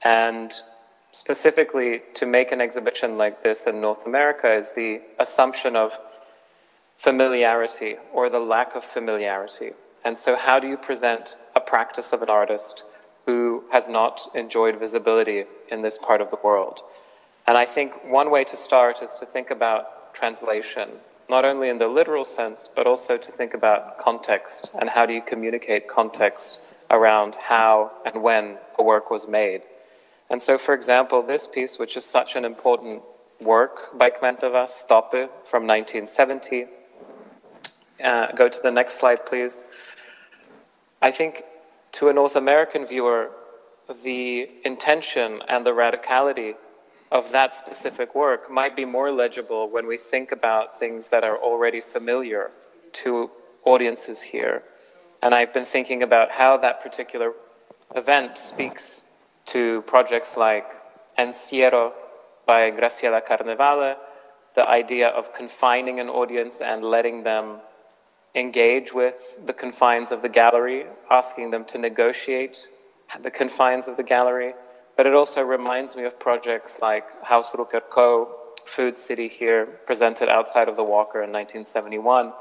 and specifically to make an exhibition like this in North America is the assumption of familiarity or the lack of familiarity. And so how do you present a practice of an artist who has not enjoyed visibility in this part of the world? And I think one way to start is to think about translation, not only in the literal sense, but also to think about context and how do you communicate context around how and when a work was made. And so, for example, this piece, which is such an important work by Kmentova, Stopy, from 1970. Go to the next slide, please. I think to a North American viewer, the intention and the radicality of that specific work might be more legible when we think about things that are already familiar to audiences here. And I've been thinking about how that particular event speaks to projects like Encierro by Graciela Carnevale, the idea of confining an audience and letting them engage with the confines of the gallery, asking them to negotiate the confines of the gallery. But it also reminds me of projects like House Rucker Co., Food City here, presented outside of the Walker in 1971,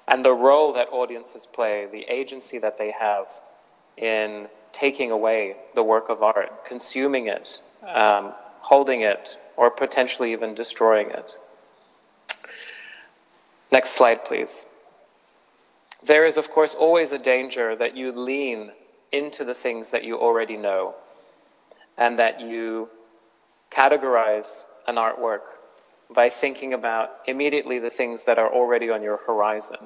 and the role that audiences play, the agency that they have in taking away the work of art, consuming it, holding it, or potentially even destroying it. Next slide, please. There is, of course, always a danger that you lean into the things that you already know and that you categorize an artwork by thinking about immediately the things that are already on your horizon.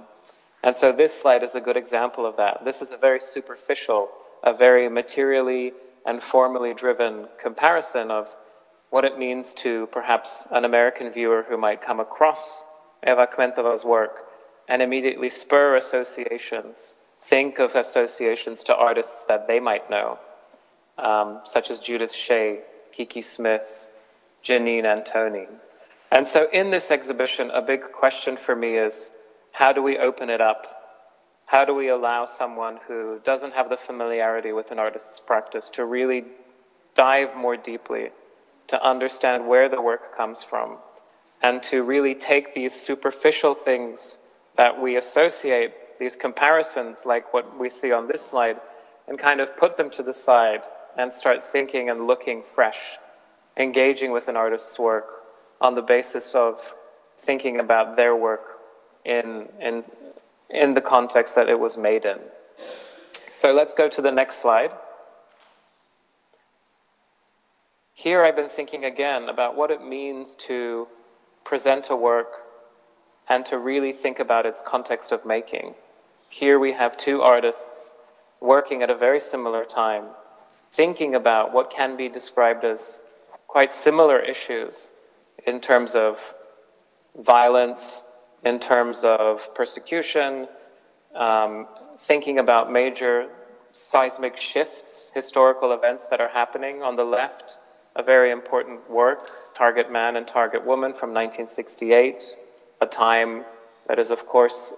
And so this slide is a good example of that. This is a very superficial, a very materially and formally driven comparison of what it means to perhaps an American viewer who might come across Eva Kmentova's work and immediately spur associations, think of associations to artists that they might know, such as Judith Shea, Kiki Smith, Janine Antoni. And so in this exhibition, a big question for me is, how do we open it up? How do we allow someone who doesn't have the familiarity with an artist's practice to really dive more deeply, to understand where the work comes from, and to really take these superficial things that we associate, these comparisons like what we see on this slide, and kind of put them to the side and start thinking and looking fresh, engaging with an artist's work on the basis of thinking about their work in the context that it was made in. So let's go to the next slide. Here I've been thinking again about what it means to present a work and to really think about its context of making. Here we have two artists working at a very similar time, thinking about what can be described as quite similar issues in terms of violence, in terms of persecution, thinking about major seismic shifts, historical events that are happening. On the left, a very important work, Target Man and Target Woman from 1968, a time that is, of course,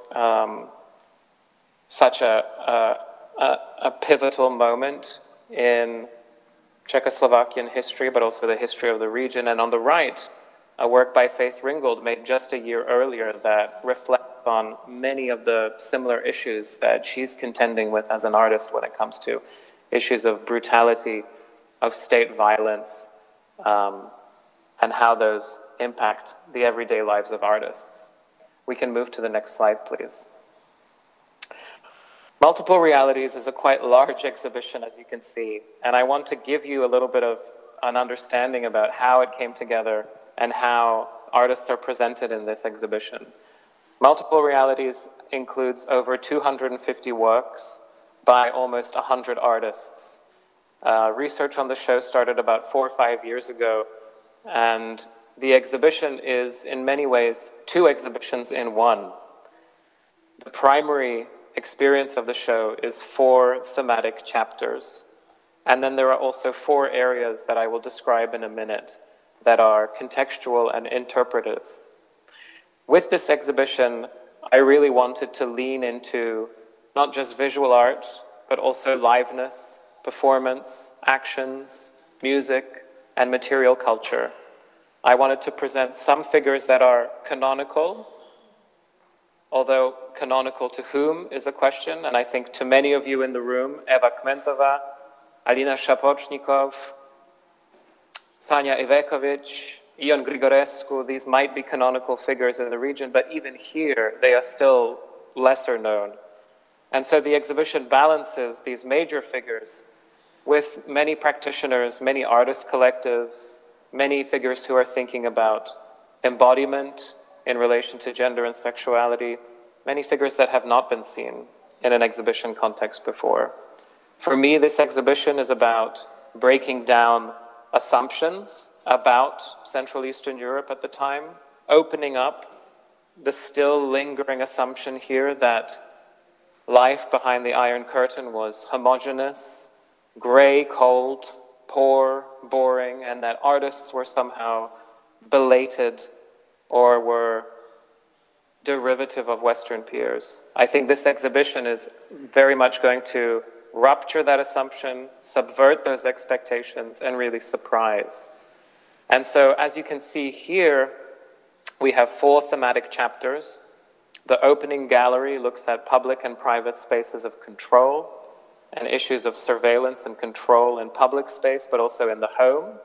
such a pivotal moment in Czechoslovakian history, but also the history of the region. And on the right, a work by Faith Ringgold made just a year earlier that reflects on many of the similar issues that she's contending with as an artist when it comes to issues of brutality, of state violence, and how those impact the everyday lives of artists. We can move to the next slide, please. Multiple Realities is a quite large exhibition, as you can see, and I want to give you a little bit of an understanding about how it came together and how artists are presented in this exhibition. Multiple Realities includes over 250 works by almost 100 artists. Research on the show started about 4 or 5 years ago, and the exhibition is in many ways 2 exhibitions in one. The primary experience of the show is 4 thematic chapters, and then there are also 4 areas that I will describe in a minute that are contextual and interpretive. With this exhibition, I really wanted to lean into not just visual art, but also liveness, performance, actions, music, and material culture. I wanted to present some figures that are canonical, although canonical to whom is a question, and I think to many of you in the room, Eva Kmentová, Alina Szapocznikow, Sanja Ivekovic, Ion Grigorescu, these might be canonical figures in the region, but even here, they are still lesser known. And so the exhibition balances these major figures with many practitioners, many artist collectives, many figures who are thinking about embodiment in relation to gender and sexuality, many figures that have not been seen in an exhibition context before. For me, this exhibition is about breaking down assumptions about Central Eastern Europe at the time, opening up the still lingering assumption here that life behind the Iron Curtain was homogeneous, gray, cold, poor, boring, and that artists were somehow belated or were derivative of Western peers. I think this exhibition is very much going to rupture that assumption, subvert those expectations, and really surprise. And so, as you can see here, we have 4 thematic chapters. The opening gallery looks at public and private spaces of control and issues of surveillance and control in public space, but also in the home.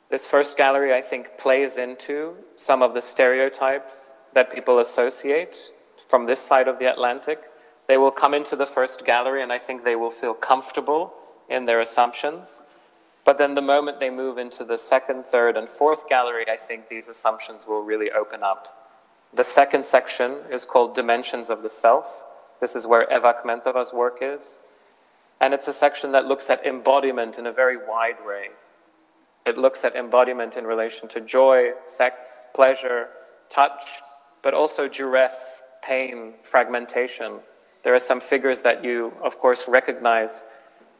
This first gallery, I think, plays into some of the stereotypes that people associate from this side of the Atlantic. They will come into the first gallery and I think they will feel comfortable in their assumptions. But then the moment they move into the second, third, and fourth gallery, I think these assumptions will really open up. The second section is called Dimensions of the Self. This is where Eva Kmentova's work is. And it's a section that looks at embodiment in a very wide way. It looks at embodiment in relation to joy, sex, pleasure, touch, but also duress, pain, fragmentation. There are some figures that you, of course, recognize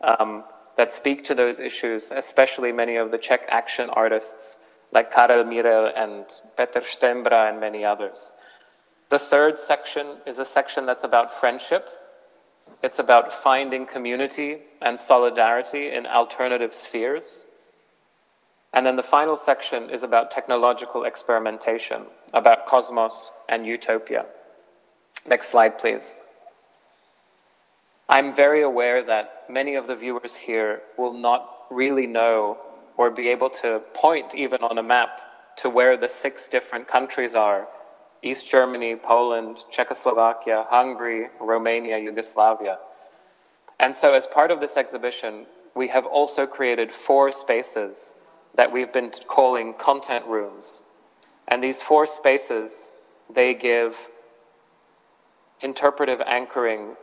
that speak to those issues, especially many of the Czech action artists like Karel Mirel and Petr Štembra and many others. The third section is a section that's about friendship. It's about finding community and solidarity in alternative spheres. And then the final section is about technological experimentation, about cosmos and utopia. Next slide, please. I'm very aware that many of the viewers here will not really know or be able to point even on a map to where the 6 different countries are: East Germany, Poland, Czechoslovakia, Hungary, Romania, Yugoslavia. And so as part of this exhibition, we have also created 4 spaces that we've been calling content rooms. And these 4 spaces, they give interpretive anchoring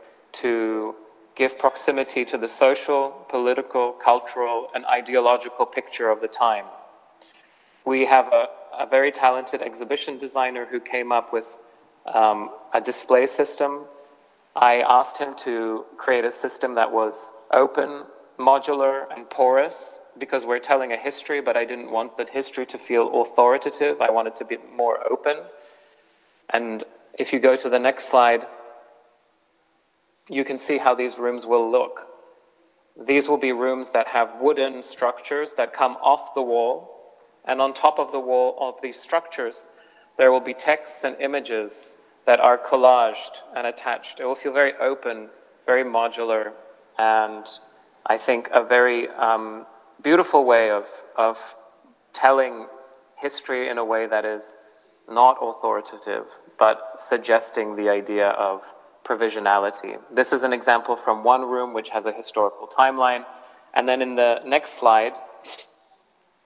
to give proximity to the social, political, cultural, and ideological picture of the time. We have a very talented exhibition designer who came up with a display system. I asked him to create a system that was open, modular, and porous, because we're telling a history, but I didn't want the history to feel authoritative. I wanted to be more open. And if you go to the next slide, you can see how these rooms will look. These will be rooms that have wooden structures that come off the wall, and on top of the wall of these structures, there will be texts and images that are collaged and attached. It will feel very open, very modular, and I think a very beautiful way of telling history in a way that is not authoritative, but suggesting the idea of provisionality. This is an example from one room which has a historical timeline. And then in the next slide,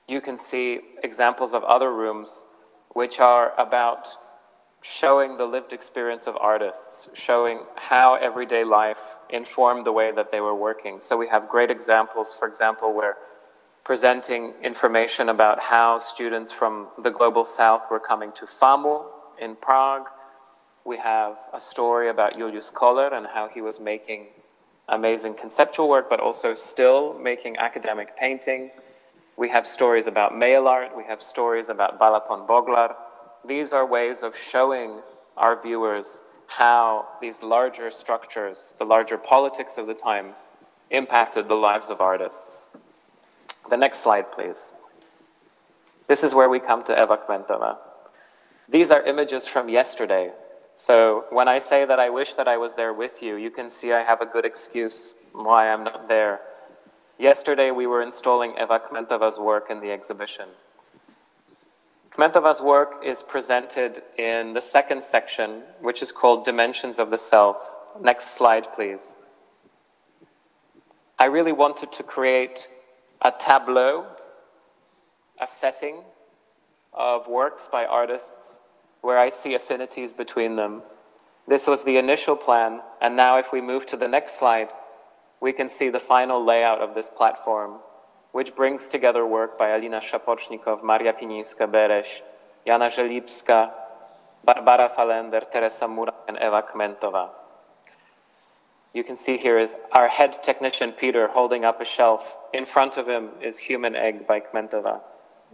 you can see examples of other rooms which are about showing the lived experience of artists, showing how everyday life informed the way that they were working. So we have great examples, for example, where presenting information about how students from the Global South were coming to FAMU in Prague. We have a story about Julius Koller and how he was making amazing conceptual work, but also still making academic painting. We have stories about mail art. We have stories about Balaton Boglar. These are ways of showing our viewers how these larger structures, the larger politics of the time, impacted the lives of artists. The next slide, please. This is where we come to Eva Kmentova. These are images from yesterday. So when I say that I wish that I was there with you, you can see I have a good excuse why I'm not there. Yesterday we were installing Eva Kmentova's work in the exhibition. Kmentova's work is presented in the second section, which is called Dimensions of the Self. Next slide, please. I really wanted to create a tableau, a setting of works by artists where I see affinities between them. This was the initial plan, and now if we move to the next slide, we can see the final layout of this platform, which brings together work by Alina Szapocznikow, Maria Pińska-Bereš, Jana Żelibska, Barbara Falender, Teresa Murak, and Eva Kmentová. You can see here is our head technician, Peter, holding up a shelf. In front of him is Human Egg by Kmentová.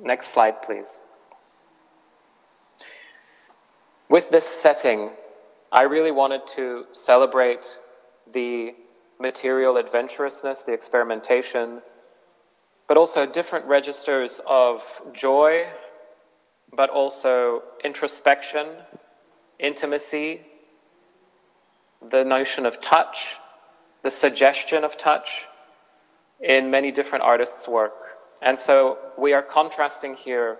Next slide, please. With this setting, I really wanted to celebrate the material adventurousness, the experimentation, but also different registers of joy, but also introspection, intimacy, the notion of touch, the suggestion of touch in many different artists' work. And so we are contrasting here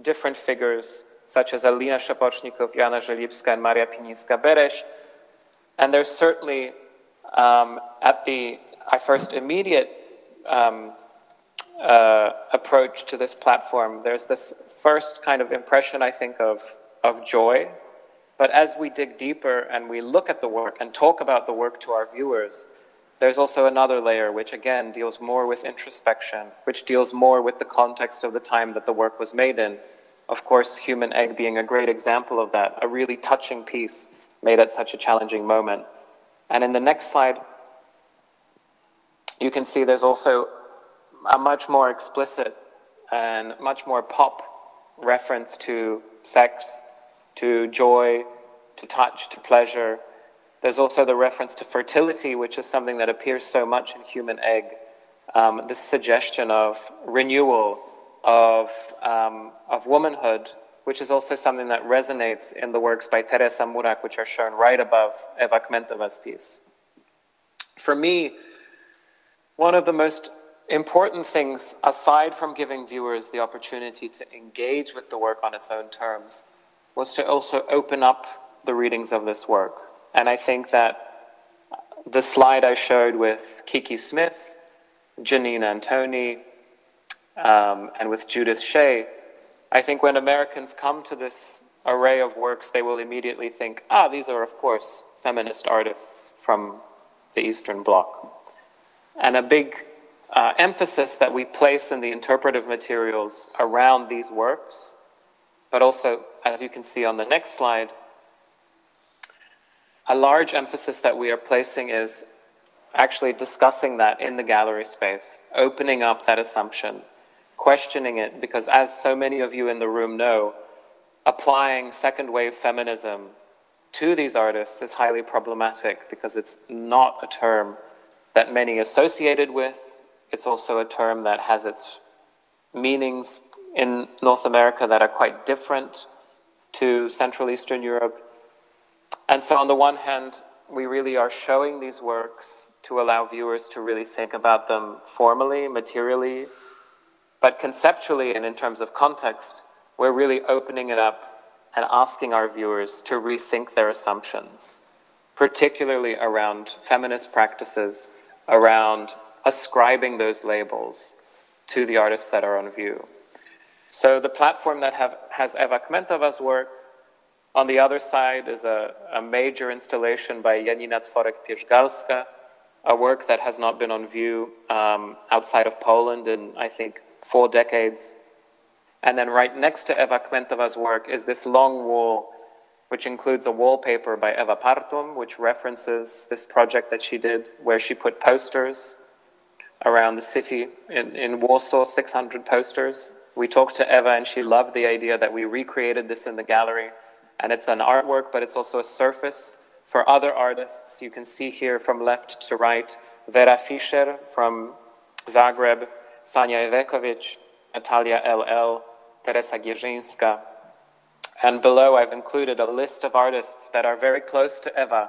different figures such as Alina Szapocznikow, Jana Żelibska, and Maria Pińska-Bereš. And there's certainly, at the first immediate approach to this platform, there's this first kind of impression, I think, of joy. But as we dig deeper and we look at the work and talk about the work to our viewers, there's also another layer which again deals more with introspection, which deals more with the context of the time that the work was made in. Of course, Human Egg being a great example of that, a really touching piece made at such a challenging moment. And in the next slide, you can see there's also a much more explicit and much more pop reference to sex, to joy, to touch, to pleasure. There's also the reference to fertility, which is something that appears so much in Human Egg. This suggestion of renewal, of womanhood, which is also something that resonates in the works by Teresa Murak, which are shown right above Eva Kmentova's piece. For me, one of the most important things, aside from giving viewers the opportunity to engage with the work on its own terms, was to also open up the readings of this work. And I think that the slide I showed with Kiki Smith, Janine Antoni, and with Judith Shea, I think when Americans come to this array of works, they will immediately think, these are, of course, feminist artists from the Eastern Bloc. And a big emphasis that we place in the interpretive materials around these works, but also, as you can see on the next slide, a large emphasis that we are placing is actually discussing that in the gallery space, opening up that assumption, questioning it, because as so many of you in the room know, applying second wave feminism to these artists is highly problematic because it's not a term that many associated with. It's also a term that has its meanings in North America that are quite different to Central Eastern Europe. And so on the one hand, we really are showing these works to allow viewers to really think about them formally, materially, but conceptually and in terms of context, we're really opening it up and asking our viewers to rethink their assumptions, particularly around feminist practices, around ascribing those labels to the artists that are on view. So the platform that has Eva Kmentova's work, on the other side is a major installation by Janina Tworek-Pierzgalska, a work that has not been on view outside of Poland in, I think, 4 decades. And then right next to Eva Kmentova's work is this long wall, which includes a wallpaper by Eva Partum, which references this project that she did, where she put posters around the city in Warsaw, 600 posters. We talked to Eva and she loved the idea that we recreated this in the gallery. And it's an artwork, but it's also a surface for other artists. You can see here from left to right, Vera Fischer from Zagreb, Sanja Ivekovic, Natalia LL, Teresa Gierzyńska. And below I've included a list of artists that are very close to Eva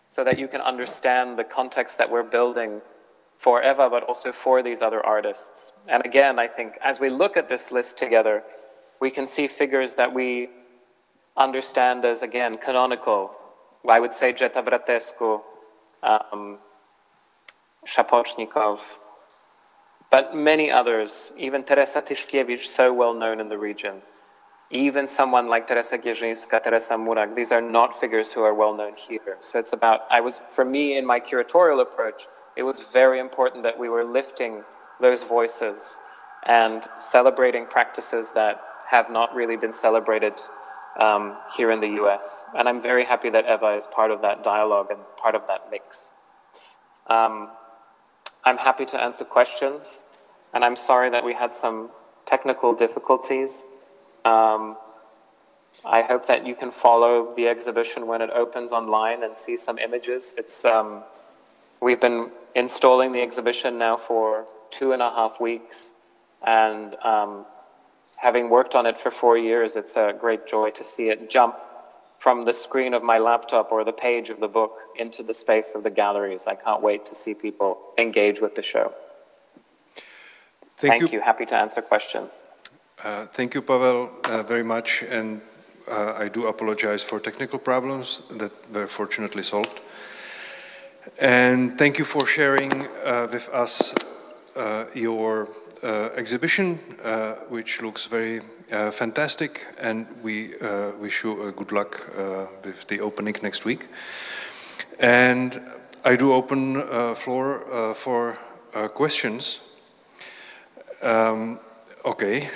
so that you can understand the context that we're building for Eva, but also for these other artists. And again, I think as we look at this list together, we can see figures that we understand as, again, canonical. I would say Geta Bratescu, Szapocznikow, but many others, even Teresa Tyszkiewicz, so well known in the region. Even someone like Teresa Gierzyńska, Teresa Murak, these are not figures who are well known here. So it's about, for me in my curatorial approach, it was very important that we were lifting those voices and celebrating practices that have not really been celebrated here in the US. And I'm very happy that Eva is part of that dialogue and part of that mix. I'm happy to answer questions, and I'm sorry that we had some technical difficulties. I hope that you can follow the exhibition when it opens online and see some images. We've been installing the exhibition now for 2.5 weeks, and having worked on it for 4 years, it's a great joy to see it jump from the screen of my laptop or the page of the book into the space of the galleries. I can't wait to see people engage with the show. Thank you. Happy to answer questions. Thank you, Pavel, very much. And I do apologize for technical problems that were fortunately solved. And thank you for sharing with us your exhibition, which looks very fantastic, and we wish you good luck with the opening next week. And I do open floor for questions. Okay,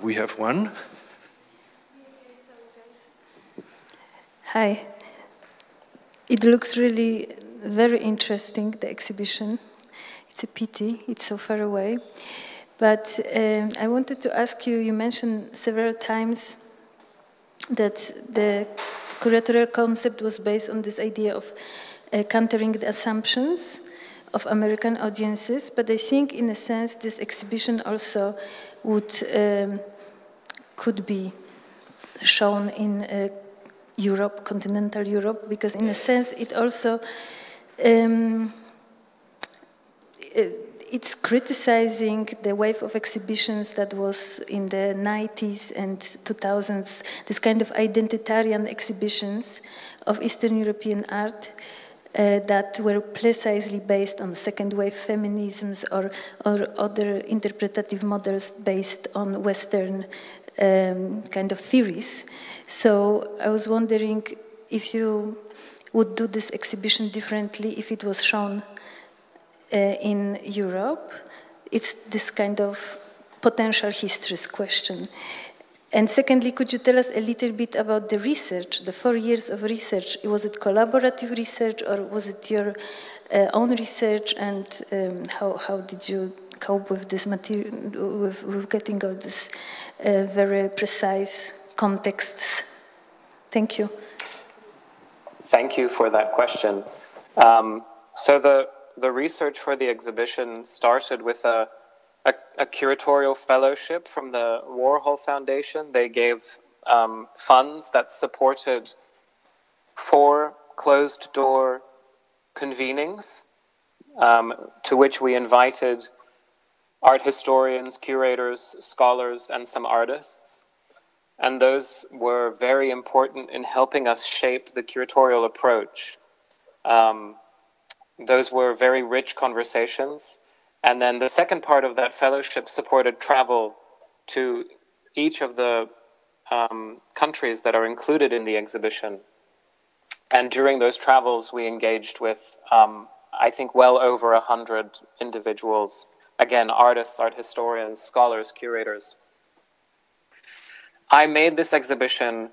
we have one. Hi. It looks really very interesting, the exhibition. It's a pity, it's so far away. But I wanted to ask you, you mentioned several times that the curatorial concept was based on this idea of countering the assumptions of American audiences, but I think in a sense this exhibition also could be shown in Europe, continental Europe, because in a sense it also it's criticizing the wave of exhibitions that was in the 90s and 2000s, this kind of identitarian exhibitions of Eastern European art that were precisely based on second wave feminisms or other interpretative models based on Western kind of theories. So I was wondering if you would do this exhibition differently if it was shown in Europe. It's this kind of potential histories question. And secondly, could you tell us a little bit about the research, the 4 years of research? Was it collaborative research or was it your own research? And how did you cope with this material, with getting all this very precise contexts? Thank you. Thank you for that question. So the research for the exhibition started with a curatorial fellowship from the Warhol Foundation. They gave funds that supported 4 closed-door convenings to which we invited art historians, curators, scholars, and some artists. And those were very important in helping us shape the curatorial approach. Those were very rich conversations. And then the second part of that fellowship supported travel to each of the countries that are included in the exhibition. And during those travels, we engaged with, I think, well over 100 individuals. Again, artists, art historians, scholars, curators. I made this exhibition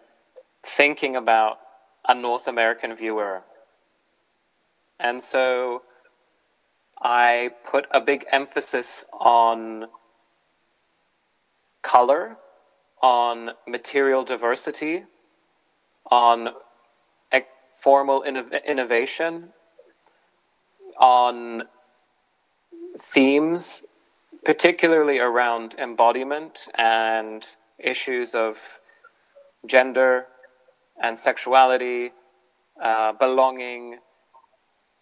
thinking about a North American viewer. And so I put a big emphasis on color, on material diversity, on formal innovation, on themes, particularly around embodiment and issues of gender and sexuality, belonging.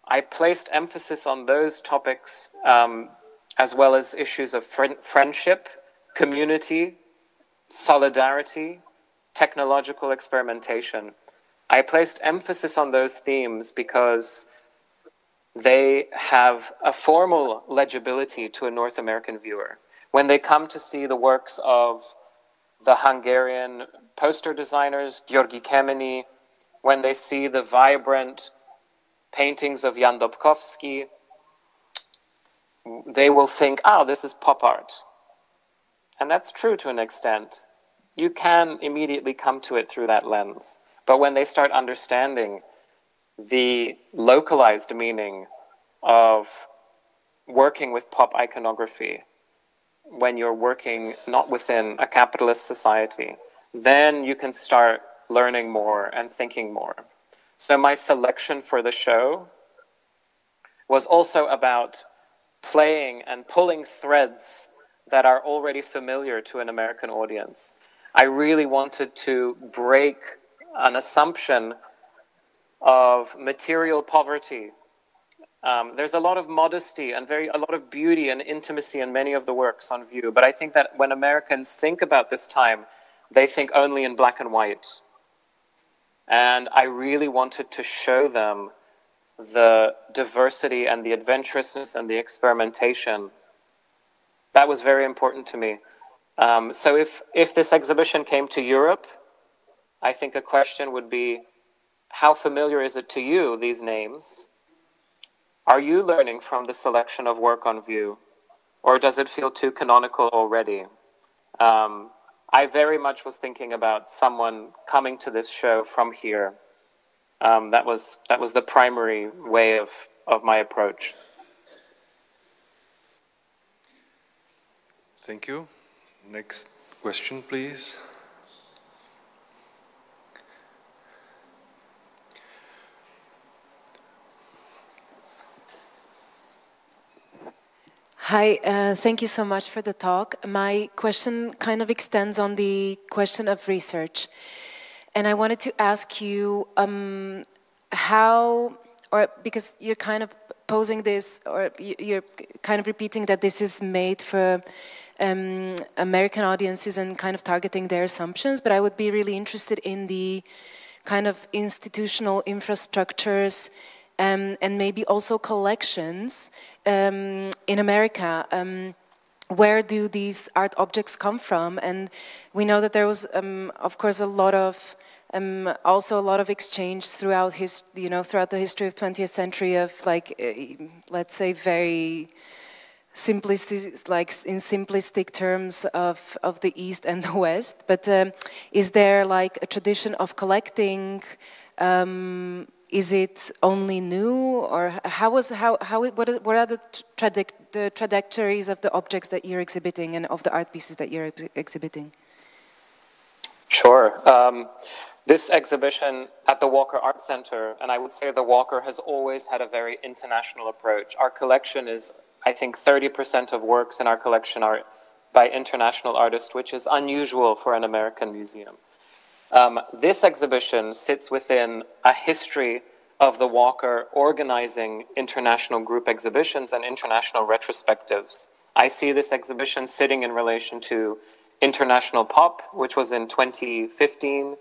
I placed emphasis on those topics as well as issues of friendship, community, solidarity, technological experimentation. I placed emphasis on those themes because they have a formal legibility to a North American viewer. When they come to see the works of the Hungarian poster designers, György Kemeny, when they see the vibrant paintings of Jan Dobkowski, they will think, oh, this is pop art. And that's true to an extent. You can immediately come to it through that lens. But when they start understanding the localized meaning of working with pop iconography, when you're working not within a capitalist society, then you can start learning more and thinking more. So my selection for the show was also about playing and pulling threads that are already familiar to an American audience. I really wanted to break an assumption of material poverty. There's a lot of modesty and a lot of beauty and intimacy in many of the works on view, but I think that when Americans think about this time, they think only in black and white. And I really wanted to show them the diversity and the adventurousness and the experimentation. That was very important to me. So if this exhibition came to Europe, I think a question would be, how familiar is it to you, these names? Are you learning from the selection of work on view? Or does it feel too canonical already? I very much was thinking about someone coming to this show from here. That was the primary way of my approach. Thank you. Next question, please. Hi, thank you so much for the talk. My question kind of extends on the question of research. And I wanted to ask you because you're kind of posing this, or you're kind of repeating that this is made for American audiences and kind of targeting their assumptions, but I would be really interested in the kind of institutional infrastructures and maybe also collections in America. Where do these art objects come from? And we know that there was, of course, a lot of also a lot of exchange throughout throughout the history of 20th century of let's say very simplistic, like in simplistic terms of the East and the West. But is there like a tradition of collecting? Is it only new, or what are the trajectories of the objects that you're exhibiting and of the art pieces that you're exhibiting? Sure. This exhibition at the Walker Art Center, and I would say the Walker has always had a very international approach. Our collection is, I think, 30% of works in our collection are by international artists, which is unusual for an American museum. This exhibition sits within a history of the Walker organizing international group exhibitions and international retrospectives. I see this exhibition sitting in relation to International Pop, which was in 2015.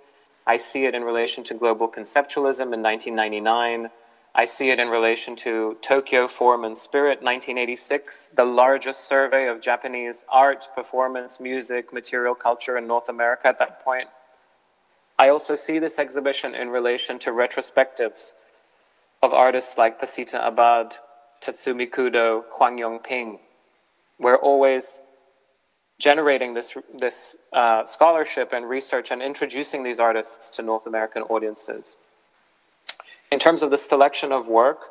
I see it in relation to Global Conceptualism in 1999. I see it in relation to Tokyo Form and Spirit, 1986, the largest survey of Japanese art, performance, music, material culture in North America at that point. I also see this exhibition in relation to retrospectives of artists like Pasita Abad, Tatsumi Kudo, Huang Yongping. We're always generating this scholarship and research and introducing these artists to North American audiences. In terms of the selection of work,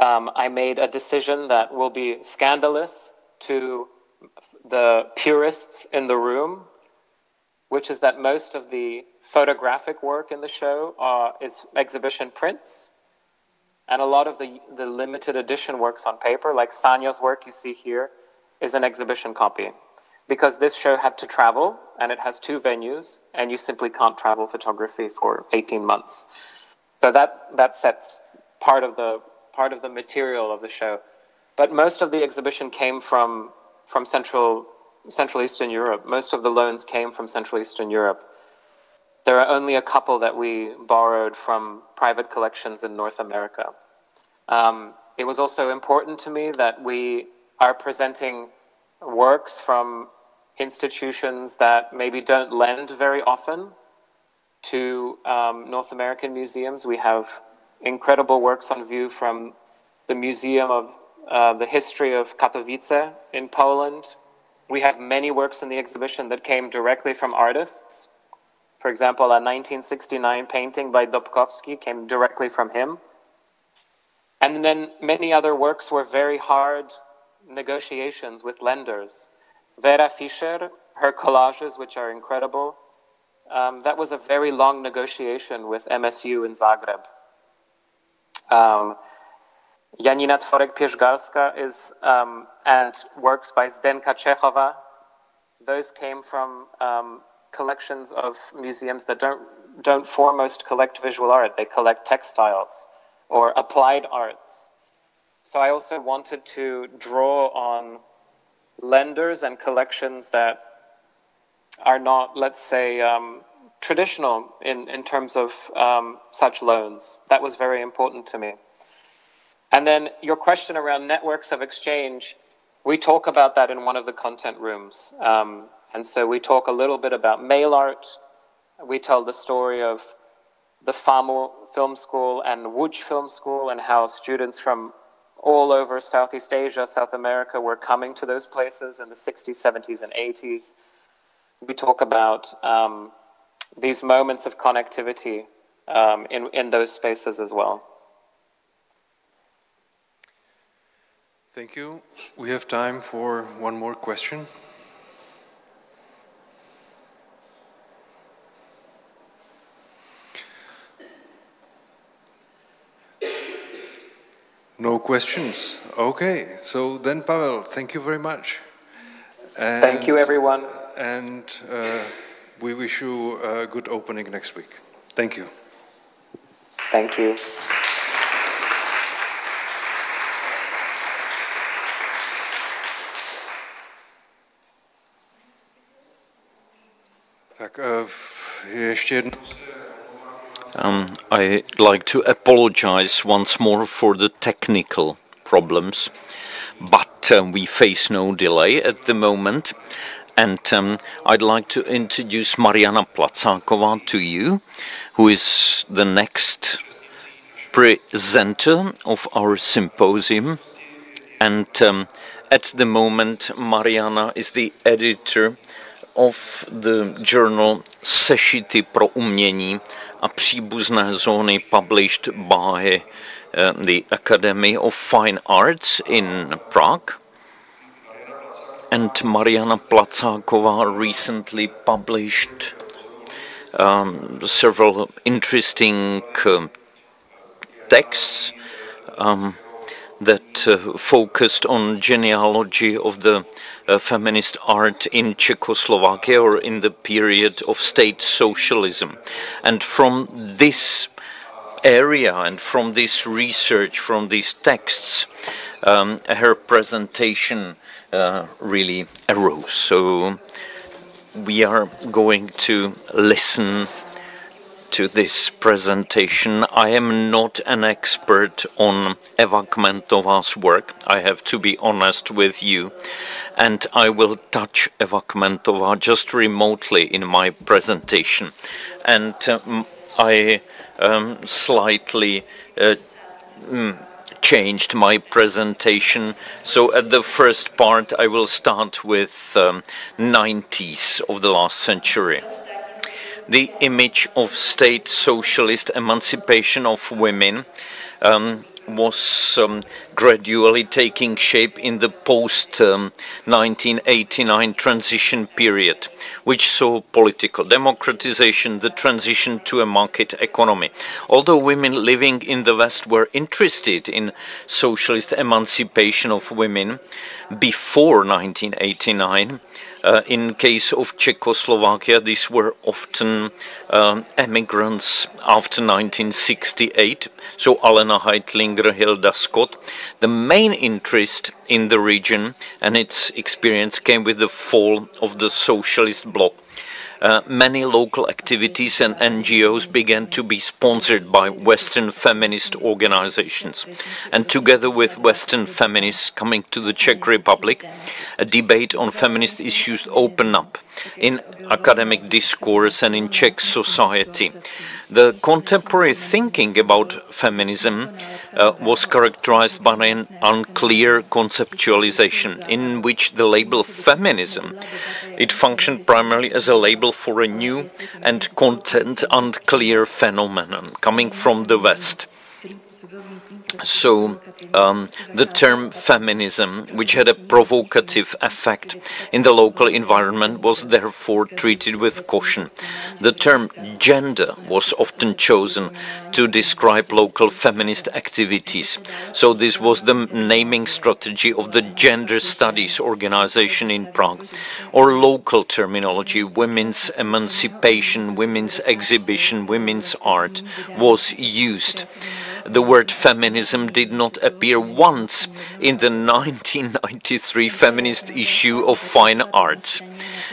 I made a decision that will be scandalous to the purists in the room, which is that most of the photographic work in the show is exhibition prints, and a lot of the limited edition works on paper, like Sanya's work you see here, is an exhibition copy. Because this show had to travel, and it has 2 venues, and you simply can't travel photography for 18 months. So that sets part of the material of the show. But most of the exhibition came from Central Eastern Europe. Most of the loans came from Central Eastern Europe. There are only a couple that we borrowed from private collections in North America. It was also important to me that we are presenting works from institutions that maybe don't lend very often to North American museums. We have incredible works on view from the Museum of the History of Katowice in Poland. We have many works in the exhibition that came directly from artists. For example, a 1969 painting by Dobkowski came directly from him. And then many other works were very hard negotiations with lenders. Vera Fischer, her collages, which are incredible, that was a very long negotiation with MSU in Zagreb. Janina Tworek-Pierzgalska is, and works by Zdenka Čechová, those came from collections of museums that don't foremost collect visual art, they collect textiles or applied arts. So I also wanted to draw on lenders and collections that are not, let's say, traditional in terms of such loans. That was very important to me. And then your question around networks of exchange, we talk about that in one of the content rooms. And so we talk a little bit about mail art. We tell the story of the FAMU Film School and Łódź Film School and how students from all over Southeast Asia, South America were coming to those places in the 60s, 70s, and 80s. We talk about these moments of connectivity in those spaces as well. Thank you. We have time for one more question. No questions. Okay, so then Pavel, thank you very much. And, thank you, everyone. And we wish you a good opening next week. Thank you. Thank you. Tak, ještě jednou. I'd like to apologize once more for the technical problems, but we face no delay at the moment. And I'd like to introduce Mariana Placáková to you, who is the next presenter of our symposium. And at the moment, Mariana is the editor of the journal Sešity pro umění a příbuzné zóny, published by the Academy of Fine Arts in Prague. And Mariana Placáková recently published several interesting texts that focused on genealogy of the feminist art in Czechoslovakia or in the period of state socialism. And from this area and from this research, from these texts, her presentation really arose. So we are going to listen to this presentation. I am not an expert on Eva Kmentova's work, I have to be honest with you, and I will touch Eva Kmentová just remotely in my presentation. And I slightly changed my presentation. So at the first part I will start with 90s of the last century. The image of state socialist emancipation of women was gradually taking shape in the post-1989 transition period, which saw political democratization, the transition to a market economy. Although women living in the West were interested in socialist emancipation of women before 1989, in case of Czechoslovakia, these were often emigrants after 1968, so Alena Heitlinger, Hilda Scott. The main interest in the region and its experience came with the fall of the socialist bloc. Many local activities and NGOs began to be sponsored by Western feminist organizations. And together with Western feminists coming to the Czech Republic, a debate on feminist issues opened up in academic discourse and in Czech society. The contemporary thinking about feminism was characterized by an unclear conceptualization in which the label feminism, it functioned primarily as a label for a new and content unclear phenomenon coming from the West. So the term feminism, which had a provocative effect in the local environment, was therefore treated with caution. The term gender was often chosen to describe local feminist activities. So this was the naming strategy of the Gender Studies organization in Prague. Or local terminology, women's emancipation, women's exhibition, women's art, was used. The word feminism did not appear once in the 1993 feminist issue of Fine Arts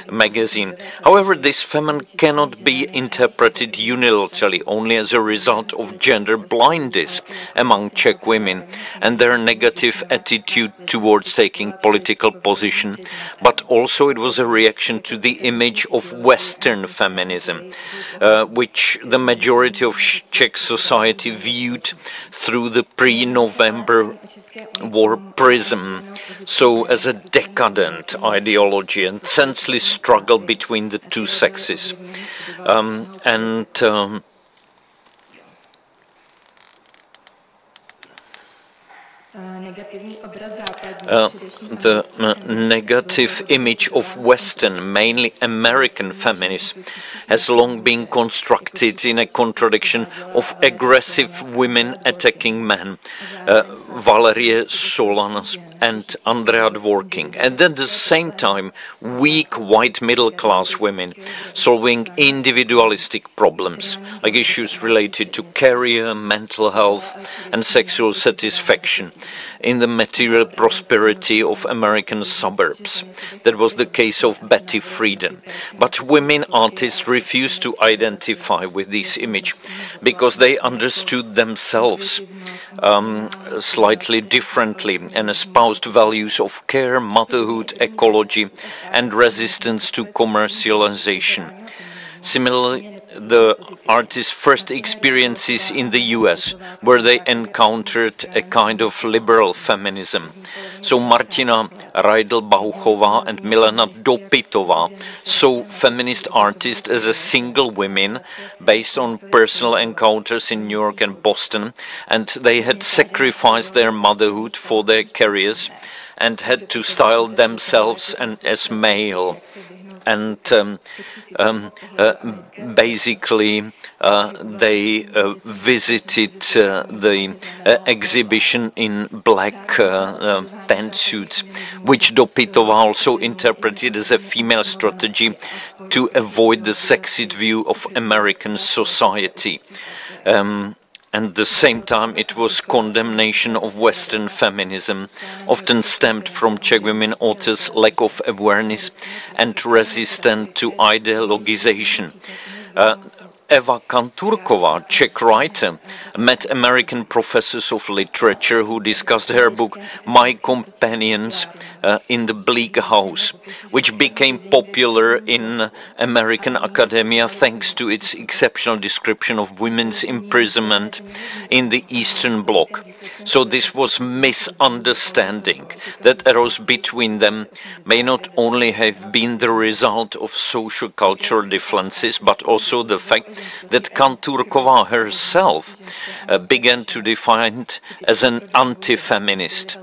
magazine. However, this feminine cannot be interpreted unilaterally only as a result of gender blindness among Czech women and their negative attitude towards taking political position, but also it was a reaction to the image of Western feminism, which the majority of Czech society viewed through the pre-November war prism, so as a decadent ideology and senseless struggle between the two sexes. The negative image of Western, mainly American feminists has long been constructed in a contradiction of aggressive women attacking men, Valerie Solanas and Andrea Dworkin, and at the same time weak white middle-class women solving individualistic problems, like issues related to career, mental health and sexual satisfaction in the material prosperity of American suburbs. That was the case of Betty Friedan. But women artists refused to identify with this image because they understood themselves slightly differently and espoused values of care, motherhood, ecology and resistance to commercialization. Similarly, the artist's first experiences in the US, where they encountered a kind of liberal feminism. So Martina Reidl-Bauchová and Milena Dopitová saw feminist artists as a single women based on personal encounters in New York and Boston, and they had sacrificed their motherhood for their careers and had to style themselves as male. And basically they visited the exhibition in black pantsuits, which Dopitová also interpreted as a female strategy to avoid the sexist view of American society. And at the same time it was condemnation of Western feminism, often stemmed from Czech women authors' lack of awareness and resistance to ideologization. Eva Kanturková, Czech writer, met American professors of literature who discussed her book My Companions in the Bleak House, which became popular in American academia thanks to its exceptional description of women's imprisonment in the Eastern Bloc. So this was misunderstanding that arose between them may not only have been the result of social-cultural differences, but also the fact that Kanturková herself began to define as an anti-feminist.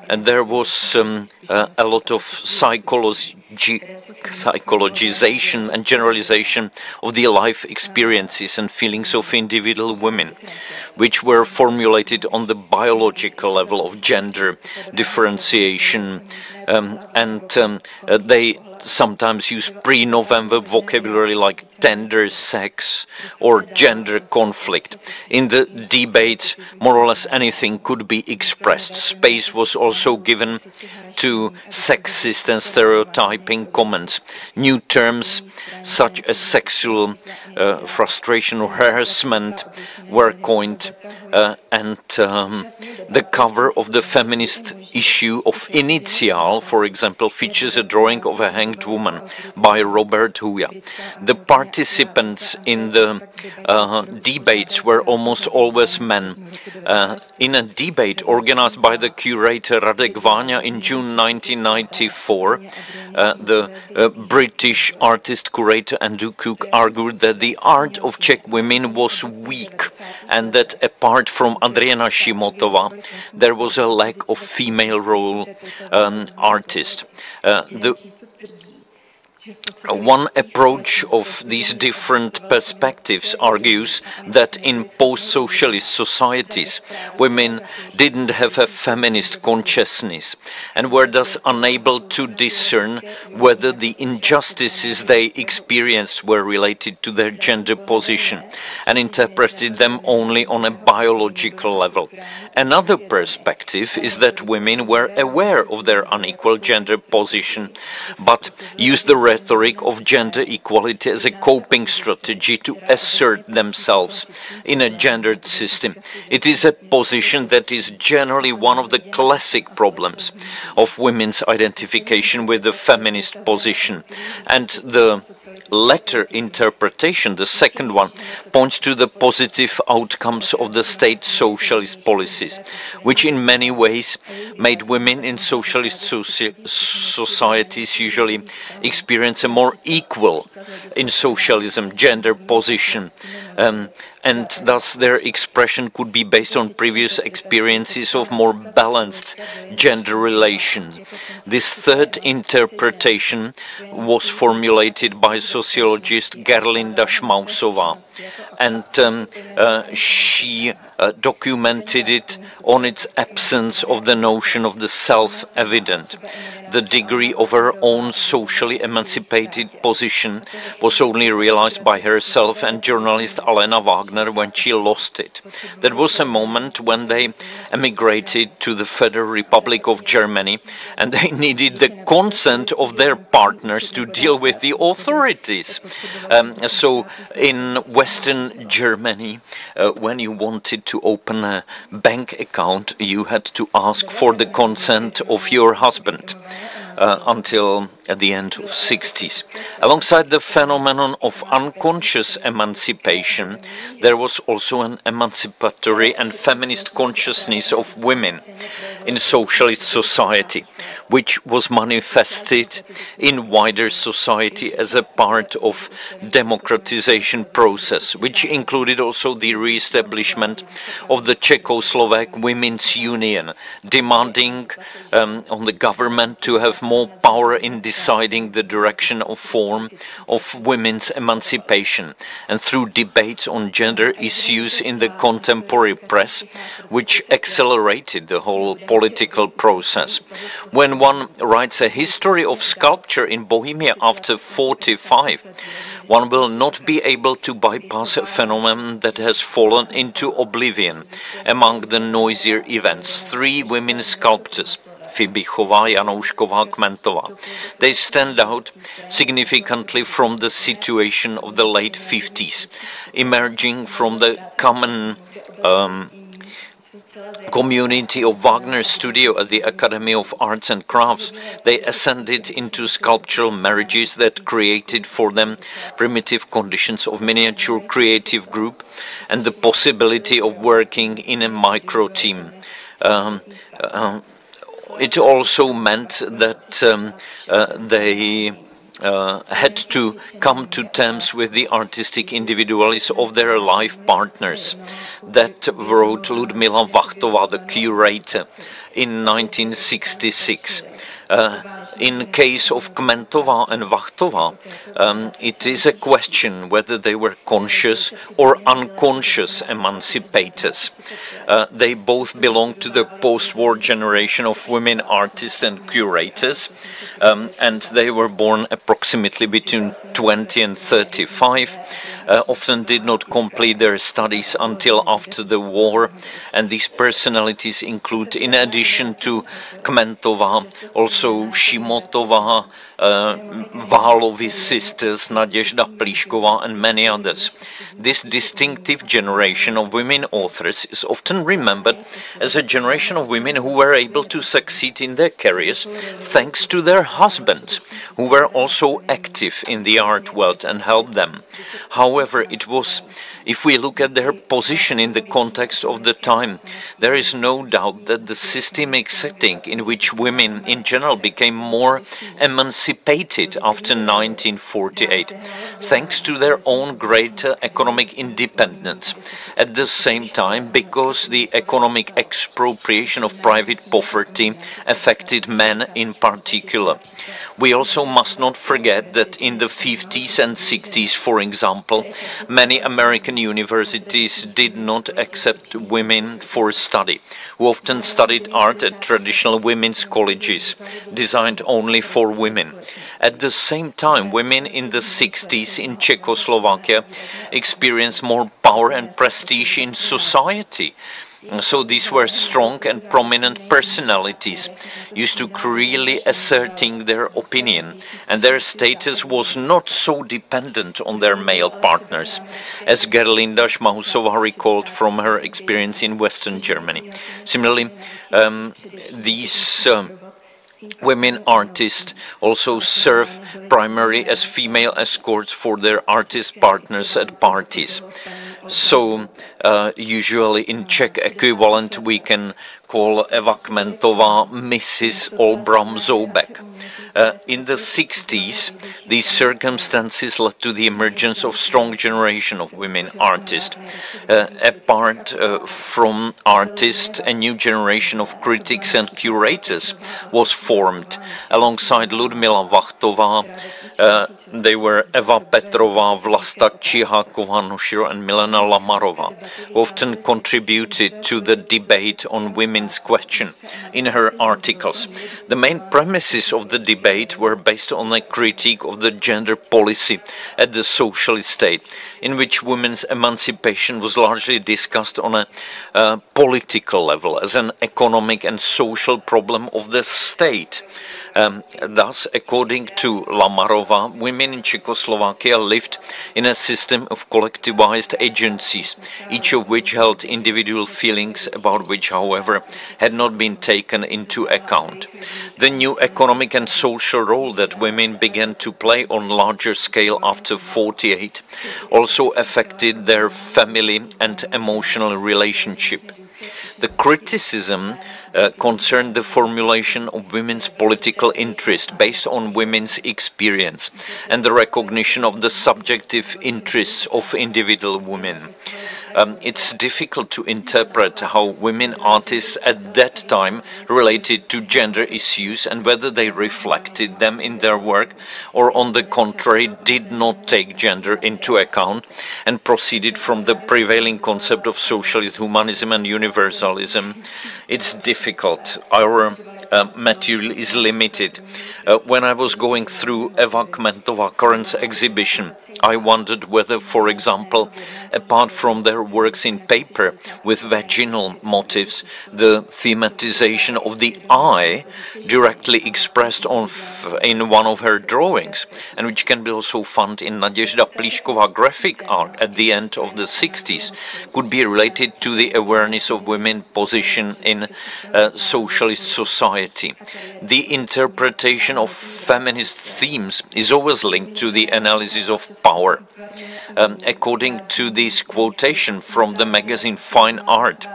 And there was a lot of psychologization and generalization of the life experiences and feelings of individual women, which were formulated on the biological level of gender differentiation, and they sometimes use pre-November vocabulary like tender sex or gender conflict. In the debates, more or less anything could be expressed. Space was also given to sexist and stereotyping comments. New terms such as sexual frustration or harassment were coined, and the cover of the feminist issue of Initial, for example, features a drawing of a hanged woman by Robert Huja. The participants in the debates were almost always men. In a debate organized by the curator Radek Váňa in June 1994, the British artist curator Andrew Cook argued that the art of Czech women was weak and that apart from Adriana Šimotová, there was a lack of female role artist. One approach of these different perspectives argues that in post-socialist societies, women didn't have a feminist consciousness and were thus unable to discern whether the injustices they experienced were related to their gender position and interpreted them only on a biological level. Another perspective is that women were aware of their unequal gender position, but used the rhetoric of gender equality as a coping strategy to assert themselves in a gendered system. It is a position that is generally one of the classic problems of women's identification with the feminist position. And the latter interpretation, the second one, points to the positive outcomes of the state socialist policies, which in many ways made women in socialist societies usually experience a more equal in socialism gender position, and thus their expression could be based on previous experiences of more balanced gender relations. This third interpretation was formulated by sociologist Gerlinda Šmausová, and she documented it on its absence of the notion of the self-evident. The degree of her own socially emancipated position was only realized by herself and journalist Alina Wagner when she lost it. That was a moment when they emigrated to the Federal Republic of Germany and they needed the consent of their partners to deal with the authorities. So in Western Germany, when you wanted to open a bank account, you had to ask for the consent of your husband. Until at the end of the 60s. Alongside the phenomenon of unconscious emancipation, there was also an emancipatory and feminist consciousness of women in socialist society, which was manifested in wider society as a part of democratization process, which included also the re-establishment of the Czechoslovak Women's Union, demanding on the government to have more power in deciding the direction of form of women's emancipation, and through debates on gender issues in the contemporary press, which accelerated the whole political process. When one writes a history of sculpture in Bohemia after 45, one will not be able to bypass a phenomenon that has fallen into oblivion among the noisier events. 3 women sculptors, Fibichová, Janoušková, Kmentová. They stand out significantly from the situation of the late 50s, emerging from the common community of Wagner's studio at the Academy of Arts and Crafts. They ascended into sculptural marriages that created for them primitive conditions of miniature creative group and the possibility of working in a micro team. It also meant that they had to come to terms with the artistic individualism of their life partners. That wrote Ludmila Vachtová, the curator, in 1966. In case of Kmentová and Vachtová, it is a question whether they were conscious or unconscious emancipators. They both belong to the post-war generation of women artists and curators, and they were born approximately between 20 and 35. Often did not complete their studies until after the war, and these personalities include, in addition to Kmentová, also Šimontová, Válovy's sisters, Naděžda Plíšková, and many others. This distinctive generation of women authors is often remembered as a generation of women who were able to succeed in their careers thanks to their husbands, who were also active in the art world and helped them. However, it was, if we look at their position in the context of the time, there is no doubt that the systemic setting in which women in general became more emancipated after 1948, thanks to their own greater economic independence. At the same time, because the economic expropriation of private property affected men in particular. We also must not forget that in the 50s and 60s, for example, many American universities did not accept women for study, who often studied art at traditional women's colleges, designed only for women. At the same time, women in the 60s in Czechoslovakia experienced more power and prestige in society. So these were strong and prominent personalities, used to really asserting their opinion, and their status was not so dependent on their male partners, as Gerlinda Šmahusová recalled from her experience in Western Germany. Similarly, these women artists also serve primarily as female escorts for their artist partners at parties. So usually in Czech equivalent we can call Eva Kmentová Mrs. Olbram Zoubek. In the 60s, these circumstances led to the emergence of strong generation of women artists. Apart from artists, a new generation of critics and curators was formed. Alongside Ludmila Vachtová, they were Eva Petrová, Vlasta Čiháková Noširo and Milena Lamarová, who often contributed to the debate on women's question in her articles. The main premises of the debate were based on a critique of the gender policy at the socialist state, in which women's emancipation was largely discussed on a political level as an economic and social problem of the state. Thus, according to Lamarová, women in Czechoslovakia lived in a system of collectivized agencies, each of which held individual feelings about which, however, had not been taken into account. The new economic and social role that women began to play on larger scale after 48 also affected their family and emotional relationship. The criticism concerned the formulation of women's political interest based on women's experience and the recognition of the subjective interests of individual women. It's difficult to interpret how women artists at that time related to gender issues and whether they reflected them in their work or on the contrary did not take gender into account and proceeded from the prevailing concept of socialist humanism and universalism. It's difficult. Our material is limited. When I was going through Eva Kmentová current exhibition, I wondered whether, for example, apart from their works in paper with vaginal motifs, the thematization of the eye directly expressed in one of her drawings, and which can be also found in Naděžda Plíšková graphic art at the end of the 60s, could be related to the awareness of women's position in socialist society. The interpretation of feminist themes is always linked to the analysis of power. according to this quotation from the magazine Fine Art,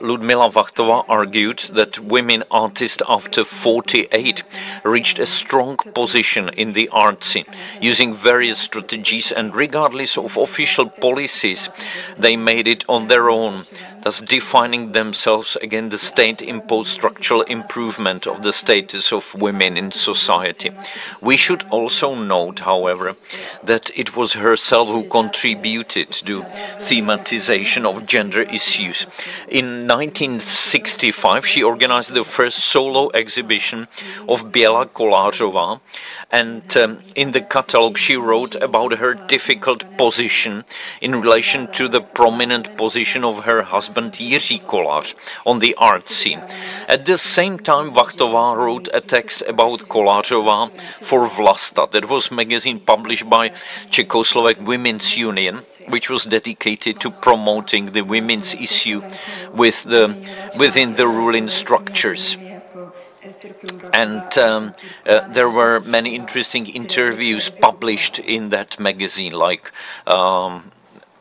Ludmila Vachtová argued that women artists after 48 reached a strong position in the art scene, using various strategies, and regardless of official policies, they made it on their own, thus defining themselves against the state-imposed structural improvement of the status of women in society. We should also note, however, that it was herself who contributed to thematization of gender issues. In 1965, she organized the first solo exhibition of Biela Kolářová, and in the catalogue she wrote about her difficult position in relation to the prominent position of her husband Jiří Kolář on the art scene. At the same time, Vachtová wrote a text about Kolářová for Vlasta, that was magazine published by Czechoslovak Women's Union, which was dedicated to promoting the women's issue within the ruling structures. And there were many interesting interviews published in that magazine, like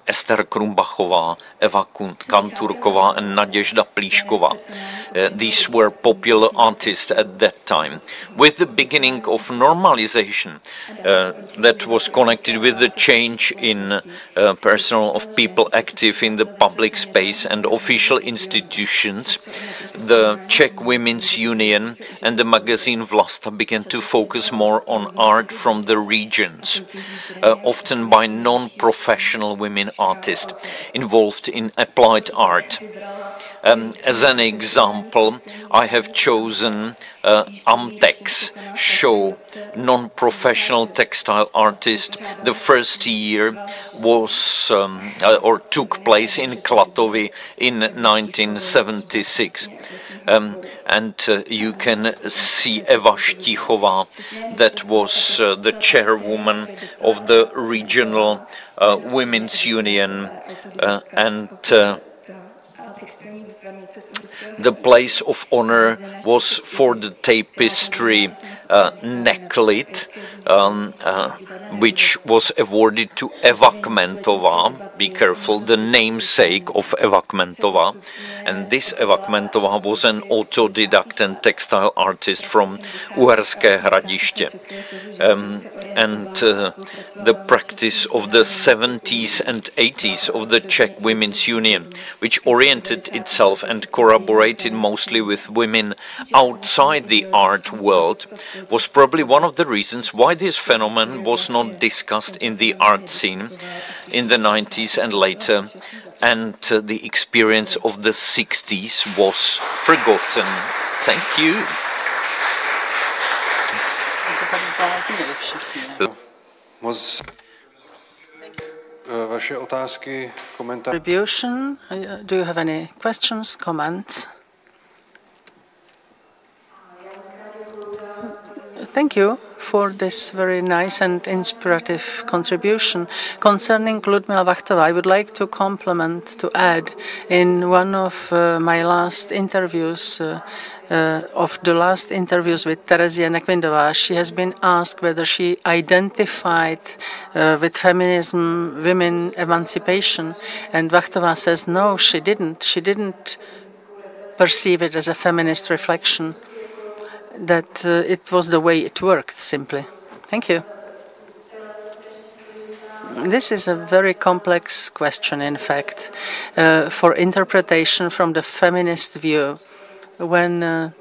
Ester Krumbachová, Eva Kanturková, and Naděžda Plíšková. These were popular artists at that time. With the beginning of normalization that was connected with the change in personnel of people active in the public space and official institutions, the Czech Women's Union and the magazine Vlasta began to focus more on art from the regions, often by non-professional women artists involved in applied art. As an example, I have chosen Amtex show, non-professional textile artist. The first year was or took place in Klatovy in 1976. And you can see Eva Štichová, that was the chairwoman of the regional women's union, and the place of honor was for the tapestry necklet, which was awarded to Eva Kmentová. Be careful, the namesake of Eva Kmentová. And this Eva Kmentová was an autodidact and textile artist from Uherské Hradiště. And the practice of the 70s and 80s of the Czech Women's Union, which oriented itself and collaborated mostly with women outside the art world, was probably one of the reasons why this phenomenon was not discussed in the art scene in the 90s and later, and the experience of the 60s was forgotten. Thank you. Vaše otázky, komentáře? Do you have any questions, comments? Thank you for this very nice and inspirative contribution. Concerning Ludmila Vachtová, I would like to to add, in one of my last interviews, with Terezia Nekvindová, she has been asked whether she identified with feminism, women emancipation, and Vachtová says no, she didn't. She didn't perceive it as a feminist reflection, that it was the way it worked, simply. Thank you. This is a very complex question, in fact, for interpretation from the feminist view. When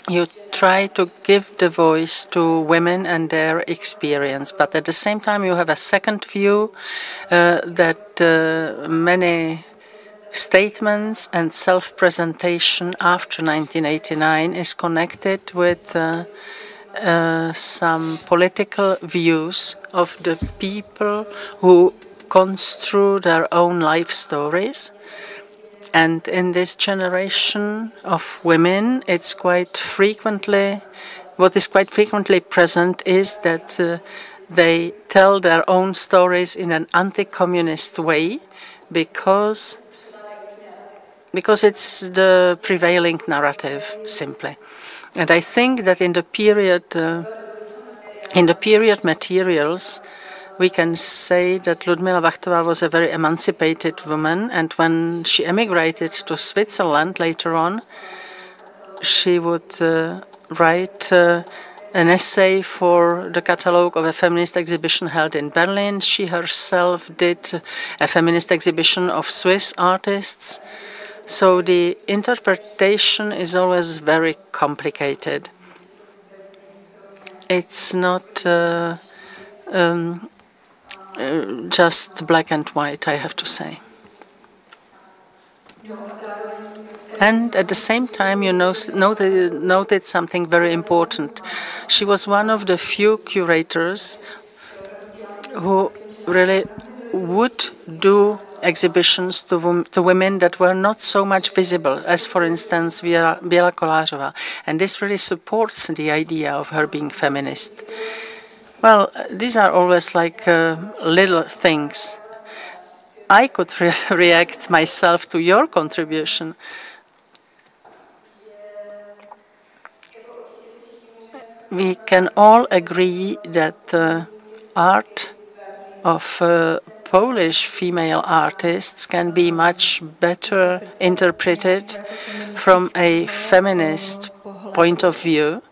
you try to give the voice to women and their experience, but at the same time you have a second view that many statements and self-presentation after 1989 is connected with some political views of the people who construe their own life stories. And in this generation of women, it's quite frequently, what is quite frequently present is that they tell their own stories in an anti-communist way because it's the prevailing narrative, simply. And I think that in the period materials, we can say that Ludmila Vachtová was a very emancipated woman, and when she emigrated to Switzerland later on, she would write an essay for the catalogue of a feminist exhibition held in Berlin. She herself did a feminist exhibition of Swiss artists. So the interpretation is always very complicated. It's not just black and white, I have to say. And at the same time, you noted something very important. She was one of the few curators who really would do exhibitions to women that were not so much visible, as, for instance, Biela Kolářová. And this really supports the idea of her being feminist. Well, these are always like little things. I could react myself to your contribution. We can all agree that art of Polish female artists can be much better interpreted from a feminist point of view.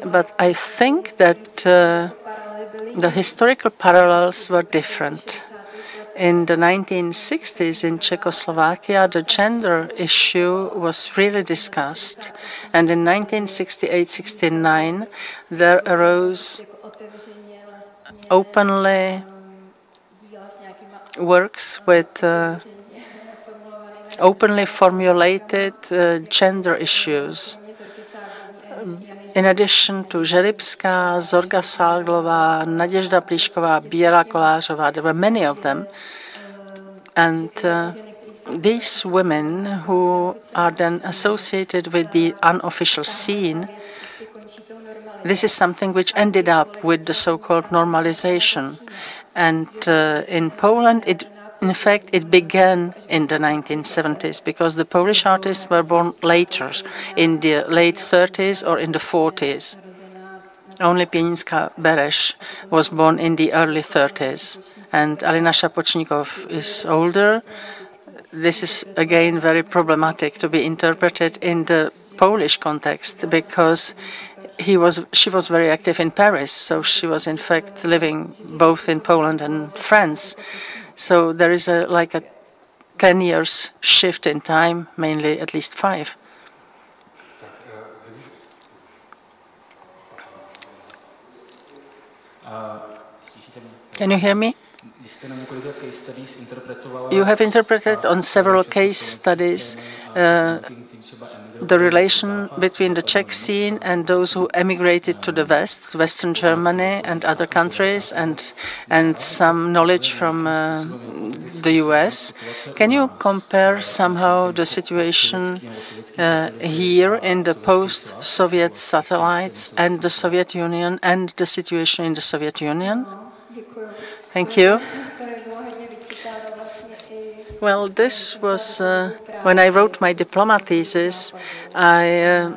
But I think that the historical parallels were different. In the 1960s in Czechoslovakia, the gender issue was really discussed. And in 1968-69, there arose openly works with openly formulated gender issues. In addition to Želibská, Zorga Salglová, Naděžda Plíšková, Biela Kolářová, there were many of them. And these women who are then associated with the unofficial scene, this is something which ended up with the so-called normalization. And in Poland, in fact, it began in the 1970s because the Polish artists were born later, in the late 30s or in the 40s. Only Pieninska-Bereš was born in the early 30s. And Alina Szapocznikow is older. This is, again, very problematic to be interpreted in the Polish context because she was very active in Paris, so she was, in fact, living both in Poland and France. So there is like a 10 years shift in time, mainly at least 5. Can you hear me? You have interpreted on several case studies the relation between the Czech scene and those who emigrated to the West, Western Germany and other countries, and some knowledge from the US. Can you compare somehow the situation here in the post-Soviet satellites and the Soviet Union and the situation in the Soviet Union? Thank you. Well, this was when I wrote my diploma thesis, I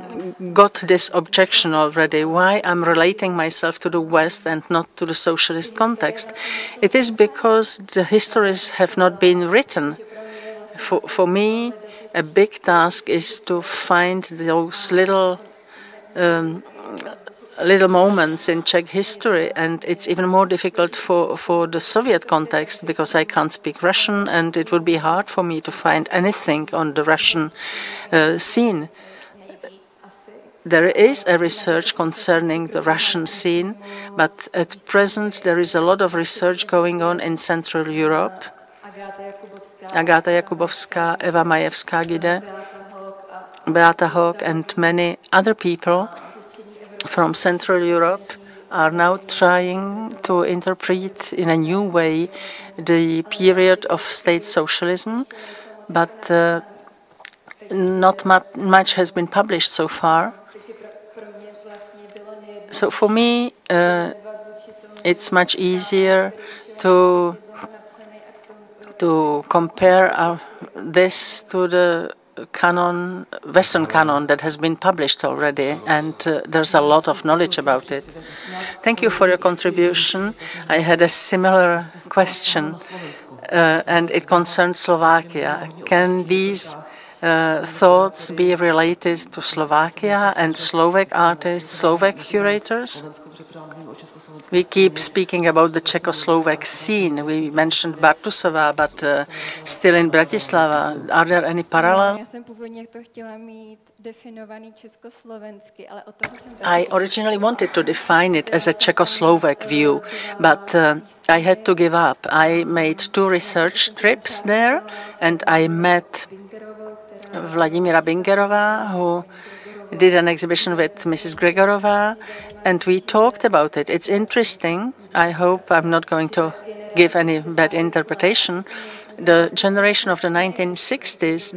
got this objection already, why I'm relating myself to the West and not to the socialist context. It is because the histories have not been written. For me, a big task is to find those little moments in Czech history, and it's even more difficult for the Soviet context because I can't speak Russian, and it would be hard for me to find anything on the Russian scene. There is a research concerning the Russian scene, but at present there is a lot of research going on in Central Europe. Agata Jakubowska, Eva Majewska-Gide, Beata Hock, and many other people from Central Europe are now trying to interpret in a new way the period of state socialism, but not much has been published so far. So for me, it's much easier to compare this to the canon, Western canon that has been published already, and there's a lot of knowledge about it. Thank you for your contribution. I had a similar question, and it concerns Slovakia. Can these thoughts be related to Slovakia and Slovak artists, Slovak curators? We keep speaking about the Czechoslovak scene. We mentioned Bartuszová, but still in Bratislava. Are there any parallels? I originally wanted to define it as a Czechoslovak view, but I had to give up. I made 2 research trips there, and I met Vladimíra Bingerová, who did an exhibition with Mrs. Gregorová, and we talked about it. It's interesting. I hope I'm not going to give any bad interpretation. The generation of the 1960s,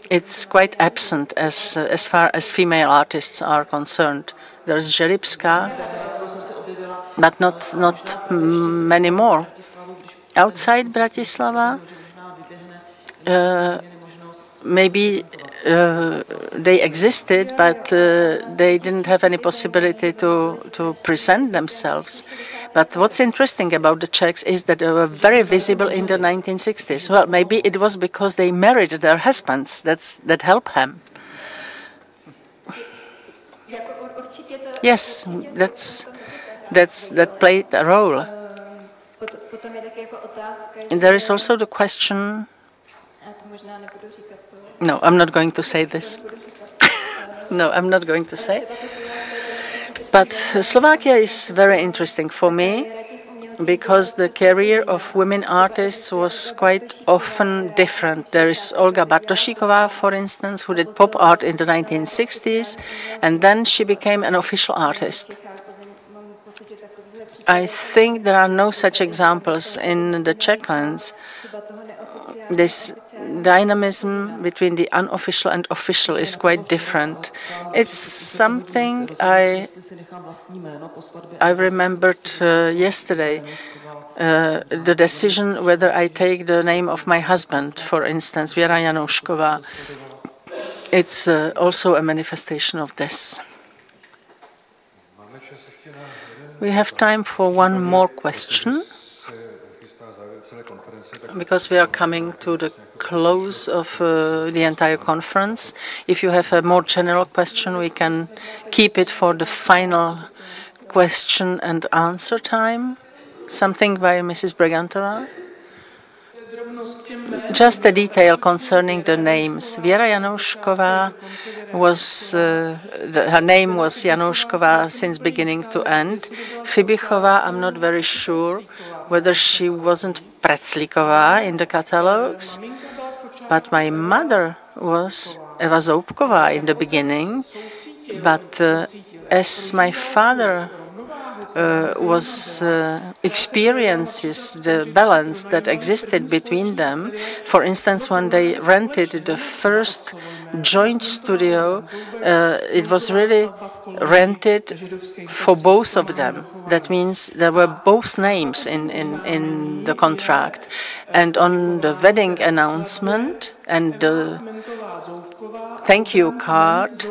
it's quite absent as far as female artists are concerned. There's Želibská, but not many more. Outside Bratislava, maybe they existed, but they didn't have any possibility to present themselves. But what's interesting about the Czechs is that they were very visible in the 1960s. Well, maybe it was because they married their husbands that helped them. Yes, that played a role. And there is also the question. No, I'm not going to say this. No, I'm not going to say. But Slovakia is very interesting for me because the career of women artists was quite often different. There is Olga Bartošíková, for instance, who did pop art in the 1960s, and then she became an official artist. I think there are no such examples in the Czech lands. This dynamism between the unofficial and official is quite different. It's something I remembered yesterday, the decision whether I take the name of my husband, for instance, Věra Janoušková. It's also a manifestation of this. We have time for one more question, because we are coming to the close of the entire conference. If you have a more general question, we can keep it for the final question and answer time. Something by Mrs. Bregantová? Just a detail concerning the names. Věra Janoušková was, her name was Janoušková since beginning to end. Fibichová, I'm not very sure whether she wasn't Preclíková in the catalogs, but my mother was Eva Zoubková in the beginning, but as my father experiences the balance that existed between them. For instance, when they rented the first joint studio, it was really rented for both of them. That means there were both names in the contract. And on the wedding announcement and the thank you card,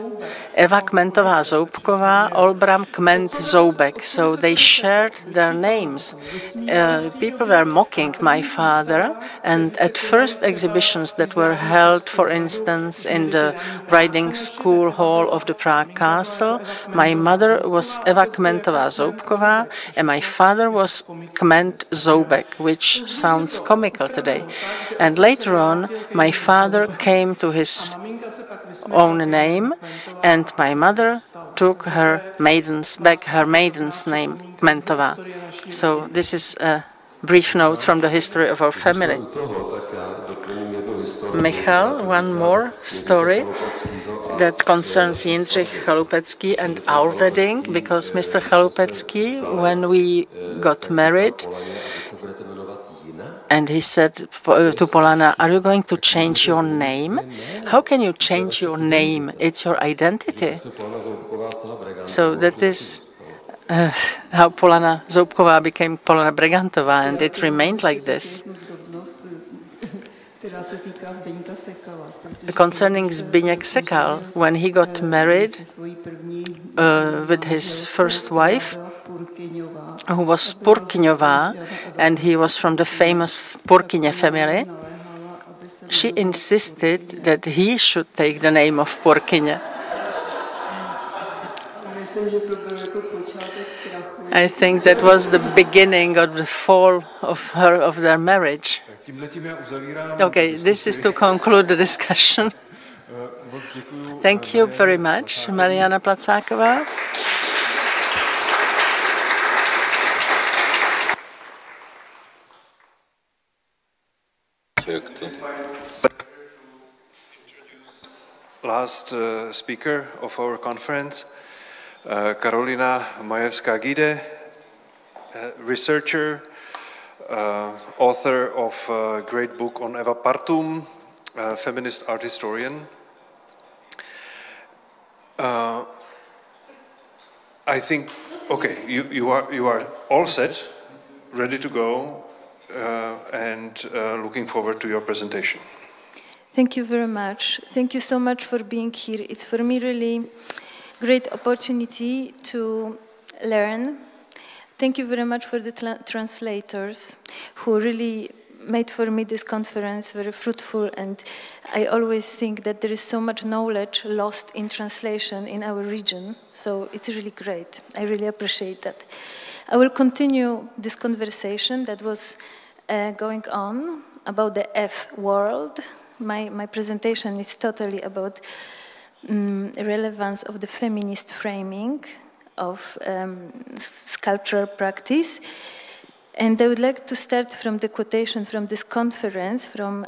Eva Kmentová Zoubková, Olbram Kment Zoubek. So they shared their names. People were mocking my father, and at first exhibitions that were held, for instance, in the riding school hall of the Prague Castle, my mother was Eva Kmentová Zoubková, and my father was Kment Zoubek, which sounds comical today. And later on, my father came to his own name, and my mother took her maiden's name, Kmentová. So this is a brief note from the history of our family. Michal, one more story that concerns Jindřich Chalupecký and our wedding, because Mr. Chalupecký, when we got married, and he said to Polana, "Are you going to change your name? How can you change your name? It's your identity." So that is how Polana Zoubková became Polana Bregantová, and it remained like this. concerning Zbigněk Sekal, when he got married with his first wife, who was Purkyňová, and he was from the famous Purkyně family, she insisted that he should take the name of Purkyně. I think that was the beginning of the fall of their marriage. Okay, this is to conclude the discussion. Thank you very much, Mariana Placáková. Last speaker of our conference, Karolina Majewska-Gide, researcher, author of a great book on Eva Partum, feminist art historian. I think, okay, you are all set, ready to go, and looking forward to your presentation. Thank you very much. Thank you so much for being here. It's for me really great opportunity to learn. Thank you very much for the translators who really made for me this conference very fruitful, and I always think that there is so much knowledge lost in translation in our region, so it's really great. I really appreciate that. I will continue this conversation that was going on about the F world. My presentation is totally about relevance of the feminist framing of sculptural practice. And I would like to start from the quotation from this conference from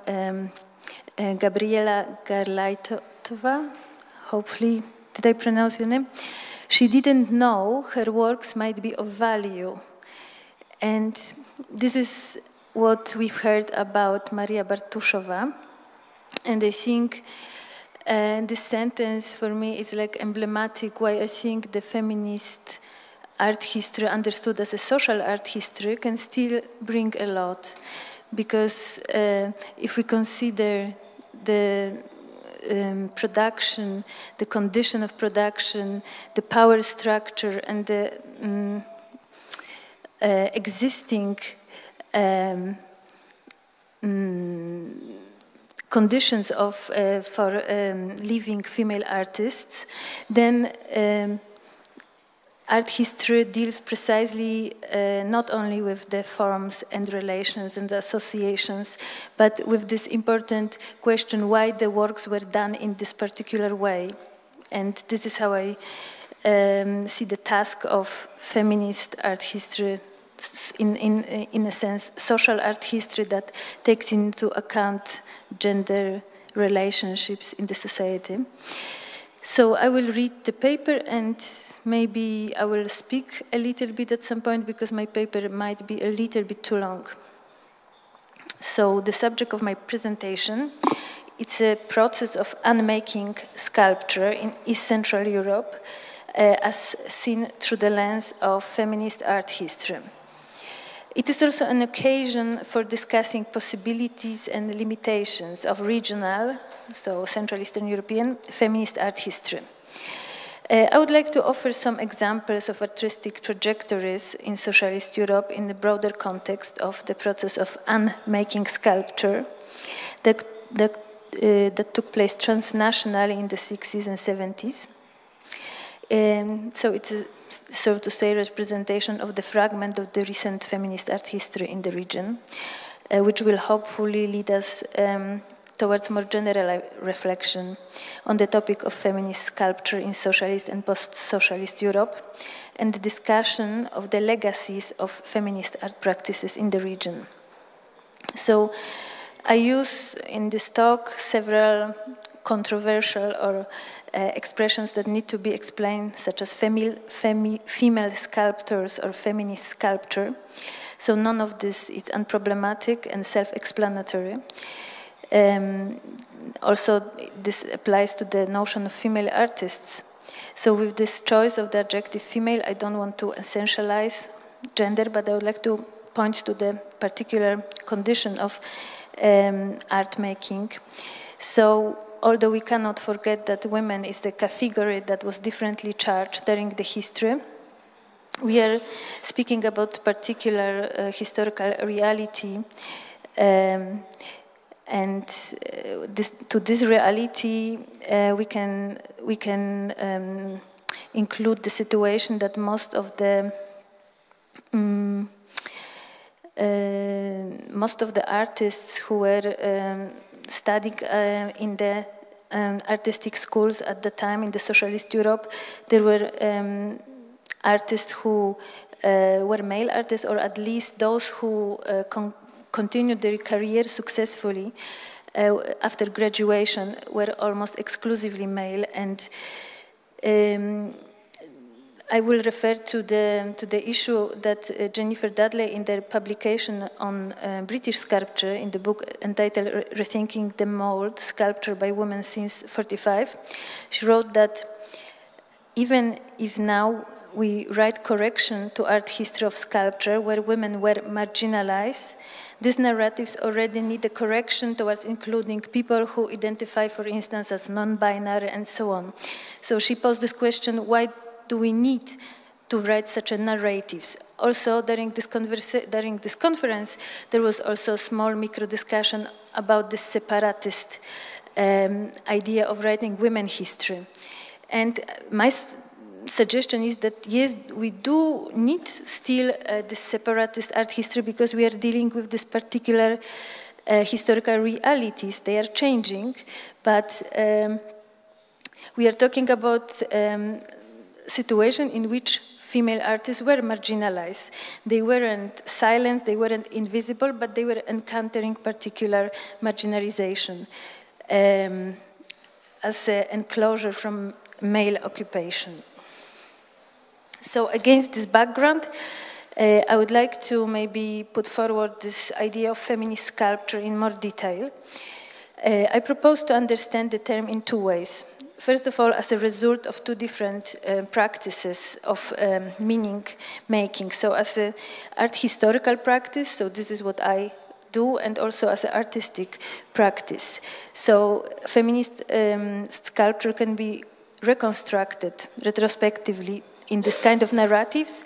Gabriela García. Hopefully, did I pronounce your name? She didn't know her works might be of value. And this is what we've heard about Maria Bartuszová. And I think this sentence for me is like emblematic why I think the feminist art history understood as a social art history can still bring a lot. Because if we consider the production, the condition of production, the power structure, and the existing conditions for living female artists, then art history deals precisely not only with the forms and relations and the associations, but with this important question why the works were done in this particular way. And this is how I see the task of feminist art history, in a sense, social art history that takes into account gender relationships in the society. So I will read the paper, and maybe I will speak a little bit at some point because my paper might be a little bit too long. So the subject of my presentation, it's a process of unmaking sculpture in East Central Europe as seen through the lens of feminist art history. It is also an occasion for discussing possibilities and limitations of regional, so Central Eastern European, feminist art history. I would like to offer some examples of artistic trajectories in Socialist Europe in the broader context of the process of unmaking sculpture that took place transnationally in the 60s and 70s. So it's a, so to say, representation of the fragment of the recent feminist art history in the region, which will hopefully lead us towards more general reflection on the topic of feminist sculpture in socialist and post-socialist Europe, and the discussion of the legacies of feminist art practices in the region. So I use in this talk several controversial or expressions that need to be explained, such as female sculptors or feminist sculpture. So none of this is unproblematic and self-explanatory. Also, this applies to the notion of female artists. So with this choice of the adjective female, I don't want to essentialize gender, but I would like to point to the particular condition of art making. So, although we cannot forget that women is the category that was differently charged during the history, we are speaking about particular historical reality, and to this reality we can include the situation that most of the artists who were studying in the artistic schools at the time in the socialist Europe, there were artists who were male artists, or at least those who continued their career successfully after graduation were almost exclusively male. And I will refer to the issue that Jennifer Dudley, in their publication on British sculpture, in the book entitled Rethinking the Mold, Sculpture by Women Since 45, she wrote that even if now we write correction to art history of sculpture where women were marginalized, these narratives already need a correction towards including people who identify, for instance, as non-binary and so on. So she posed this question, why do we need to write such a narratives? Also, during this conference, there was also a small micro-discussion about the separatist idea of writing women history. And my suggestion is that yes, we do need still this separatist art history because we are dealing with this particular historical realities. They are changing, but we are talking about situation in which female artists were marginalized. They weren't silenced, they weren't invisible, but they were encountering particular marginalization as an enclosure from male occupation. So against this background, I would like to maybe put forward this idea of feminist sculpture in more detail. I propose to understand the term in two ways. First of all, as a result of two different practices of meaning making. So as an art historical practice, so this is what I do, and also as an artistic practice. So feminist sculpture can be reconstructed retrospectively in this kind of narratives,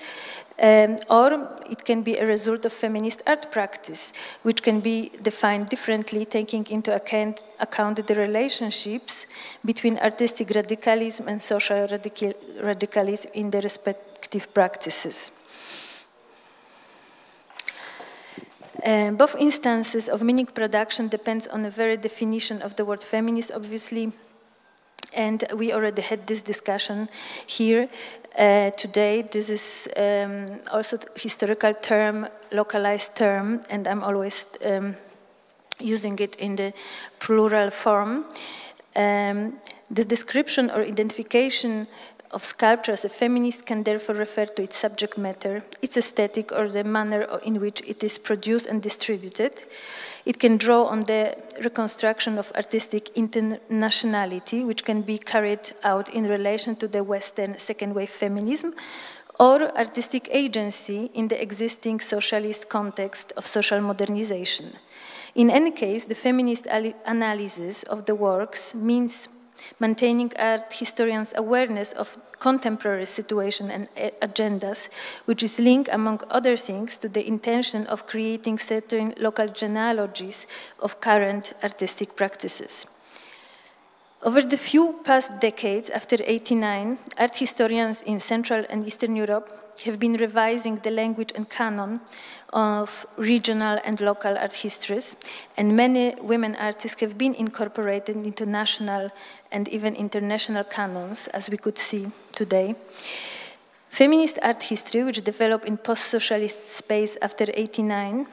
or it can be a result of feminist art practice, which can be defined differently, taking into account the relationships between artistic radicalism and social radicalism in the respective practices. Both instances of meaning production depends on the very definition of the word feminist, obviously, and we already had this discussion here today. This is also historical term, localized term, and I'm always using it in the plural form. The description or identification of sculpture as a feminist can therefore refer to its subject matter, its aesthetic, or the manner in which it is produced and distributed. It can draw on the reconstruction of artistic internationality, which can be carried out in relation to the Western second-wave feminism, or artistic agency in the existing socialist context of social modernization. In any case, the feminist analysis of the works means maintaining art historians' awareness of contemporary situation and agendas, which is linked, among other things, to the intention of creating certain local genealogies of current artistic practices. Over the few past decades after '89, art historians in Central and Eastern Europe have been revising the language and canon of regional and local art histories, and many women artists have been incorporated into national and even international canons, as we could see today. Feminist art history, which developed in post-socialist space after '89,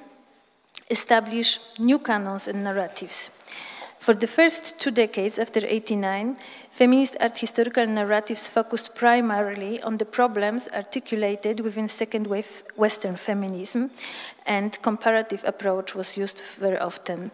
established new canons and narratives. For the first 2 decades after '89, feminist art historical narratives focused primarily on the problems articulated within second-wave Western feminism, and comparative approach was used very often.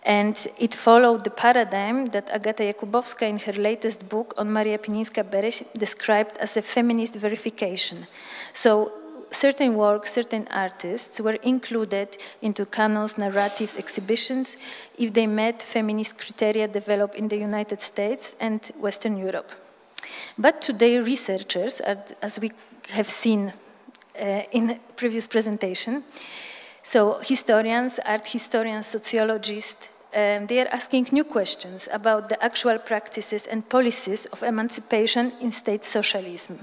And it followed the paradigm that Agata Jakubowska in her latest book on Maria Pinińska-Bereś described as a feminist verification. So certain works, certain artists were included into canons, narratives, exhibitions if they met feminist criteria developed in the United States and Western Europe. But today researchers, as we have seen in the previous presentation, so historians, art historians, sociologists, they are asking new questions about the actual practices and policies of emancipation in state socialism.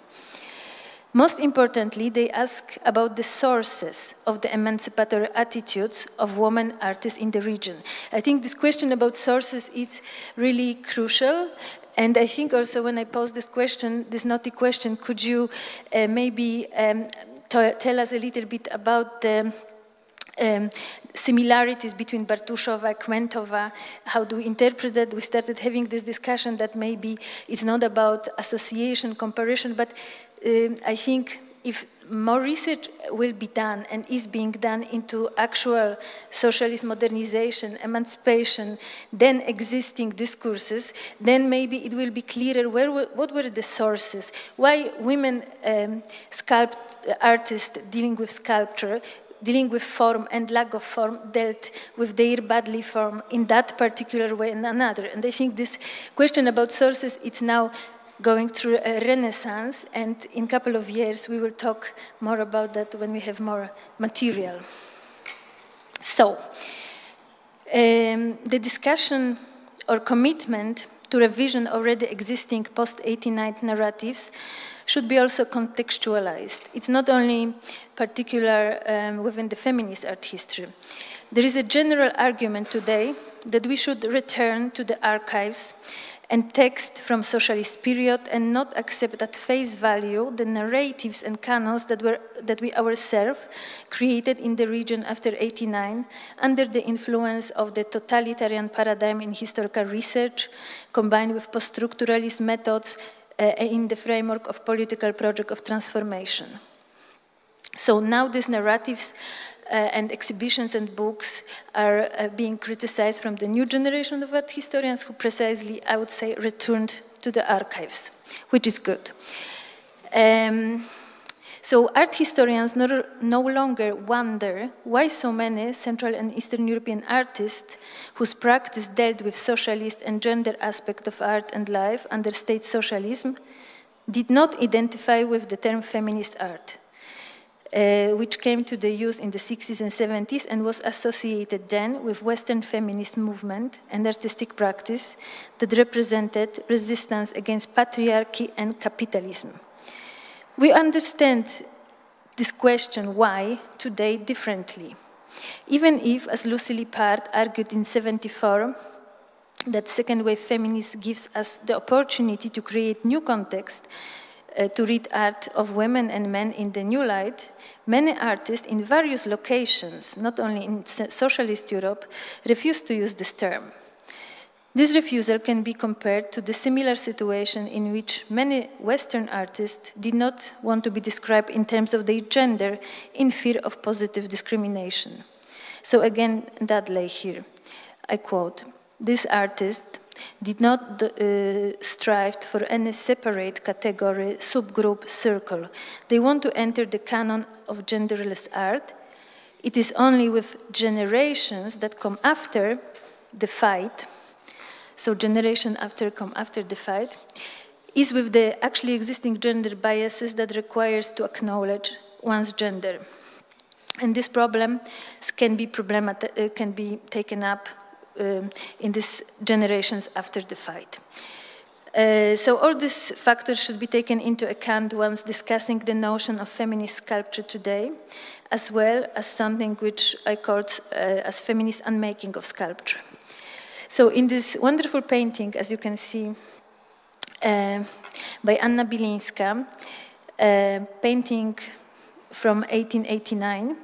Most importantly, they ask about the sources of the emancipatory attitudes of women artists in the region. I think this question about sources is really crucial. And I think also when I pose this question, this naughty question, could you maybe tell us a little bit about the similarities between Bartuszová, Kmentová, how do we interpret that? We started having this discussion that maybe it's not about association, comparison, but I think if more research will be done and is being done into actual socialist modernization, emancipation, then existing discourses, then maybe it will be clearer what were the sources, why women artists dealing with sculpture, dealing with form and lack of form, dealt with their bodily form in that particular way and another. And I think this question about sources, it's now going through a renaissance, and in a couple of years we will talk more about that when we have more material. So, the discussion or commitment to revision already existing post-89 narratives should be also contextualized. It's not only particular within the feminist art history. There is a general argument today that we should return to the archives and text from socialist period and not accept at face value the narratives and canons that we ourselves created in the region after '89 under the influence of the totalitarian paradigm in historical research combined with post-structuralist methods in the framework of political project of transformation. So now these narratives and exhibitions and books are being criticized from the new generation of art historians who precisely, I would say, returned to the archives, which is good. So art historians no longer wonder why so many Central and Eastern European artists whose practice dealt with socialist and gender aspect of art and life under state socialism did not identify with the term feminist art. Which came to the use in the 60s and 70s and was associated then with Western feminist movement and artistic practice that represented resistance against patriarchy and capitalism. We understand this question why today differently, even if, as Lucy Lippard argued in '74, that second wave feminism gives us the opportunity to create new context to read art of women and men in the new light, many artists in various locations, not only in socialist Europe, refused to use this term. This refusal can be compared to the similar situation in which many Western artists did not want to be described in terms of their gender in fear of positive discrimination. So again, that lay here. I quote, "This artist did not strive for any separate category, subgroup, circle. They want to enter the canon of genderless art. It is only with generations that come after the fight, so generation come after the fight, is with the actually existing gender biases that requires to acknowledge one's gender. And this problem can be taken up in these generations after the fight. So all these factors should be taken into account once discussing the notion of feminist sculpture today, as well as something which I called as feminist unmaking of sculpture. So in this wonderful painting, as you can see, by Anna Bilińska, painting from 1889,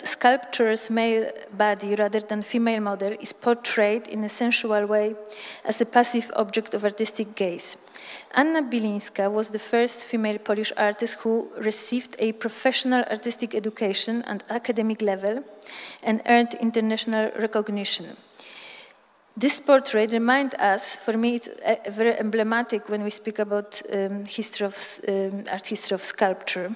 sculpture's male body rather than female model is portrayed in a sensual way as a passive object of artistic gaze. Anna Bilińska was the first female Polish artist who received a professional artistic education at academic level and earned international recognition. This portrait reminds us, for me it's very emblematic when we speak about art history of sculpture.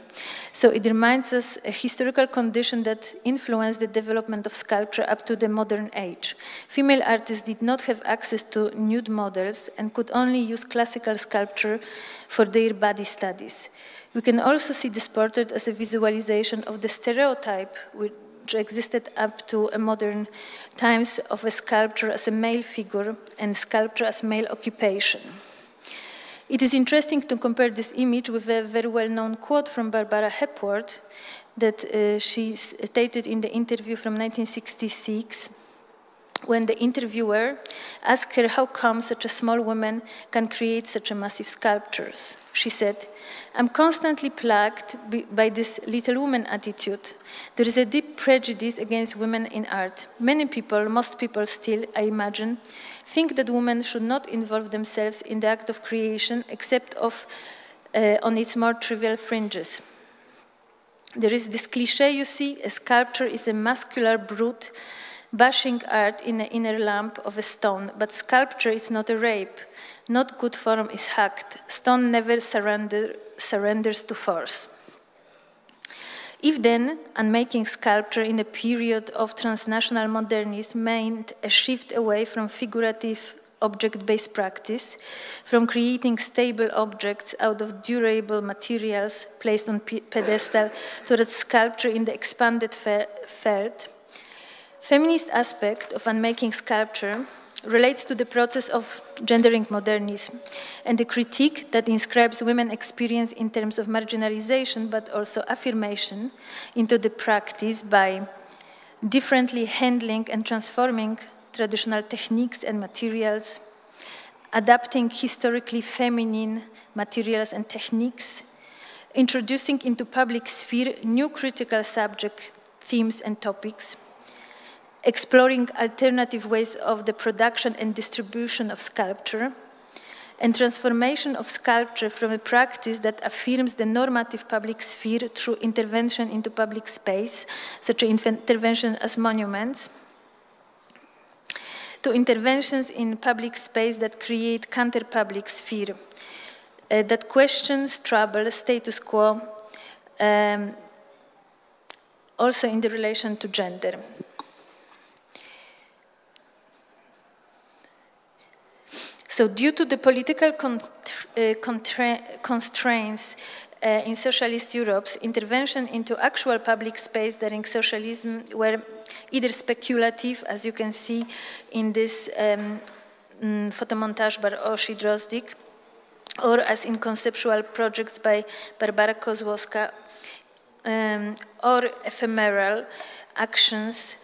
So it reminds us a historical condition that influenced the development of sculpture up to the modern age. Female artists did not have access to nude models and could only use classical sculpture for their body studies. We can also see this portrait as a visualization of the stereotype which existed up to modern times of a sculptor as a male figure and sculpture as male occupation. It is interesting to compare this image with a very well-known quote from Barbara Hepworth that she stated in the interview from 1966 when the interviewer asked her how come such a small woman can create such a massive sculptures. She said, "I'm constantly plagued by this little woman attitude. There is a deep prejudice against women in art. Many people, most people still, I imagine, think that women should not involve themselves in the act of creation except on its more trivial fringes. There is this cliché, you see, a sculpture is a muscular brute bashing art in the inner lamp of a stone, but sculpture is not a rape. Not good form is hacked. Stone never surrenders to force." If then unmaking sculpture in a period of transnational modernism meant a shift away from figurative object-based practice, from creating stable objects out of durable materials placed on pedestal towards sculpture in the expanded field, feminist aspect of unmaking sculpture relates to the process of gendering modernism and the critique that inscribes women's experience in terms of marginalization but also affirmation into the practice by differently handling and transforming traditional techniques and materials, adapting historically feminine materials and techniques, introducing into public sphere new critical subject themes and topics, exploring alternative ways of the production and distribution of sculpture, and transformation of sculpture from a practice that affirms the normative public sphere through intervention into public space, such as intervention as monuments, to interventions in public space that create counter-public sphere, that questions, trouble, status quo, also in the relation to gender. So due to the political constraints in socialist Europe's intervention into actual public space during socialism were either speculative, as you can see in this photomontage by Osi Drozdik, or as in conceptual projects by Barbara Kozłowska, or ephemeral actions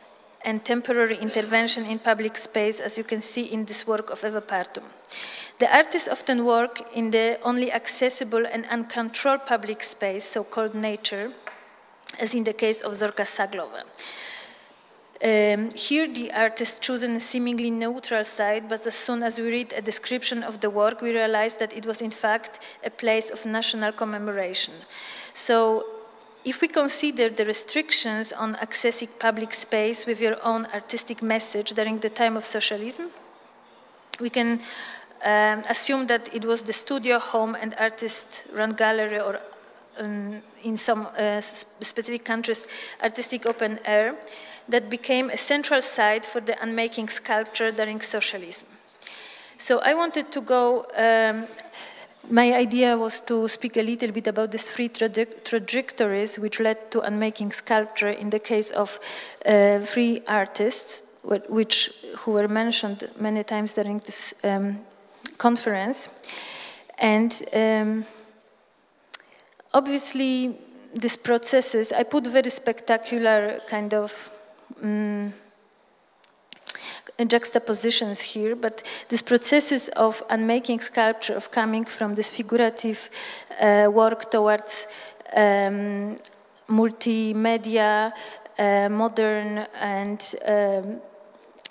and temporary intervention in public space, as you can see in this work of Eva Partum. The artists often work in the only accessible and uncontrolled public space, so-called nature, as in the case of Zorka Saglowa. Here the artist chosen a seemingly neutral side, but as soon as we read a description of the work, we realize that it was in fact a place of national commemoration. So if we consider the restrictions on accessing public space with your own artistic message during the time of socialism, we can assume that it was the studio, home, and artist-run gallery, or in some specific countries, artistic open air, that became a central site for the unmaking sculpture during socialism. So I wanted to go, my idea was to speak a little bit about these three trajectories which led to unmaking sculpture in the case of three artists, who were mentioned many times during this conference. And obviously, these processes, I put very spectacular kind of juxtapositions here, but these processes of unmaking sculpture, of coming from this figurative work towards multimedia, modern and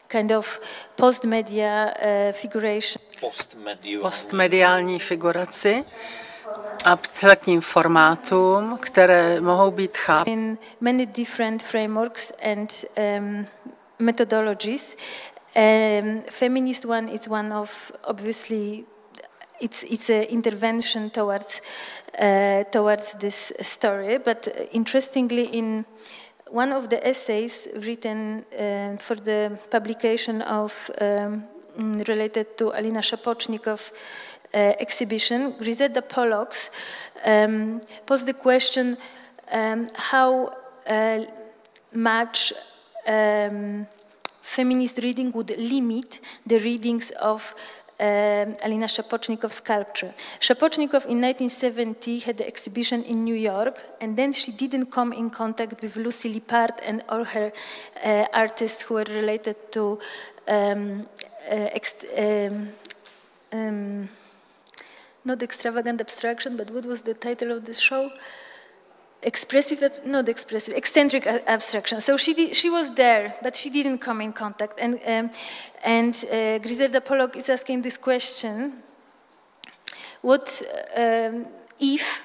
kind of post-media figuration. Postmediální figuraci, abstraktním formátům, které mohou být chápány. In many different frameworks and methodologies, Feminist one is one of, obviously, it's an intervention towards this story. But interestingly, in one of the essays written for the publication of related to Alina Szapocznikow exhibition, Griselda Pollock's posed the question how much feminist reading would limit the readings of Alina Szapocznikow sculpture. Szapocznikow in 1970 had the exhibition in New York, and then she didn't come in contact with Lucy Lippard and all her artists who were related to not extravagant abstraction, but what was the title of the show? Eccentric abstraction. So she was there, but she didn't come in contact. And Griselda Pollock is asking this question: what if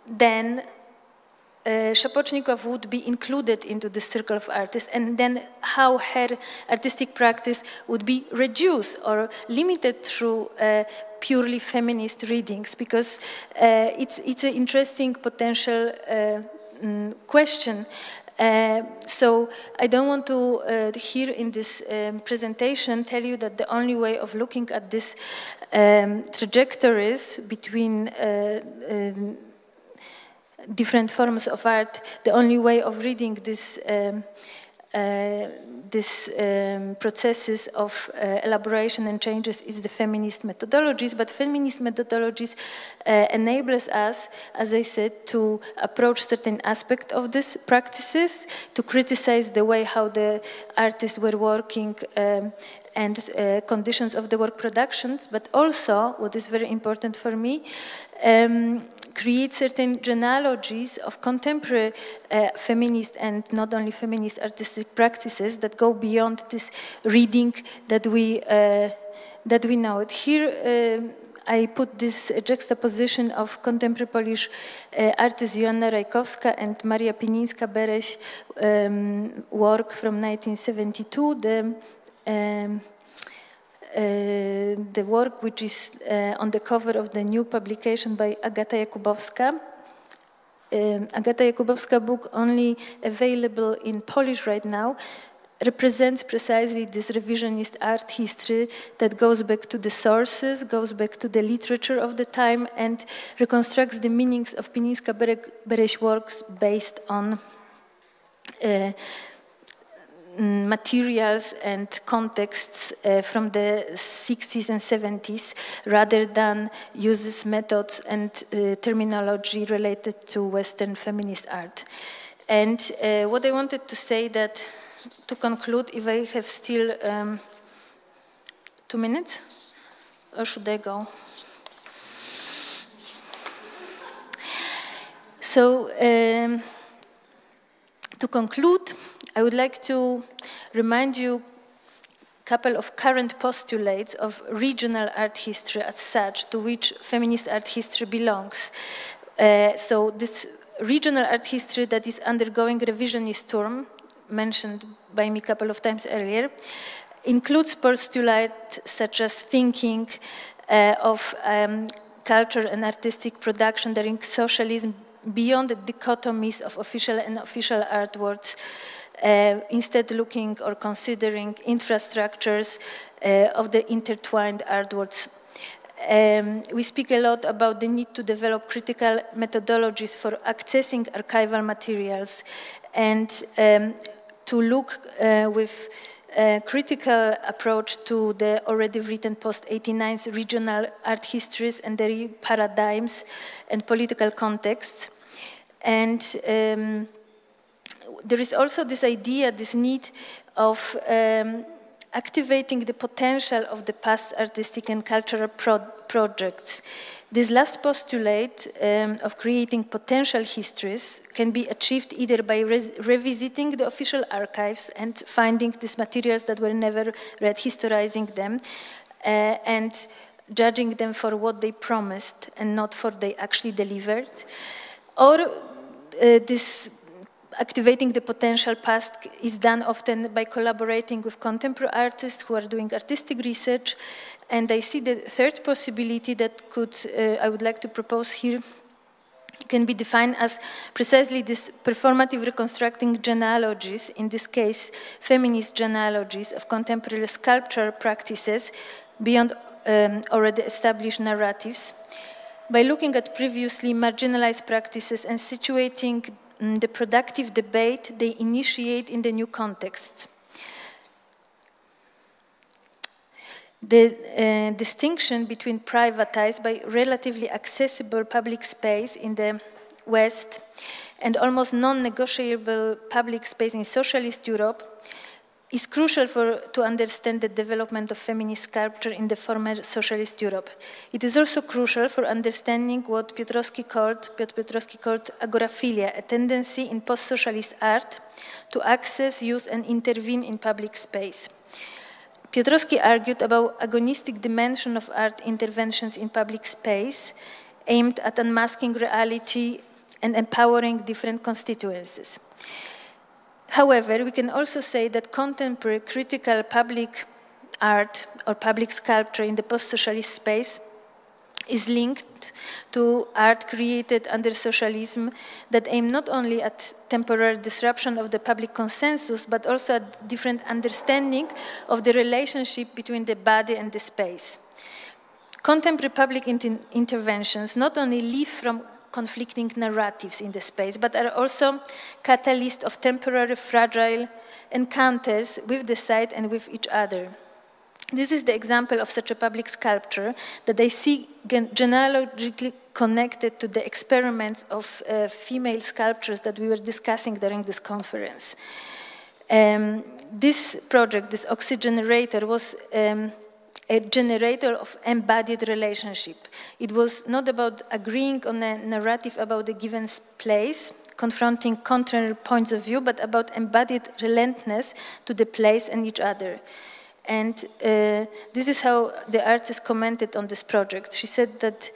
then Szapocznikow would be included into the circle of artists, and then how her artistic practice would be reduced or limited through purely feminist readings? Because it's an interesting potential question. So I don't want to here in this presentation tell you that the only way of looking at this trajectories between different forms of art, the only way of reading this processes of elaboration and changes is the feminist methodologies, but feminist methodologies enables us, as I said, to approach certain aspects of these practices, to criticize the way how the artists were working and conditions of the work productions, but also, what is very important for me, create certain genealogies of contemporary feminist and not only feminist artistic practices that go beyond this reading that we know it. Here I put this juxtaposition of contemporary Polish artists Joanna Rajkowska and Maria Pinińska-Bereś work from 1972. The work which is on the cover of the new publication by Agata Jakubowska. Agata Jakubowska book, only available in Polish right now, represents precisely this revisionist art history that goes back to the sources, goes back to the literature of the time, and reconstructs the meanings of Pinińska-Bereś works based on materials and contexts from the 60s and 70s, rather than uses methods and terminology related to Western feminist art. And what I wanted to say that, to conclude, if I have still 2 minutes, or should I go? So, to conclude, I would like to remind you a couple of current postulates of regional art history as such, to which feminist art history belongs. So this regional art history that is undergoing revisionist turn, mentioned by me a couple of times earlier, includes postulates such as thinking of culture and artistic production during socialism beyond the dichotomies of official and unofficial artworks, instead looking or considering infrastructures of the intertwined artworks. We speak a lot about the need to develop critical methodologies for accessing archival materials and to look with a critical approach to the already written post-89 regional art histories and their paradigms and political contexts. And there is also this idea, this need of activating the potential of the past artistic and cultural projects. This last postulate of creating potential histories can be achieved either by revisiting the official archives and finding these materials that were never read, historizing them, and judging them for what they promised and not for they actually delivered, or this activating the potential past is done often by collaborating with contemporary artists who are doing artistic research. And I see the third possibility that I would like to propose here can be defined as precisely this performative reconstructing genealogies, in this case feminist genealogies of contemporary sculpture practices beyond already established narratives, by looking at previously marginalized practices and situating the productive debate they initiate in the new contexts. The distinction between privatized by relatively accessible public space in the West and almost non-negotiable public space in socialist Europe is crucial to understand the development of feminist sculpture in the former socialist Europe. It is also crucial for understanding what Piotr Piotrowski called agoraphilia, a tendency in post-socialist art to access, use, and intervene in public space. Piotrowski argued about agonistic dimension of art interventions in public space, aimed at unmasking reality and empowering different constituencies. However, we can also say that contemporary critical public art or public sculpture in the post-socialist space is linked to art created under socialism that aim not only at temporary disruption of the public consensus, but also at different understanding of the relationship between the body and the space. Contemporary public interventions not only live from conflicting narratives in the space, but are also catalysts of temporary fragile encounters with the site and with each other. This is the example of such a public sculpture that I see genealogically connected to the experiments of female sculptures that we were discussing during this conference. This project, this oxygenerator, was a generator of embodied relationship. It was not about agreeing on a narrative about a given place, confronting contrary points of view, but about embodied relentlessness to the place and each other. And this is how the artist commented on this project. She said that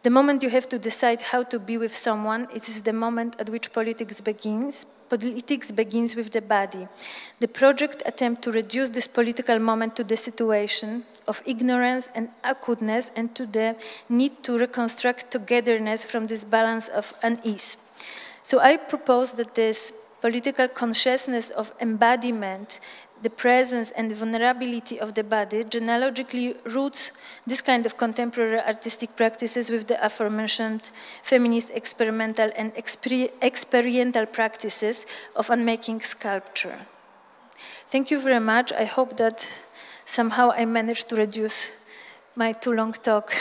the moment you have to decide how to be with someone, it is the moment at which politics begins. Politics begins with the body. The project attempts to reduce this political moment to the situation of ignorance and acuteness and to the need to reconstruct togetherness from this balance of unease. So I propose that this political consciousness of embodiment, the presence and vulnerability of the body, genealogically roots this kind of contemporary artistic practices with the aforementioned feminist, experimental, and experiential practices of unmaking sculpture. Thank you very much. I hope that somehow I managed to reduce my too long talk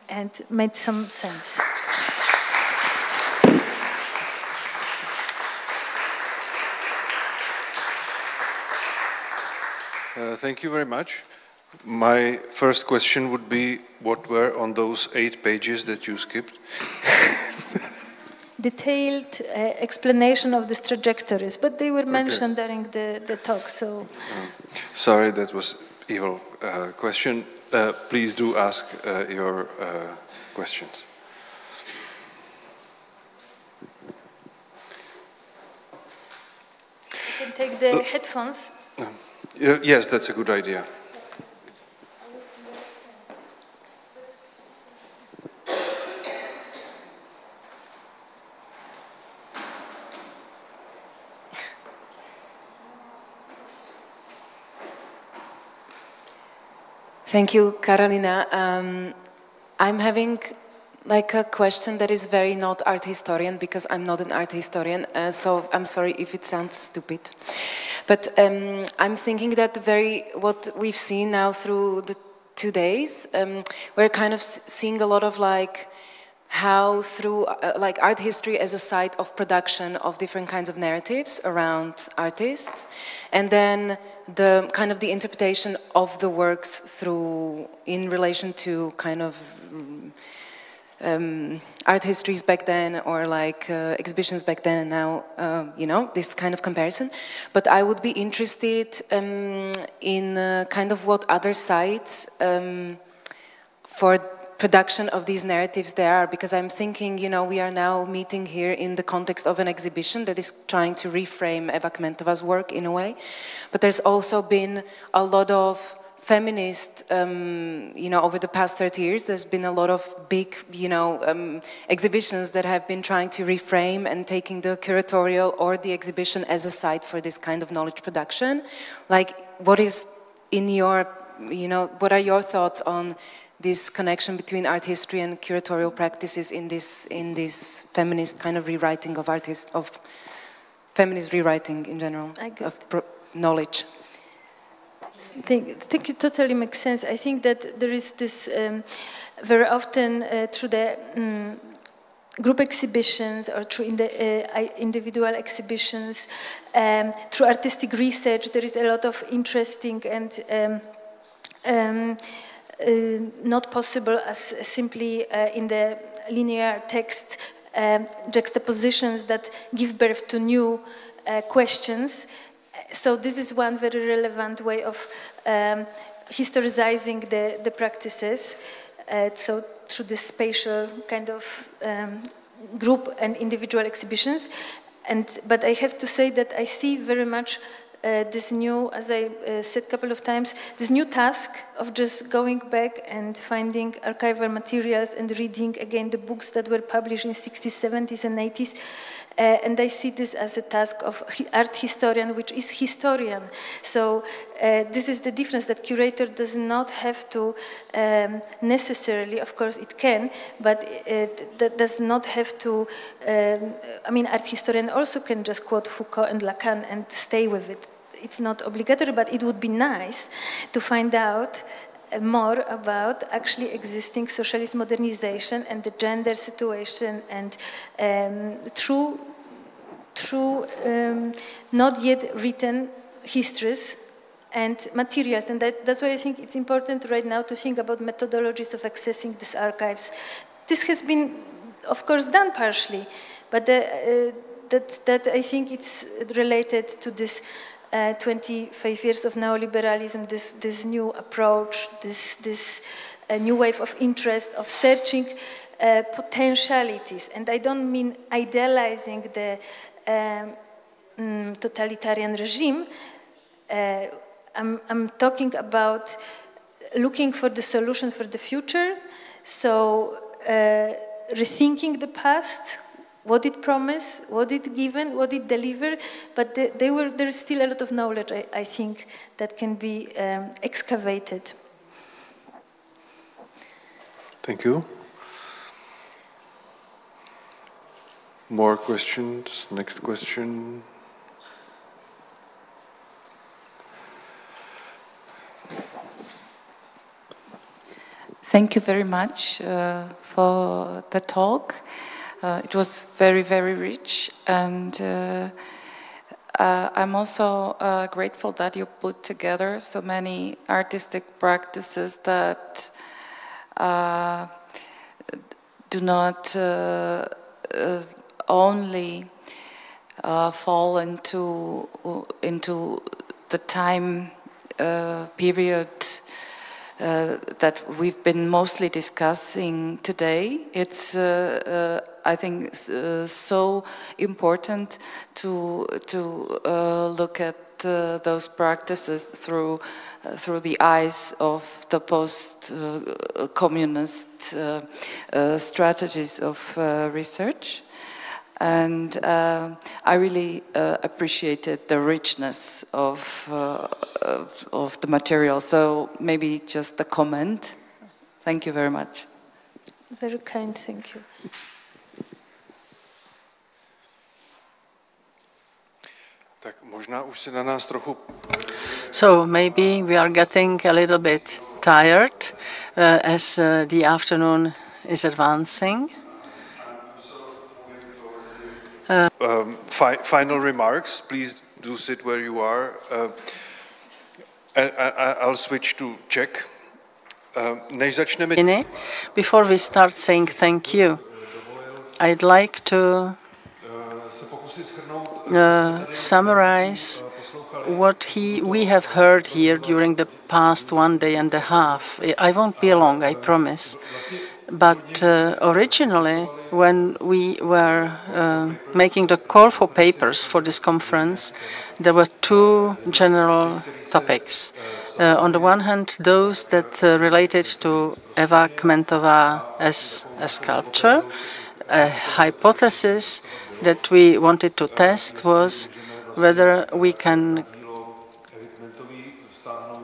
and made some sense. Thank you very much. My first question would be, what were on those 8 pages that you skipped? Detailed explanation of these trajectories, but they were mentioned during the talk, so... Sorry, that was evil question. Please do ask your questions. You can take the headphones. Yes, that's a good idea. Thank you, Carolina. I'm having like a question that is very not art historian, because I'm not an art historian, so I'm sorry if it sounds stupid. But I'm thinking that what we've seen now through the 2 days, we're kind of seeing a lot of like how through like art history as a site of production of different kinds of narratives around artists, and then the kind of the interpretation of the works through in relation to kind of art histories back then, or like exhibitions back then and now, you know, this kind of comparison. But I would be interested in kind of what other sites for production of these narratives there are, because I'm thinking, you know, we are now meeting here in the context of an exhibition that is trying to reframe Eva Kmentova's work in a way, but there's also been a lot of feminist, you know, over the past 30 years, there's been a lot of big, you know, exhibitions that have been trying to reframe and taking the curatorial or the exhibition as a site for this kind of knowledge production. Like, what is in your, you know, what are your thoughts on this connection between art history and curatorial practices in this feminist kind of rewriting of feminist rewriting in general of knowledge? Think it totally makes sense. I think that there is this very often through the group exhibitions or through individual exhibitions, through artistic research, there is a lot of interesting and not possible as simply in the linear text juxtapositions that give birth to new questions. So this is one very relevant way of historicizing the practices. So through the spatial kind of group and individual exhibitions. But I have to say that I see very much this new, as I said a couple of times, this new task of just going back and finding archival materials and reading again the books that were published in 60s, 70s and 80s. And I see this as a task of art historian, which is historian. So this is the difference, that curator does not have to necessarily, of course it can, but that does not have to, I mean, art historian also can just quote Foucault and Lacan and stay with it. It's not obligatory, but it would be nice to find out more about actually existing socialist modernization and the gender situation and true not yet written histories and materials. And that's why I think it's important right now to think about methodologies of accessing these archives. This has been, of course, done partially, but that I think it's related to this 25 years of neoliberalism, this new approach, this new wave of interest, of searching potentialities. And I don't mean idealizing the totalitarian regime. I'm talking about looking for the solution for the future, so rethinking the past, what it promised, what it given, what it delivered, but there is still a lot of knowledge, I think, that can be excavated. Thank you. More questions? Next question. Thank you very much for the talk. It was very, very rich, and I'm also grateful that you put together so many artistic practices that do not only fall into the time period that we've been mostly discussing today. It's, I think, so important to look at those practices through the eyes of the post-communist strategies of research. And I really appreciated the richness of the material. So maybe just a comment. Thank you very much. Very kind, thank you. Tak možná už se na nás trochu. So maybe we are getting a little bit tired as the afternoon is advancing. Final remarks, please do sit where you are. I'll switch to Czech. Než začneme... Before we start saying thank you, I'd like to summarize what we have heard here during the past 1 day and a half. I won't be long, I promise. But originally, when we were making the call for papers for this conference, there were two general topics. On the one hand, those that related to Eva Kmentova as a sculptor. A hypothesis that we wanted to test was whether we can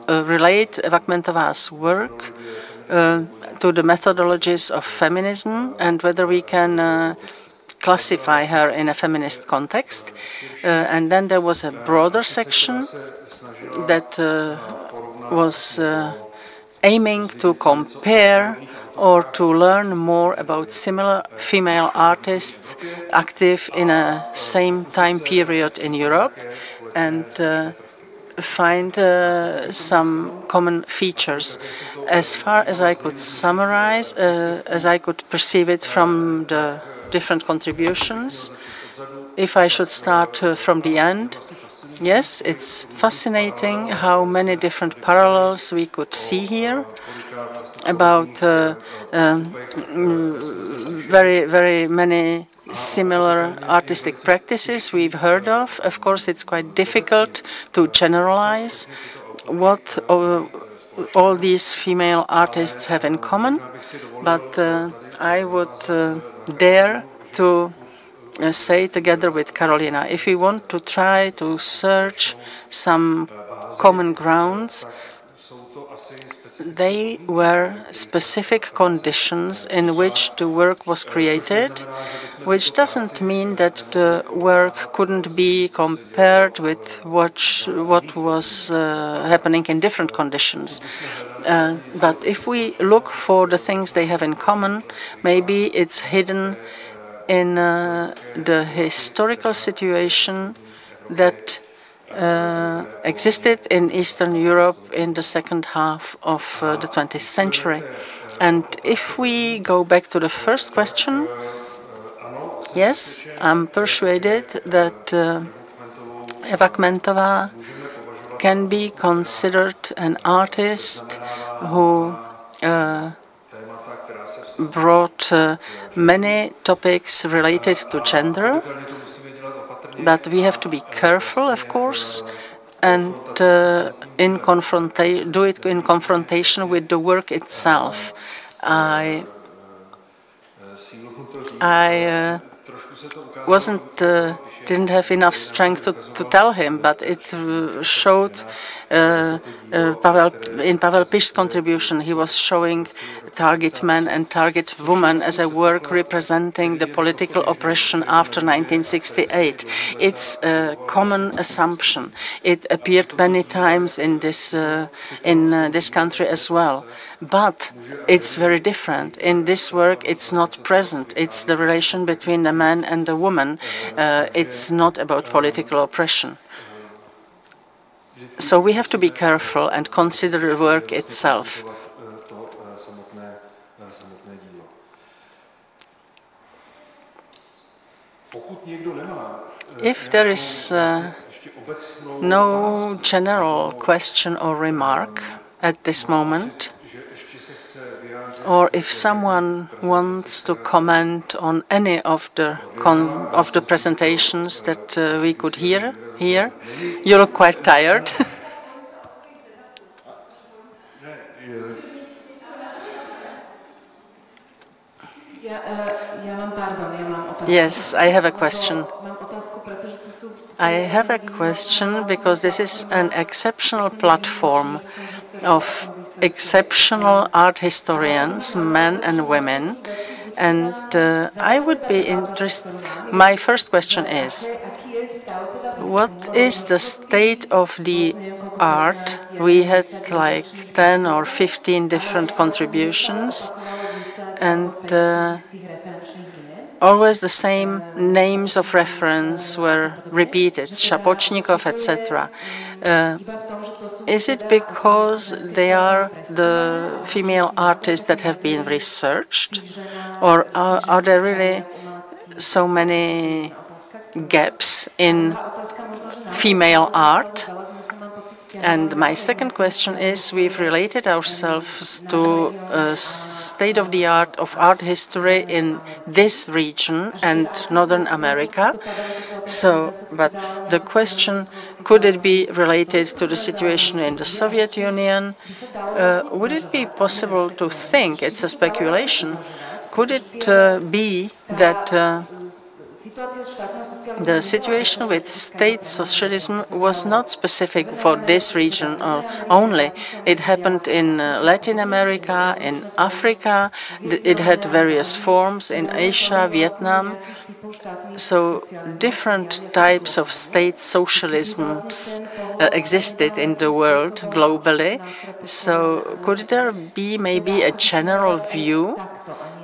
relate Eva Kmentova's work to the methodologies of feminism and whether we can classify her in a feminist context. And then there was a broader section that was aiming to compare or to learn more about similar female artists active in a same time period in Europe and find some common features. As far as I could summarize, as I could perceive it from the different contributions, if I should start from the end, yes, it's fascinating how many different parallels we could see here about very many similar artistic practices we've heard of. Of course, it's quite difficult to generalize what all these female artists have in common, but I would dare to say together with Carolina, if we want to try to search some common grounds, they were specific conditions in which the work was created, which doesn't mean that the work couldn't be compared with what was happening in different conditions. But if we look for the things they have in common, maybe it's hidden in the historical situation that existed in Eastern Europe in the second half of the 20th century. And if we go back to the first question, yes, I'm persuaded that Eva Kmentova can be considered an artist who brought many topics related to gender, but we have to be careful, of course, and do it in confrontation with the work itself. I didn't have enough strength to tell him, but it showed in Pavel Pysz's contribution, he was showing target man and target woman as a work representing the political oppression after 1968. It's a common assumption. It appeared many times in this country as well. But it's very different. In this work, it's not present. It's the relation between the man and the woman. It's not about political oppression. So we have to be careful and consider the work itself. If there is no general question or remark at this moment, or if someone wants to comment on any of the presentations that we could hear here, you look quite tired. Yes, I have a question. I have a question because this is an exceptional platform of exceptional art historians, men and women, and I would be interested. My first question is, what is the state of the art? We had like 10 or 15 different contributions, and always the same names of reference were repeated, Szapocznikow, etc. Is it because they are the female artists that have been researched, or are there really so many gaps in female art? And my second question is, we've related ourselves to a state-of-the-art of art history in this region and Northern America. So, but the question, could it be related to the situation in the Soviet Union? Would it be possible to think, it's a speculation, could it be that the situation with state socialism was not specific for this region only? It happened in Latin America, in Africa, it had various forms in Asia, Vietnam. So different types of state socialisms existed in the world globally. So could there be maybe a general view?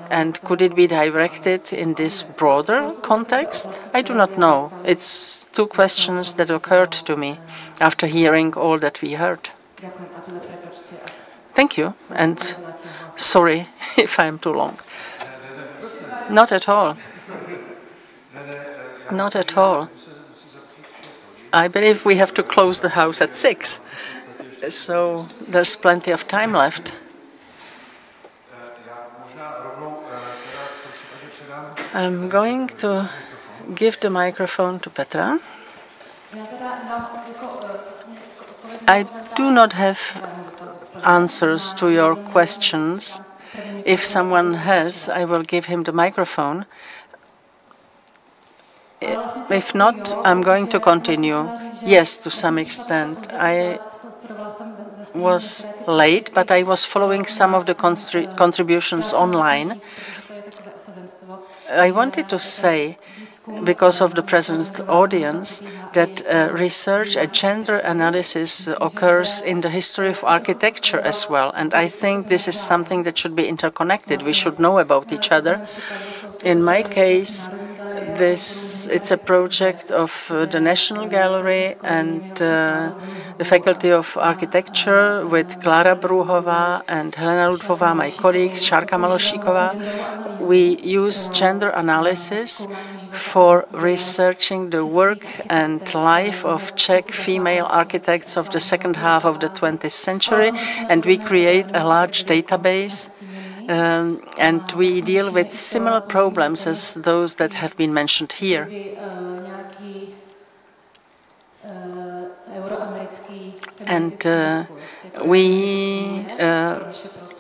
And could it be directed in this broader context? I do not know. It's two questions that occurred to me after hearing all that we heard. Thank you, and sorry if I'm too long. Not at all. Not at all. I believe we have to close the house at 6, so there's plenty of time left. I'm going to give the microphone to Petra. I do not have answers to your questions. If someone has, I will give him the microphone. If not, I'm going to continue. Yes, to some extent. I was late, but I was following some of the contributions online. I wanted to say, because of the present audience, that research and gender analysis occurs in the history of architecture as well. And I think this is something that should be interconnected. We should know about each other. In my case, it's a project of the National Gallery and the Faculty of Architecture with Klára Brúhová and Helena Ludvová, my colleagues, Šárka Malosíková. We use gender analysis for researching the work and life of Czech female architects of the second half of the 20th century, and we create a large database. And we deal with similar problems as those that have been mentioned here. And we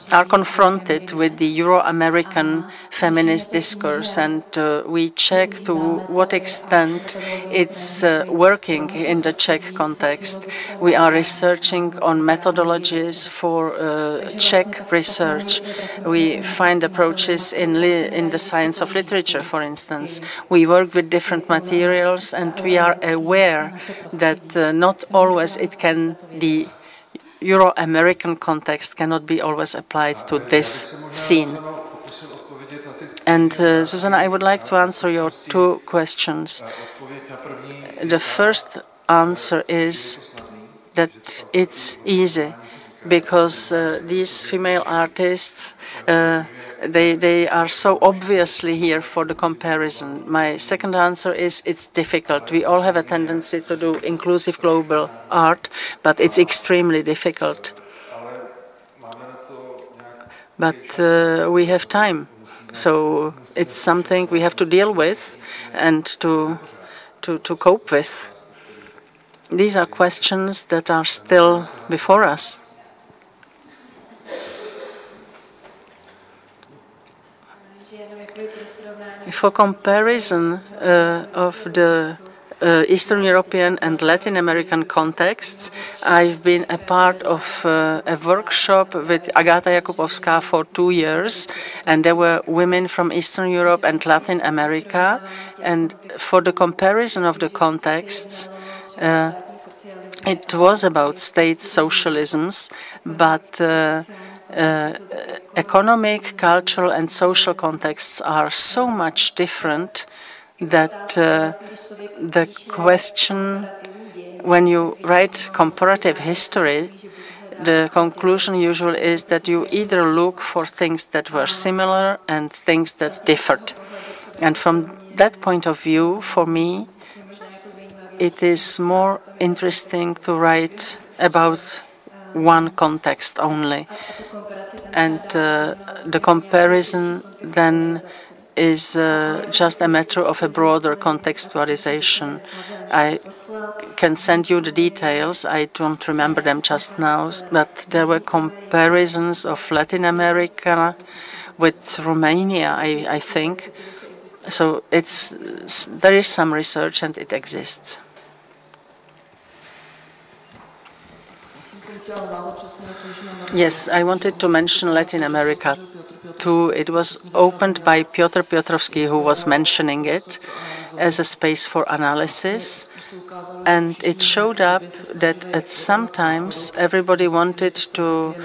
are confronted with the Euro-American feminist discourse, and we check to what extent it's working in the Czech context. We are researching on methodologies for Czech research. We find approaches in the science of literature, for instance. We work with different materials, and we are aware that not always the Euro-American context cannot be always applied to this scene. And Zuzana, I would like to answer your two questions. The first answer is that it's easy because these female artists, they are so obviously here for the comparison. My second answer is it's difficult. We all have a tendency to do inclusive global art, but it's extremely difficult. But we have time, so it's something we have to deal with and to cope with. These are questions that are still before us. For comparison of the Eastern European and Latin American contexts, I've been a part of a workshop with Agata Jakubowska for 2 years, and there were women from Eastern Europe and Latin America. And for the comparison of the contexts, it was about state socialisms, but economic, cultural, and social contexts are so much different that the question, when you write comparative history, the conclusion usually is that you either look for things that were similar and things that differed. And from that point of view, for me, it is more interesting to write about one context only. And the comparison then is just a matter of a broader contextualization. I can send you the details. I don't remember them just now, but there were comparisons of Latin America with Romania, I think. So there is some research and it exists. Yes, I wanted to mention Latin America too. It was opened by Piotr Piotrowski, who was mentioning it as a space for analysis. And it showed up that at some times everybody wanted to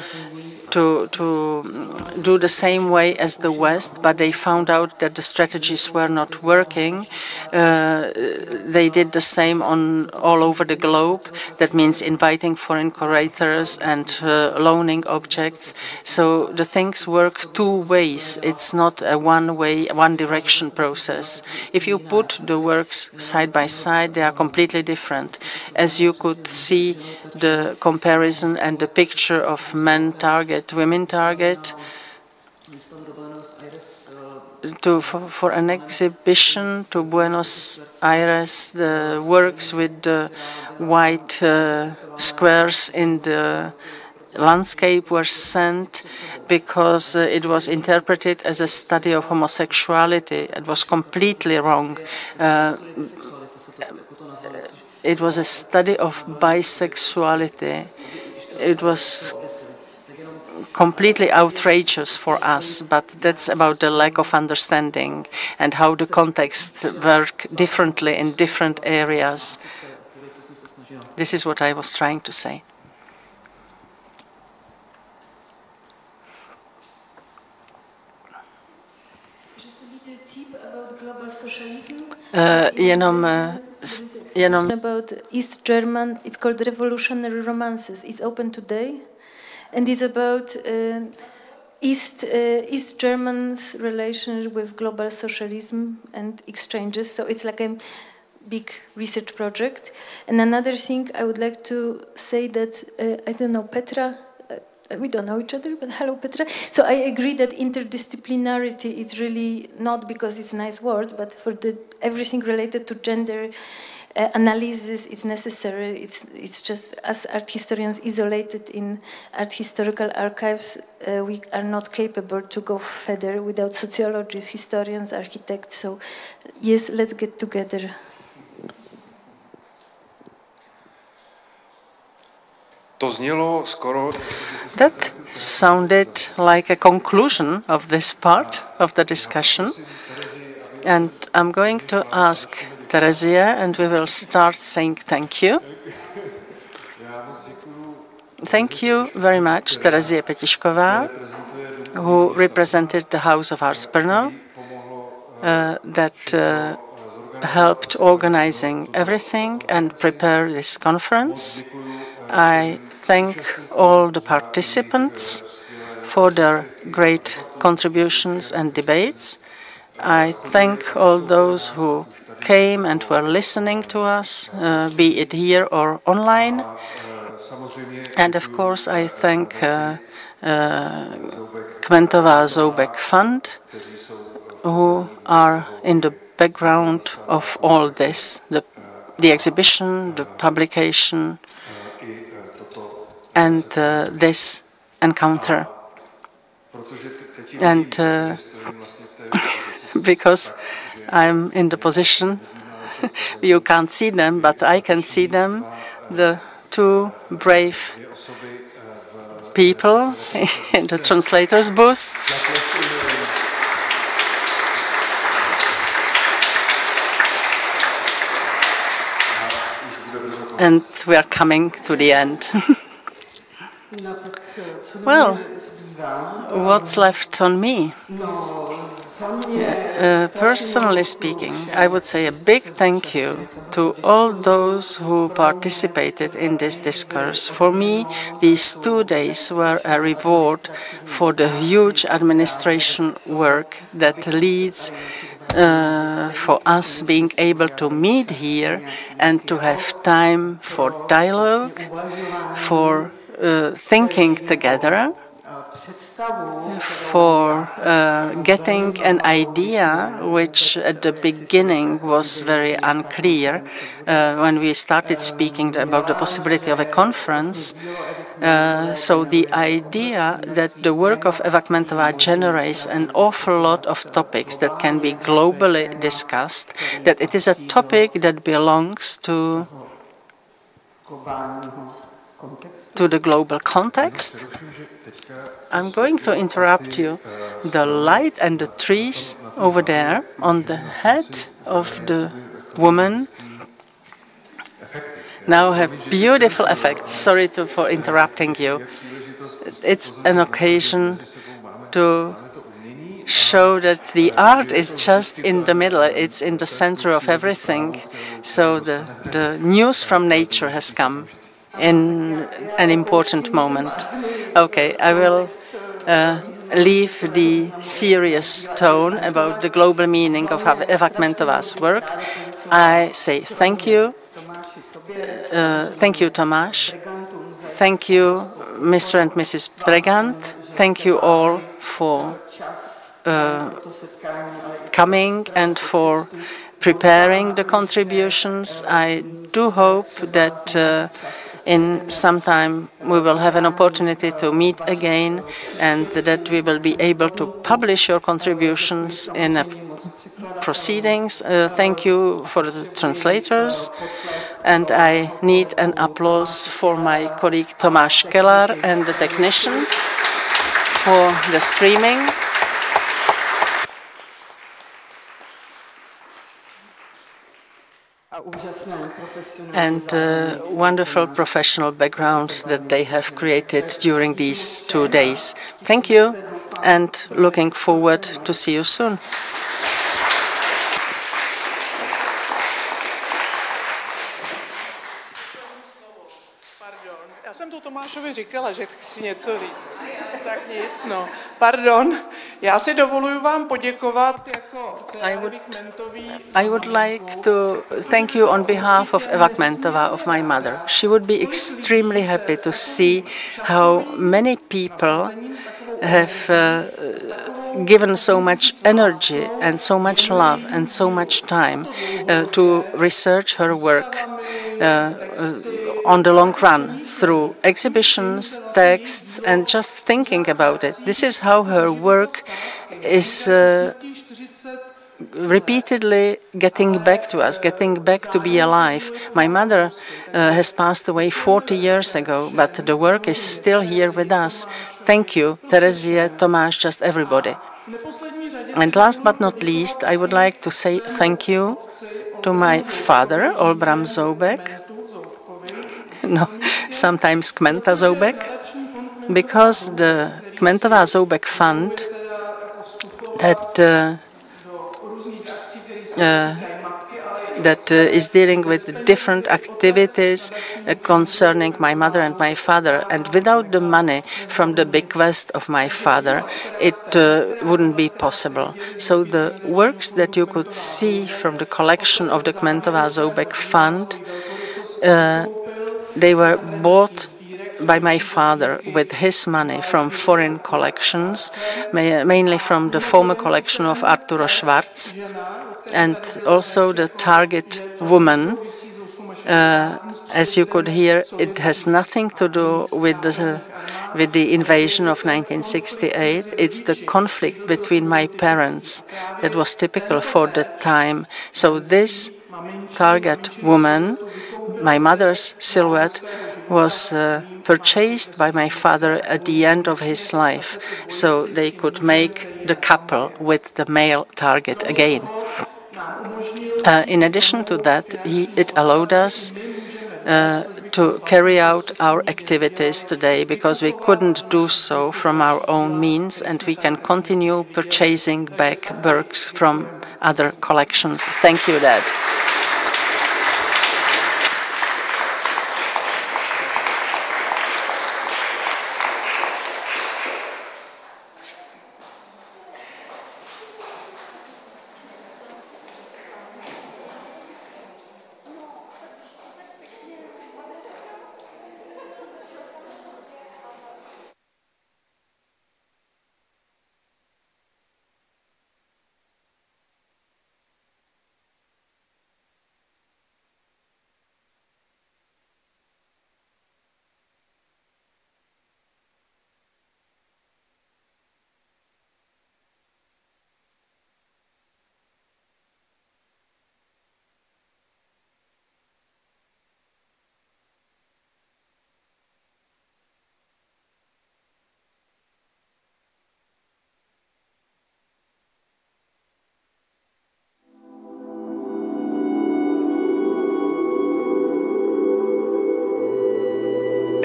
do the same way as the West, but they found out that the strategies were not working. They did the same all over the globe. That means inviting foreign curators and loaning objects. So the things work two ways. It's not a one-way, one-direction process. If you put the works side by side, they are completely different. As you could see, the comparison and the picture of men target, women target, for an exhibition to Buenos Aires, the works with the white squares in the landscape were sent because it was interpreted as a study of homosexuality. It was completely wrong. It was a study of bisexuality. It was completely outrageous for us, but that's about the lack of understanding and how the contexts work differently in different areas. This is what I was trying to say. About East German, it's called Revolutionary Romances. It's open today, and it's about East German's relationship with global socialism and exchanges. So it's like a big research project. And another thing I would like to say that I don't know, Petra. We don't know each other, but hello, Petra. So I agree that interdisciplinarity is really not because it's a nice word, but for everything related to gender analysis is necessary. It's just as art historians isolated in art historical archives, we are not capable to go further without sociologists, historians, architects. So yes, let's get together. That sounded like a conclusion of this part of the discussion. And I'm going to ask Teresia, and we will start saying thank you. Thank you very much, Teresia Petišková, who represented the House of Arts Brno, that helped organizing everything and prepare this conference. I thank all the participants for their great contributions and debates. I thank all those who came and were listening to us, be it here or online. And of course, I thank Kmentová Zoubek Fund, who are in the background of all this, the exhibition, the publication, and this encounter. And because I'm in the position, you can't see them, but I can see them, the two brave people in the translator's booth. And we are coming to the end. Well, what's left on me? Personally speaking, I would say a big thank you to all those who participated in this discourse. For me, these 2 days were a reward for the huge administration work that leads for us being able to meet here and to have time for dialogue, for thinking together, for getting an idea which at the beginning was very unclear when we started speaking about the possibility of a conference. So the idea that the work of Eva Kmentova generates an awful lot of topics that can be globally discussed, that it is a topic that belongs to the global context. I'm going to interrupt you. The light and the trees over there on the head of the woman now have beautiful effects. Sorry for interrupting you. It's an occasion to show that the art is just in the middle. It's in the center of everything. So the news from nature has come in an important moment. Okay, I will leave the serious tone about the global meaning of Eva Kmentova's work. I say thank you. Thank you, Tomáš. Thank you, Mr. and Mrs. Bregant. Thank you all for coming and for preparing the contributions. I do hope that in some time we will have an opportunity to meet again and that we will be able to publish your contributions in proceedings. Thank you for the translators, and I need an applause for my colleague Tomáš Keller and the technicians for the streaming. And wonderful professional background that they have created during these 2 days. Thank you, and looking forward to see you soon. Já jsem to Tomášovi říkala, že chci něco říct. Tak nic, no. Pardon. Já si dovoluji vám poděkovat jako Evě Kmentový. I would like to thank you on behalf of Eva Kmentova, of my mother. She would be extremely happy to see how many people have given so much energy and so much love and so much time to research her work on the long run through exhibitions, texts, and just thinking about it. This is how her work is repeatedly getting back to us, getting back to be alive. My mother has passed away 40 years ago, but the work is still here with us. Thank you, Terezie, Tomáš, just everybody. And last but not least, I would like to say thank you to my father, Olbram Zoubek, no, sometimes Kmenta Zoubek, because the Kmentová Zoubek Fund that is dealing with different activities concerning my mother and my father. And without the money from the bequest of my father, it wouldn't be possible. So the works that you could see from the collection of the Kmentová Zoubek Fund, they were bought by my father with his money from foreign collections, mainly from the former collection of Arturo Schwarz, and also the target woman. As you could hear, it has nothing to do with the invasion of 1968. It's the conflict between my parents that was typical for that time. So this target woman, my mother's silhouette, was purchased by my father at the end of his life, so they could make the couple with the male target again. In addition to that, it allowed us to carry out our activities today, because we couldn't do so from our own means, and we can continue purchasing back works from other collections. Thank you, Dad.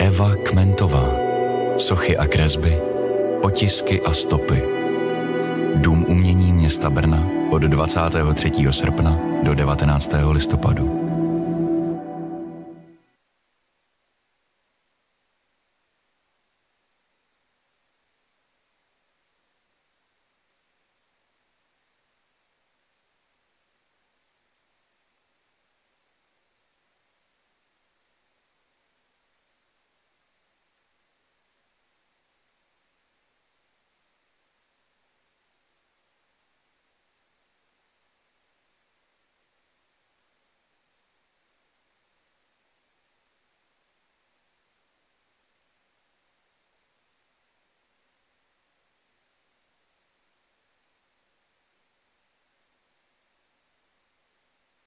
Eva Kmentová. Sochy a kresby, otisky a stopy. Dům umění města Brna od 23. srpna do 19. listopadu.